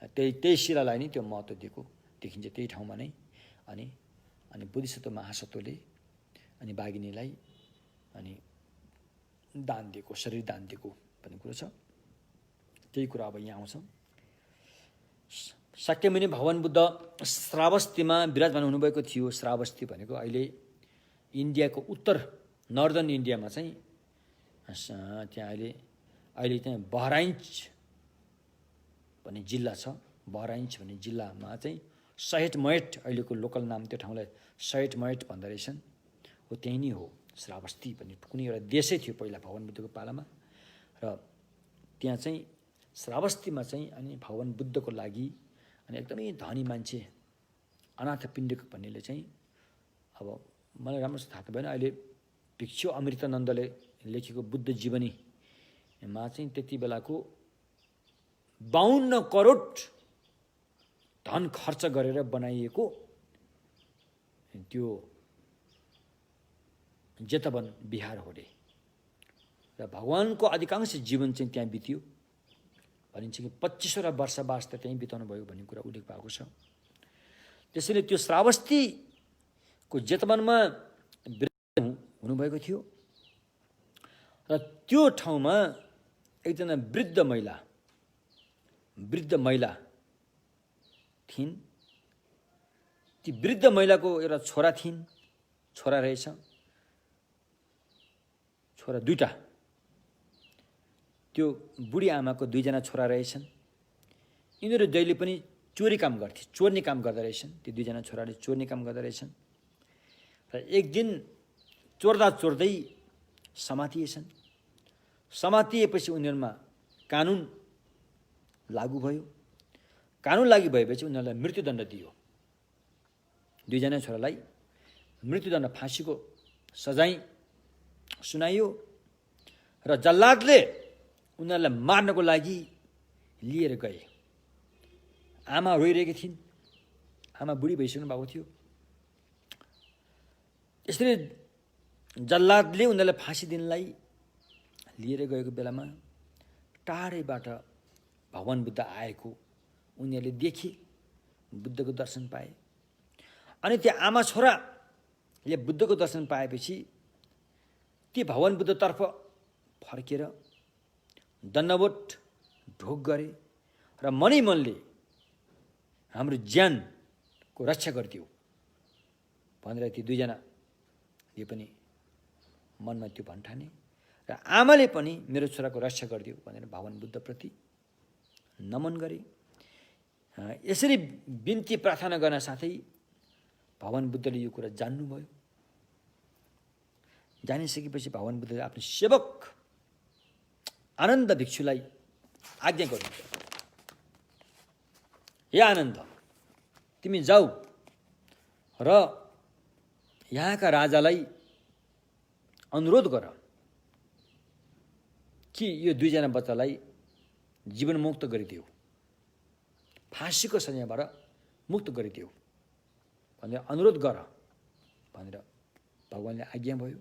त्यही शिलालाई नै त्यो महत्त्व दिएको देखिन्छ त्यही ठाउँमा नै। अनि बोधिसत्व महासत्वले अनि बाघिनीलाई अनि दान दिएको, शरीर दान दिएको भन्ने कुरो छ। त्यही कुरा अब यहाँ आउँछ। शाक्यमुनि भगवान बुद्ध श्रावस्तीमा विराजमान हुनुभएको थियो। श्रावस्ती भनेको अहिले इन्डियाको उत्तर नर्दर्न इन्डियामा चाहिँ त्यहाँ अहिले चाहिँ बहराइच भन्ने जिल्ला छ। बहराइच भन्ने जिल्लामा चाहिँ सहेटमहेट, अहिलेको लोकल नाम त्यो ठाउँलाई सहेटमहेट भन्दो रहेछन्। हो त्यही नै हो श्रावस्ती भन्ने कुनै एउटा देशै थियो पहिला भगवान बुद्धको पालामा। र त्यहाँ चाहिँ श्रावस्तीमा चाहिँ अनि भगवान बुद्धको लागि अनि एकदमै धनी मान्छे अनाथ पिण्डिक भन्नेले चाहिँ, अब मलाई राम्रोसँग थाहा त भएन, अहिले भिक्षु अमृतानन्दले लेखेको बुद्ध जीवनीमा चाहिँ त्यति बेलाको 52 करोड धन खर्च गरेर बनाइएको त्यो जेतवन बिहार हो रे। र भगवानको अधिकांश जीवन चाहिँ त्यहाँ बित्यो भनिन्छ कि 25वटा वर्षवास त त्यहीँ बिताउनु भयो भन्ने कुरा उल्लेख भएको छ। त्यसैले त्यो श्रावस्तीको जेतवनमा हुनुभएको थियो। र त्यो ठाउँमा एकजना वृद्ध महिला थिइन्। ती वृद्ध महिलाको एउटा छोरा थिइन्, छोरा रहेछ, छोरा दुईटा। त्यो बुढी आमाको दुईजना छोरा रहेछन्। यिनीहरू जहिले पनि चोर्ने काम गर्दो रहेछन्। ती दुईजना छोराले चोर्ने काम गर्दो रहेछन्। र एक दिन चोर्दै समातिएछन्। समातिएपछि उनीहरूमा कानुन लागू भयो। कानुन लागू भएपछि उनीहरूलाई मृत्युदण्ड दियो। दुईजना छोरालाई मृत्युदण्ड, फाँसीको सजाय सुनाइयो र जल्लादले उनीहरूलाई मार्नको लागि लिएर गए। आमा रोइरहेकी थिइन्, आमा बुढी भइसक्नु भएको थियो। यसरी जल्लादले उनीहरूलाई फाँसी दिनलाई लिएर गएको बेलामा टाढैबाट भगवान बुद्ध आएको उनीहरूले देखे, बुद्धको दर्शन पाए। अनि त्यो आमा छोराले बुद्धको दर्शन पाएपछि ती भगवान बुद्धतर्फ फर्केर दण्डवत ढोक गरे र मनै मनले हाम्रो ज्यानको रक्षा गरिदियो भनेर ती दुईजनाले पनि मनमा त्यो भन्ठाने र आमाले पनि मेरो छोराको रक्षा गरिदियो भनेर भगवान बुद्धप्रति नमन गरे। यसरी बिन्ती प्रार्थना गर्न साथै भगवान बुद्धले यो कुरा जान्नुभयो। जानिसकेपछि भगवान बुद्धले आफ्नो सेवक आनन्द भिक्षुलाई आज्ञा गर्नुभयो, हे आनन्द, तिमी जाऊ र यहाँका राजालाई अनुरोध गर कि यो दुईजना बच्चालाई जीवन मुक्त गरिदियो, फाँसीको सजायबाट मुक्त गरिदियो भनेर अनुरोध गर भनेर भगवानले आज्ञा भयो।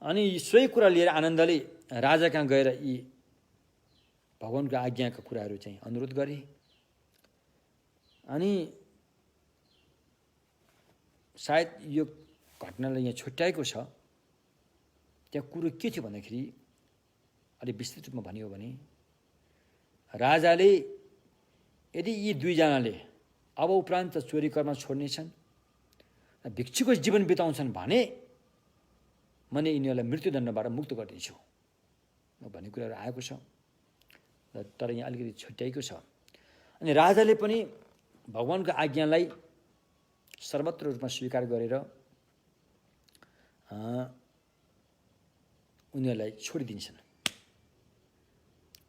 अनि सोही कुरा लिएर आनन्दले राजा कहाँ गएर यी भगवानको आज्ञाका कुराहरू चाहिँ अनुरोध गरे। अनि सायद यो घटनालाई यहाँ छुट्याएको छ। त्यहाँ कुरो के थियो भन्दाखेरि अलिक विस्तृत रूपमा भनियो भने राजाले यदि यी दुईजनाले अब उपरान्त चोरी कर्म छोड्नेछन्, भिक्षुको जीवन बिताउँछन् भने मैले यिनीहरूलाई मृत्युदण्डबाट मुक्त गरिदिन्छु भन्ने कुराहरू आएको छ। तर यहाँ अलिकति छुट्याएको छ। अनि राजाले पनि भगवानको आज्ञालाई सर्वत्र रूपमा स्वीकार गरेर उनीहरूलाई छोडिदिन्छन्।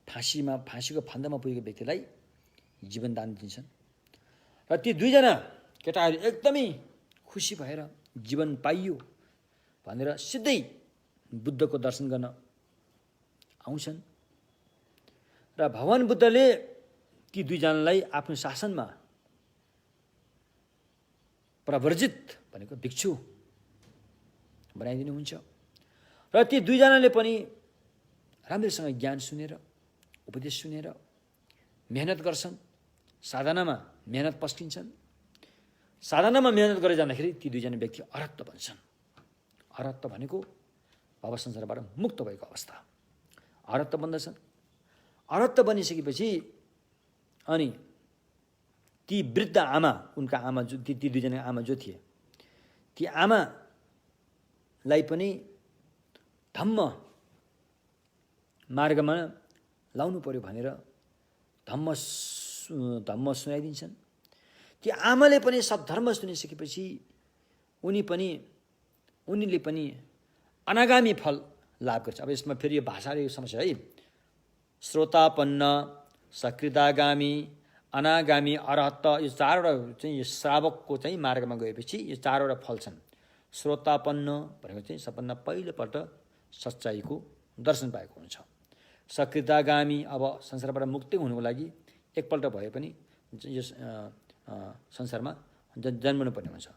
फाँसीको फन्दामा पुगेको व्यक्तिलाई जीवनदान दिन्छन् र ती दुईजना केटाहरू एकदमै खुसी भएर जीवन पाइयो भनेर सिधै बुद्धको दर्शन गर्न आउँछन्। र भगवान बुद्धले ती दुईजनालाई आफ्नो शासनमा प्रवर्जित भनेको भिक्षु बनाइदिनुहुन्छ र ती दुईजनाले पनि राम्रैसँग ज्ञान सुनेर उपदेश सुनेर मेहनत गर्छन्, साधनामा मेहनत पस्किन्छन्। साधनामा मेहनत गरेर जाँदाखेरि ती दुईजना व्यक्ति अरहत बन्छन्। अरहत भनेको भव संसारबाट मुक्त भएको अवस्था, अरहत बन्दछन्। अरहत बनिसकेपछि अनि ती वृद्ध आमा, उनका आमा जो ती दुईजना आमा जो थिए, ती आमालाई पनि धम्म मार्गमा लाउनु पर्यो भनेर धम्म सुनाइदिन्छन्। ती आमाले पनि सद्धर्म सुनिसकेपछि उनीले पनि अनागामी फल लाभ गर्छ। अब यसमा फेरि यो भाषाले समस्या है। श्रोतापन्न, सकृतागामी, अनागामी, अरहत, यो चारवटा चाहिँ यो श्रावकको चाहिँ मार्गमा गएपछि यो चारवटा फल छन्। श्रोतापन्न भनेको चाहिँ सबभन्दा पहिलोपल्ट सच्चाइको दर्शन पाएको हुन्छ। सकृतागामी अब संसारबाट मुक्ति हुनुको लागि एकपल्ट भए पनि यस संसारमा जन्मनु पर्ने हुन्छ।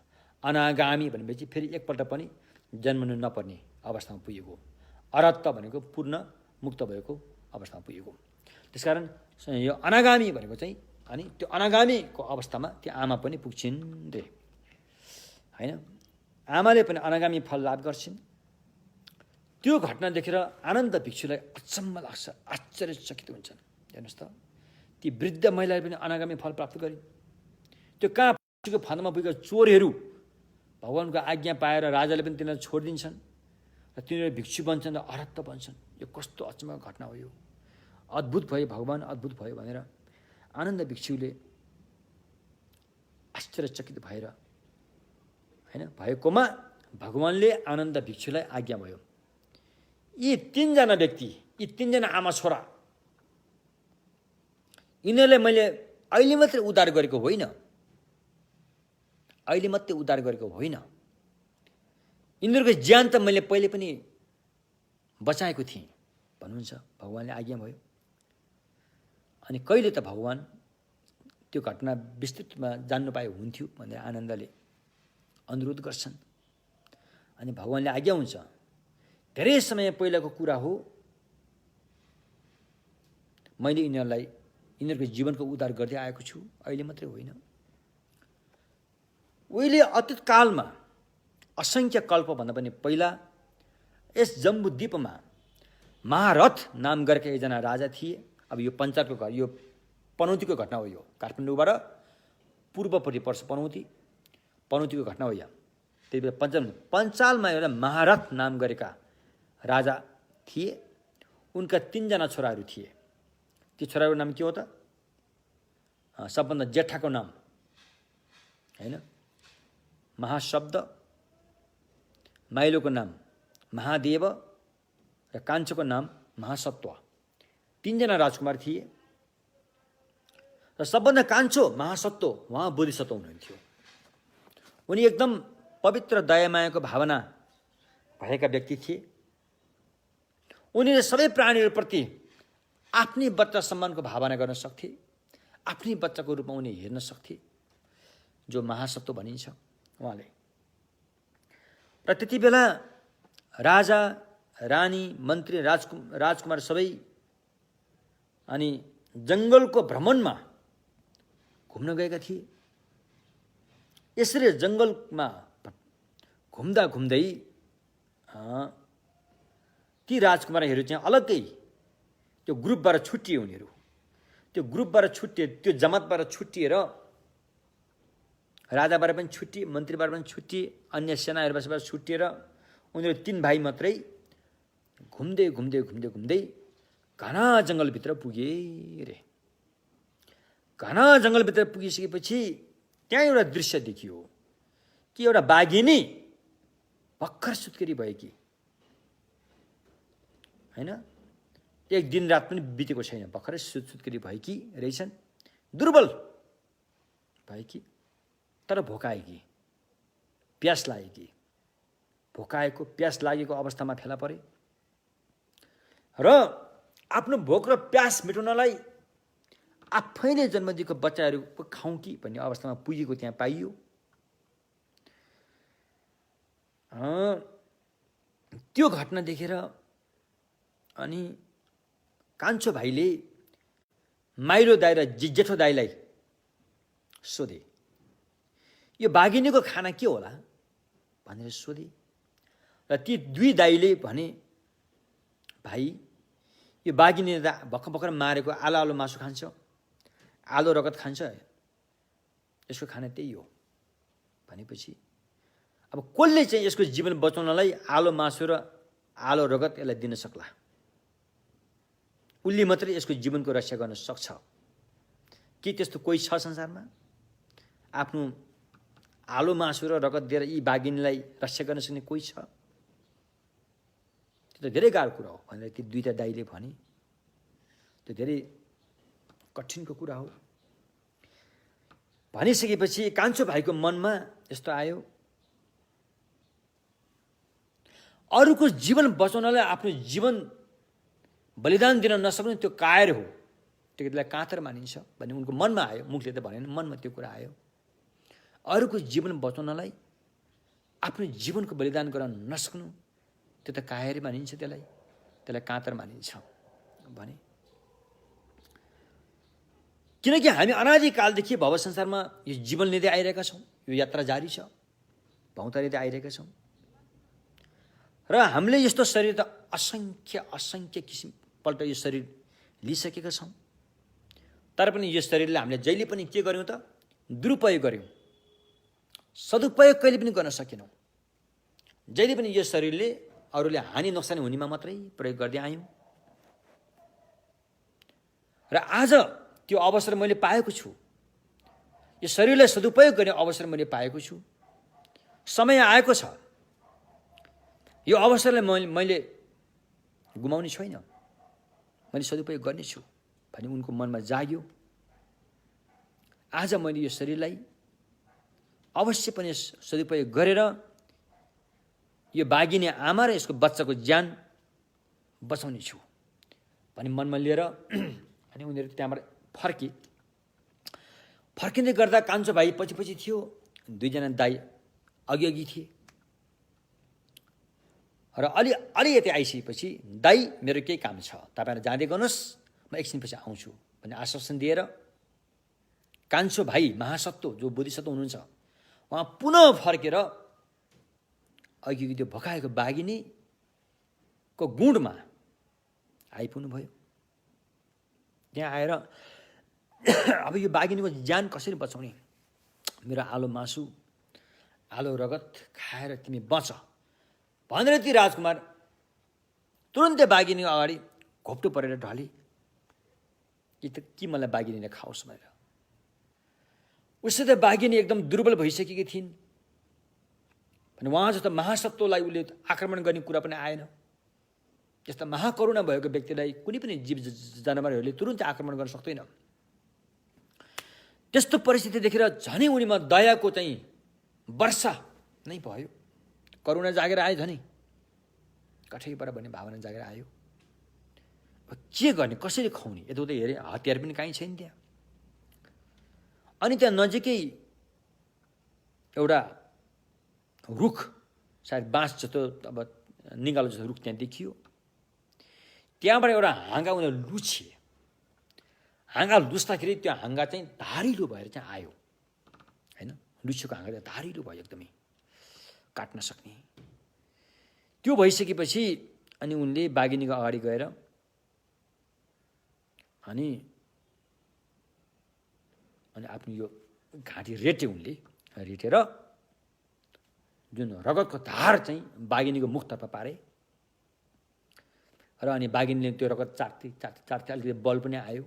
अनागामी भनेपछि फेरि एकपल्ट पनि जन्मनु नपर्ने अवस्थामा पुगेको। अरहत भनेको पूर्ण मुक्त भएको अवस्थामा पुगेको। त्यसकारण यो अनागामी भनेको चाहिँ अनि त्यो अनागामीको अवस्थामा त्यो आमा पनि पुग्छिन् रे हैन। आमाले पनि अनागामी फल लाभ गर्छिन्। त्यो घटना देखेर आनन्द भिक्षुलाई अचम्म लाग्छ, आश्चर्यचकित हुन्छन्। हेर्नुहोस् त, ती वृद्ध महिलाले पनि अनागामी फल प्राप्त गरिन्। त्यो कहाँ फाँसीको फन्दामा पुगेका चोरहरू भगवानको आज्ञा पाएर राजाले पनि तिनीहरूलाई छोडिदिन्छन् र तिनीहरू भिक्षु बन्छन् र अरहत बन्छन्। यो कस्तो अचम्मको घटना हो, यो अद्भुत भयो, भगवान अद्भुत भयो भनेर आनन्द भिक्षुले आश्चर्यचकित भएर हैन भएकोमा भगवानले आनन्द भिक्षुलाई आज्ञा भयो, यी तीनजना व्यक्ति, यी तीनजना आमा छोरा, यिनीहरूलाई मैले अहिले मात्रै उद्धार गरेको होइन, अहिले मात्रै उद्धार गरेको होइन, यिनीहरूको ज्यान त मैले पहिले पनि बचाएको थिएँ भन्नुहुन्छ। भगवान्ले आज्ञा भयो। अनि कहिले त भगवान् त्यो घटना विस्तृतमा जान्नु पाए हुन्थ्यो भनेर आनन्दले अनुरोध गर्छन्। अनि भगवान्ले आज्ञा हुन्छ। धेरै समय पहिलाको कुरा हो, मैले यिनीहरूको जीवनको उद्धार गर्दै आएको छु, अहिले मात्रै होइन। उहिले अतीत कालमा असङ्ख्य कल्पभन्दा पनि पहिला यस जम्बुद्वीपमा महारथ नाम गरेका एकजना राजा थिए। अब यो पञ्चालको घर, यो पनौतीको घटना हो। यो काठमाडौँबाट पूर्वपट्टि पर्छ पनौतीको घटना हो। यहाँ त्यही बेला पञ्चालमा एउटा महारथ नाम गरेका राजा थिए। उनका 3 जना छोराहरू थिए। ती छोराहरूको नाम के हो त? सबभन्दा जेठाको नाम होइन महाशब्द, माइलोको नाम महादेव र कान्छोको नाम महासत्व। 3 जना राजकुमार थिए र सबभन्दा कान्छो महासत्व उहाँ बोधिसत्व हुनुहुन्थ्यो। उनी एकदम पवित्र दयामायाको भावना भएका व्यक्ति थिए। उनीले सबै प्राणीहरूप्रति आफ्नै बच्चा सम्मानको भावना गर्न सक्थे। आफ्नै बच्चाको रूपमा उनी हेर्न सक्थे, जो महासत्व भनिन्छ उहाँले। र त्यति बेला राजा, रानी, मन्त्री, राजकुमार सबै अनि जङ्गलको भ्रमणमा घुम्न गएका थिए। यसरी जङ्गलमा घुम्दा घुम्दै ती राजकुमारहरू चाहिँ अलग्गै त्यो ग्रुपबाट छुट्टिए। उनीहरू त्यो ग्रुपबाट छुट्टिए, त्यो जमातबाट छुट्टिएर राजाबाट पनि छुट्टिए, मन्त्रीबाट पनि छुट्टिए, अन्य सेनाहरूबाट छुट्टिएर उनीहरू 3 भाइ मात्रै घुम्दै घुम्दै घुम्दै घुम्दै घना जङ्गलभित्र पुगे रे। घना जङ्गलभित्र पुगिसकेपछि त्यहाँ एउटा दृश्य देखियो कि एउटा बाघिनी भर्खर सुत्केरी भएकी होइन। एक दिन रात पनि बितेको छैन, भर्खरै सुत्केरी भएकी रहेछन्। दुर्बल भएकी, तर भोकाएकी, प्यास लागेकी। भोकाएको, प्यास लागेको अवस्थामा फेला परे र आफ्नो भोक र प्यास मेटाउनलाई आफैले जन्म दिएको बच्चाहरू खाउँ कि भन्ने अवस्थामा पुगेको त्यहाँ पाइयो। त्यो घटना देखेर अनि कान्छो भाइले माइलो दाइ र जेठो दाइलाई सोधे, यो बाघिनीको खाना के होला भनेर सोधे। र ती 2 दाइले भने, भाइ यो बाघिनीले त भर्खर मारेको आलो मासु खान्छ, आलो रगत खान्छ, यसको खाना त्यही हो भनेपछि अब कसले चाहिँ यसको जीवन बचाउनलाई आलो मासु र आलो रगत यसलाई दिन सक्ला? उसले मात्रै यसको जीवनको रक्षा गर्न सक्छ। के त्यस्तो कोही छ संसारमा? आफ्नो आलो मासु र रगत दिएर यी बाघिनीलाई रक्षा गर्न सक्ने कोही छ? त्यो त धेरै गाह्रो कुरा हो भनेर ती 2टा दाइले भने। त्यो धेरै कठिनको कुरा हो भनिसकेपछि कान्छो भाइको मनमा यस्तो आयो, अरूको जीवन बचाउनलाई आफ्नो जीवन बलिदान दिन नसक्ने त्यो कायर हो, त्यसलाई कातर मानिन्छ भन्ने उनको मनमा आयो। मुखले त भनेन, मनमा त्यो कुरा आयो। अरूको जीवन बचाउनलाई आफ्नो जीवनको बलिदान गर्न नसक्नु, त्यो त कायर मानिन्छ, त्यसलाई कातर मानिन्छ भने। किनकि हामी अनादिकालदेखि भव संसारमा यो जीवन लिँदै आइरहेका छौँ, यो यात्रा जारी छ, भौँतारिँदै आइरहेका छौँ। र हामीले यस्तो शरीर त असङ्ख्य किसिमपल्ट यो शरीर लिइसकेका छौँ। तर पनि यो शरीरले हामीले जहिले पनि के गर्यौँ त? दुरुपयोग गर्यौँ, सदुपयोग कहिले पनि गर्न सकेनौँ। जहिले पनि यो शरीरले अरूले हानि नोक्सानी हुनेमा मात्रै प्रयोग गर्दै आयौँ। र आज त्यो अवसर मैले पाएको छु, यो शरीरलाई सदुपयोग गर्ने अवसर मैले पाएको छु। समय आएको छ, यो अवसरलाई मैले गुमाउने छैन, मैले सदुपयोग गर्नेछु भन्ने उनको मनमा जाग्यो। आज मैले यो शरीरलाई अवश्य पनि सदुपयोग गरेर यो बाघिनी आमा र यसको बच्चाको ज्यान बचाउने छु भनी मनमा लिएर अनि उनीहरू त्यहाँबाट फर्किँदै गर्दा कान्छो भाइ पछि पछि थियो, दुईजना दाइ अघि अघि थिए र अलि यति आइसकेपछि दाइ मेरो केही काम छ, तपाईँहरू जाँदै गर्नुहोस्, म एकछिनपछि आउँछु भन्ने आश्वासन दिएर कान्छो भाइ महासत्व जो बोधिसत्व हुनुहुन्छ उहाँ पुनः फर्केर अघि त्यो भकाएको बाघिनीको गुँडमा आइपुग्नु भयो। त्यहाँ आएर अब यो बाघिनीको ज्यान कसरी बचाउने, मेरो आलो मासु आलो रगत खाएर तिमी बच भनेर ती राजकुमार तुरन्तै बाघिनीको अगाडि घोप्टो परेर ढले कि मलाई बाघिनीले खाओस् भनेर। उसले त बाघिनी एकदम दुर्बल भइसकेकी थिइन् भने उहाँ जस्तो महासत्वलाई उसले आक्रमण गर्ने कुरा पनि आएन। त्यस्ता महाकरुणा भएको व्यक्तिलाई कुनै पनि जीव जनावरहरूले तुरुन्तै आक्रमण गर्न सक्दैन। त्यस्तो परिस्थिति देखेर झनै उनीमा दयाको चाहिँ वर्षा नै भयो, करुणा जागेर आयो, झनै कठैबाट भन्ने भावना जागेर आयो। के गर्ने, कसरी खुवाउने, यताउता हेरे हतियार पनि कहीँ छैन त्यहाँ। अनि त्यहाँ नजिकै एउटा रुख, सायद बाँस जस्तो अब निगालो जस्तो रुख त्यहाँ देखियो। त्यहाँबाट एउटा हाँगा उनीहरू लुछिए। हाँगा लुच्दाखेरि त्यो हाँगा चाहिँ धारिलो भएर चाहिँ आयो, होइन, लुछेको हाँगा चाहिँ धारिलो भयो एकदमै, काट्न सक्ने। त्यो भइसकेपछि अनि उनले बाघिनीको अगाडि गएर अनि आफ्नो यो घाँटी रेटे, उनले रेटेर जुन रगतको धार चाहिँ बाघिनीको मुखतर्फ पारे र अनि बाघिनीले त्यो रगत चाट्दै अलिकति बल पनि आयो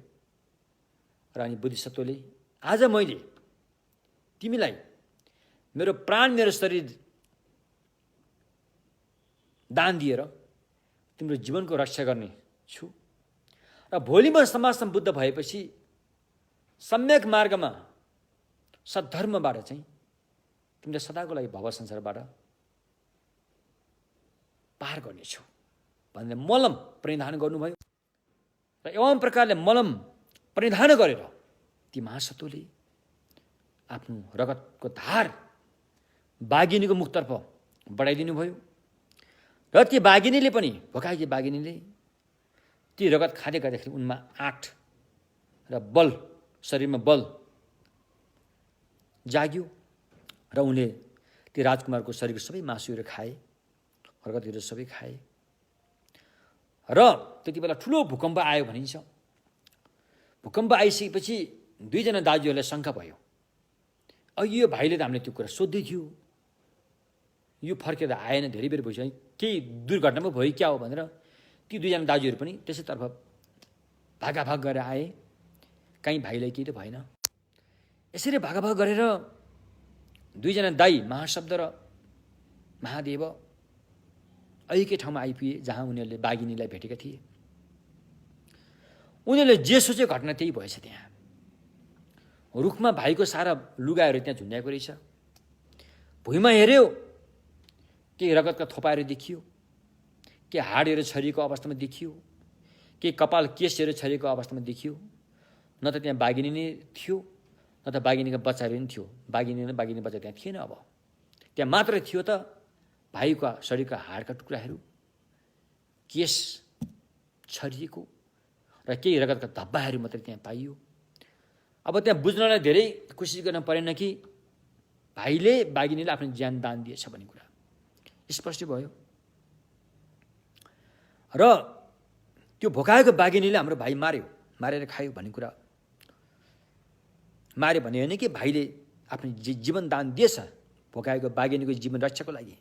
र अनि बोधिसत्वले आज मैले तिमीलाई मेरो प्राण मेरो शरीर दान दिएर तिम्रो जीवनको रक्षा गर्ने छु र भोलि म समाज सम्बुद्ध भएपछि सम्यक मार्गमा सद्धर्मबाट चाहिँ तिमीले सदाको लागि भव संसारबाट पार गर्नेछु भनेर मलम परिधान गर्नुभयो। र एवं प्रकारले मलम परिधान गरेर ती महासत्वले आफ्नो रगतको धार बाघिनीको मुखतर्फ बढाइदिनु भयो र ती बाघिनीले पनि, भोकाएकी बाघिनीले ती रगत खाँदै गर्दाखेरि उनमा आँट र बल, शरीरमा बल जाग्यो र उनले ती राजकुमारको शरीरको सबै मासुहरू खाए, रगतहरू सबै खाए र त्यति बेला ठुलो भूकम्प आयो भनिन्छ। भूकम्प आइसकेपछि दुईजना दाजुहरूलाई शङ्का भयो, अघि यो भाइले त हामीले त्यो कुरा सोध्दै थियो, यो फर्केर आएन, धेरै बेर भइसक्यो, केही दुर्घटना पो भयो क्या हो भनेर ती दुईजना दाजुहरू पनि त्यसैतर्फ भागाभाग गरेर आए, कहीँ भाइलाई केही त भएन। यसरी भागाभाग गरेर दुईजना दाई महाशब्द र महादेव एकै ठाउँमा आइपुगे जहाँ उनीहरूले बाघिनीलाई भेटेका थिए। उनीहरूले जे सोचे घटना त्यही भएछ। त्यहाँ रुखमा भाइको सारा लुगाहरू त्यहाँ झुन्ड्याएको रहेछ। भुइँमा हेऱ्यो, केही रगतका थोपाहरू देखियो, के हाडहरू छरिएको अवस्थामा देखियो, के कपाल केसहरू छरिएको अवस्थामा देखियो। न त त्यहाँ बाघिनी नै थियो, न त बाघिनीका बच्चाहरू पनि थियो। बाघिनी बच्चा त्यहाँ थिएन। अब त्यहाँ मात्र थियो त भाइको शरीरका हाडका टुक्राहरू, केस छरिएको र केही रगतका धब्बाहरू मात्रै त्यहाँ पाइयो। अब त्यहाँ बुझ्नलाई धेरै कोसिस गर्न परेन कि भाइले बाघिनीले आफ्नो ज्यान दान दिएछ भन्ने कुरा स्पष्ट भयो। र त्यो भोकाएको बाघिनीले हाम्रो भाइ मारेर खायो भन्ने कुरा, मार्यो भने होइन कि भाइले आफ्नो जीवन दान दिएछ भोकाएको बाघिनीको जीवन रक्षाको लागि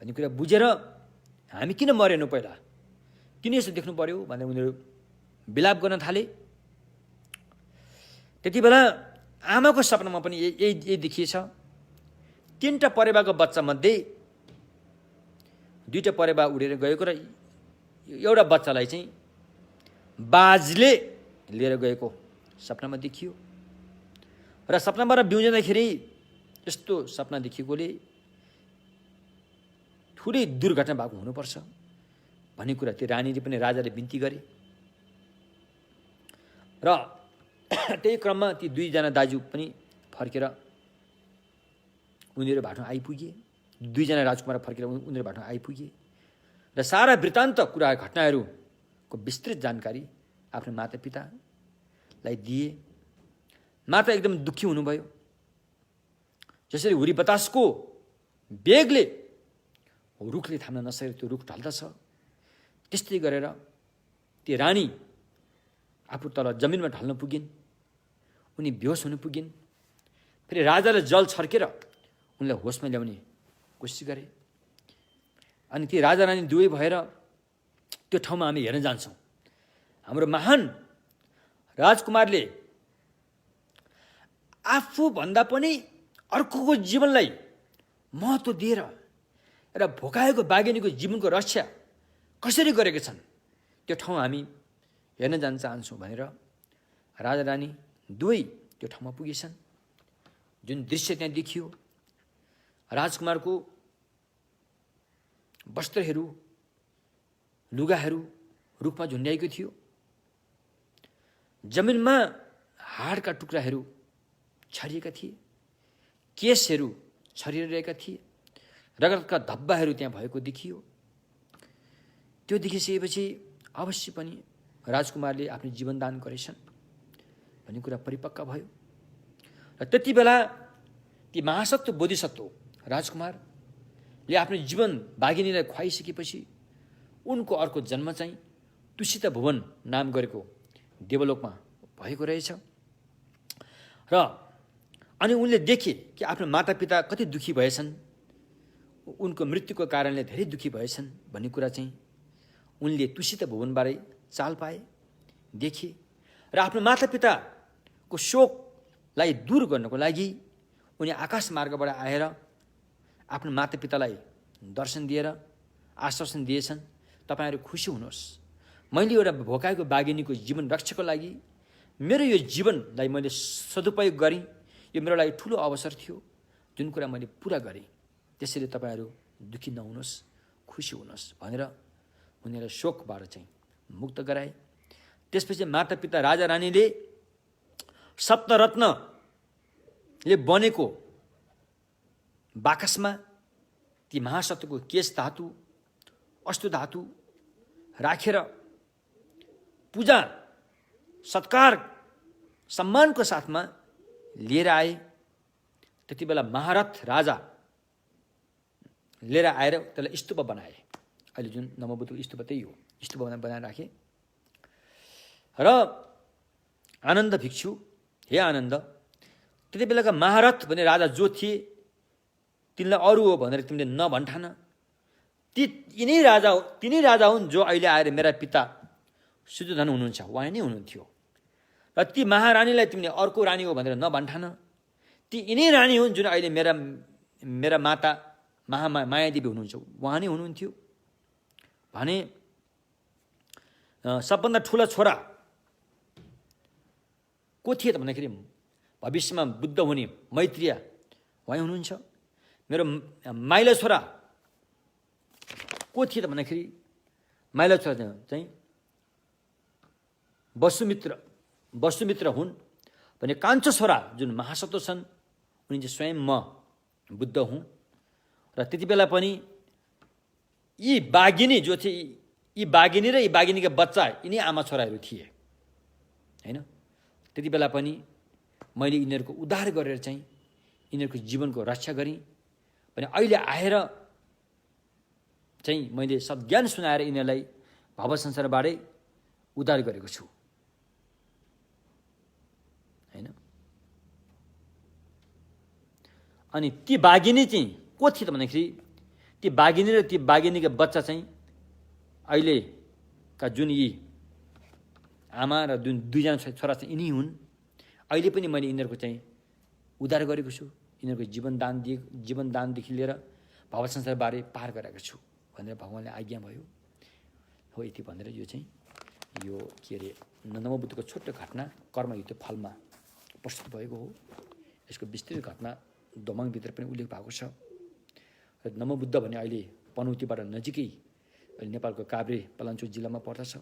भन्ने कुरा बुझेर हामी किन मरेनौँ, पहिला किन यसो देख्नु पर्यो भनेर उनीहरू विलाप गर्न थाले। त्यति बेला आमाको सपनामा पनि यही देखिएछ। 3टा परेवाको बच्चामध्ये 2टा परेवा उडेर गएको र एउटा बच्चालाई चाहिँ बाजले लिएर गएको सपनामा देखियो। र सपनाबाट बिउजिँदाखेरि यस्तो सपना देखिएकोले ठुलै दुर्घटना भएको हुनुपर्छ भन्ने कुरा त्यो रानीले पनि राजाले बिन्ती गरे। र त्यही क्रममा ती दुईजना दाजु पनि फर्केर उनीहरू भाटमा आइपुगे। दुईजना राजकुमार फर्केर उनीहरू भाटमा आइपुगे र सारा वृत्तान्त कुरा घटनाहरूको विस्तृत जानकारी आफ्नो मातापितालाई दिए। माता एकदम दुःखी हुनुभयो। जसरी हुरी बतासको वेगले रुखले थाम्न नसकेर त्यो रुख ढल्दछ, त्यस्तै गरेर ती रानी आफू तल जमिनमा ढल्न पुगिन्। उनी बेहोस हुन पुगिन्। फेरि राजाले जल छर्केर उनलाई होसमा ल्याउने कोसिस गरे। अनि ती राजा रानी दुवै भएर त्यो ठाउँमा हामी हेर्न जान्छौँ। हाम्रो महान राजकुमारले आफूभन्दा पनि अर्कोको जीवनलाई महत्त्व दिएर र भोकाएको बाघिनीको जीवनको रक्षा कसरी गरेका छन् त्यो ठाउँ हामी हेर्न जान चाहन्छौँ भनेर राजा रानी दुवै त्यो ठाउँमा पुगेछन्। जुन दृश्य त्यहाँ देखियो, राजकुमारको वस्त्रहरू, लुगाहरू रुखमा झुन्ड्याएको थियो। जमिनमा हाडका टुक्राहरू छरिएका थिए, केसहरू छरिरहेका थिए, रगतका धब्बाहरू त्यहाँ भएको देखियो। त्यो देखिसकेपछि अवश्य पनि राजकुमारले आफ्नो जीवनदान गरेछन् भन्ने कुरा परिपक्व भयो। र त्यति बेला ती महासत्व बोधिसत्व राजकुमारले आफ्नो जीवन बाघिनीलाई खुवाइसकेपछि उनको अर्को जन्म चाहिँ तुसिता भुवन नाम गरेको देवलोकमा भएको रहेछ। र अनि उनले देखे कि आफ्नो मातापिता कति दुःखी भएछन्, उनको मृत्युको कारणले धेरै दुःखी भएछन् भन्ने कुरा चाहिँ उनले तुसिता भुवनबारे चाल पाए, देखे। र आफ्नो मातापिताको शोकलाई दूर गर्नको लागि उनी आकाश मार्गबाट आएर आफ्नो मातापितालाई दर्शन दिएर आश्वासन दिएछन्, तपाईँहरू खुसी हुनुहोस्, मैले एउटा भोकाएको बाघिनीको जीवन रक्षाको लागि मेरो यो जीवनलाई मैले सदुपयोग गरेँ। यो मेरो लागि ठुलो अवसर थियो, जुन कुरा मैले पुरा गरेँ। त्यसैले तपाईँहरू दुःखी नहुनुहोस्, खुसी हुनुहोस् भनेर उनीहरूलाई शोकबाट चाहिँ मुक्त गराए। त्यसपछि मातापिता राजा रानीले सप्तरत्नले बनेको बाकसमा ती महासत्वको केश धातु, अस्तु धातु राखेर पूजा सत्कार सम्मानको साथमा लिएर आए। त्यति बेला महारथ राजा लिएर आएर त्यसलाई स्तूप बनाए। अहिले जुन नमोबुद्धको स्तूप त्यही हो, स्तूप बनाएर राखे। र आनन्द भिक्षु, हे आनन्द, त्यति बेलाका महारथ भन्ने राजा जो थिए तिनलाई अरू हो भनेर तिमीले नभन्ठान। तिनै राजा हुन् जो अहिले आएर मेरा पिता सुयोधन हुनुहुन्छ, उहाँ नै हुनुहुन्थ्यो। र ती महारानीलाई तिमीले अर्को रानी हो भनेर नभन्ठान। ती यिनै रानी हुन् जुन अहिले मेरा माता मायादेवी हुनुहुन्छ, उहाँ नै हुनुहुन्थ्यो भने। सबभन्दा ठुला छोरा को थिए त भन्दाखेरि भविष्यमा बुद्ध हुने मैत्रेय उहाँ हुनुहुन्छ। मेरो माइला छोरा को थिए त भन्दाखेरि माइला छोरा चाहिँ वसुमित्र हुन् भने कान्छो छोरा जुन महासत्व छन् उनी चाहिँ स्वयं म बुद्ध हुँ। र त्यति बेला पनि यी बाघिनी जो थिए, यी बाघिनी र यी बाघिनीका बच्चा यिनै आमा छोराहरू थिए हैन। त्यति बेला पनि मैले यिनीहरूको उद्धार गरेर चाहिँ यिनीहरूको जीवनको रक्षा गरेँ भने अहिले आएर चाहिँ मैले सद्ज्ञान सुनाएर यिनीहरूलाई भव संसारबाटै उद्धार गरेको छु हैन। अनि ती बाघिनी चाहिँ को थिए त भन्दाखेरि ती बाघिनी र ती बाघिनीका बच्चा चाहिँ अहिलेका जुन यी आमा र जुन दुईजना छोरा चाहिँ यिनी हुन्। अहिले पनि मैले यिनीहरूको चाहिँ उद्धार गरेको छु, यिनीहरूको जीवनदानदेखि लिएर भव संसारबारे पार गराएको छु भनेर भगवान्ले आज्ञा भयो हो। यति भनेर यो चाहिँ यो के अरे नमोबुद्धको छोटो घटना कर्मयुक्त फलमा प्रस्तुत भएको हो। यसको विस्तृत घटना दोमाङभित्र पनि उल्लेख भएको छ। र नमोबुद्ध भने अहिले पनौतीबाट नजिकै अहिले नेपालको काभ्रे पलाञ्चोक जिल्लामा पर्दछ।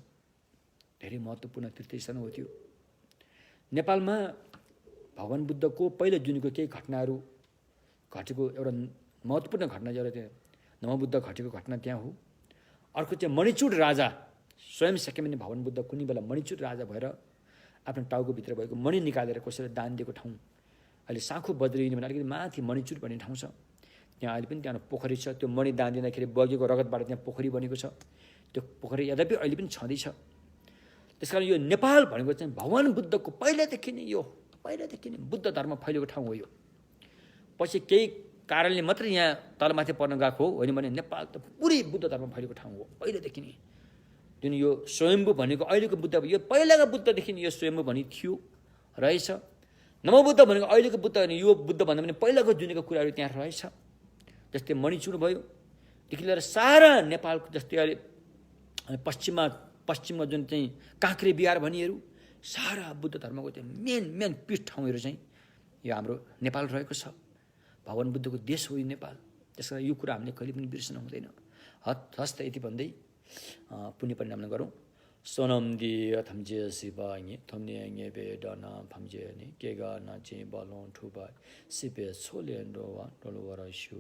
धेरै महत्त्वपूर्ण तीर्थस्थान हो त्यो। नेपालमा भगवान बुद्धको पहिलो जुनको केही घटनाहरू घटेको एउटा महत्त्वपूर्ण घटना एउटा त्यहाँ नमोबुद्ध घटेको घटना त्यहाँ हो। अर्को चाहिँ मणिचुड राजा स्वयं सकेमनी भगवान बुद्ध कुनै बेला मणिचुड राजा भएर आफ्नो टाउको भित्र भएको मणि निकालेर कसैलाई दान दिएको ठाउँ अहिले साँखु बद्रिने भने अलिकति माथि मणिचुड भन्ने ठाउँ छ। त्यहाँ अहिले पनि त्यहाँ पोखरी छ। त्यो मणि दान दिँदाखेरि बगेको रगतबाट त्यहाँ पोखरी बनेको छ। त्यो पोखरी यद्यपि अहिले पनि छँदैछ। त्यस कारण यो नेपाल भनेको चाहिँ भगवान बुद्धको पहिलादेखि नै बुद्ध धर्म फैलिएको ठाउँ हो यो। पछि केही कारणले मात्रै यहाँ तलमाथि पर्न गएको हो होइन भने नेपाल त पुरै बुद्ध धर्म फैलिएको ठाउँ हो पहिलेदेखि नै। जुन यो स्वयम्भू भनेको अहिलेको बुद्ध यो पहिलाको बुद्धदेखि यो स्वयम्भू भनी थियो रहेछ। नमोबुद्ध भनेको अहिलेको बुद्ध भने यो बुद्ध भन्दा पनि पहिलाको जुनेको कुराहरू त्यहाँ रहेछ। जस्तै मणिचुड भयो देखि लिएर सारा नेपालको जस्तै अहिले पश्चिममा जुन चाहिँ काँक्रे बिहार भनिहरू सारा बुद्ध धर्मको चाहिँ मेन पीठ ठाउँहरू चाहिँ यो हाम्रो नेपाल रहेको छ। भगवान बुद्धको देश हो यो नेपाल। त्यस कारण यो कुरा हामीले कहिले पनि बिर्सन हुँदैन। हस्त यति भन्दै पुण्य परिणाम गरौँ। सोनम दिए थम्जे सिबाङे थम्ने बेडना फम्जे नि केगा नाचे बालों ठुबा सिपे छोले डोवा डोलवरा शु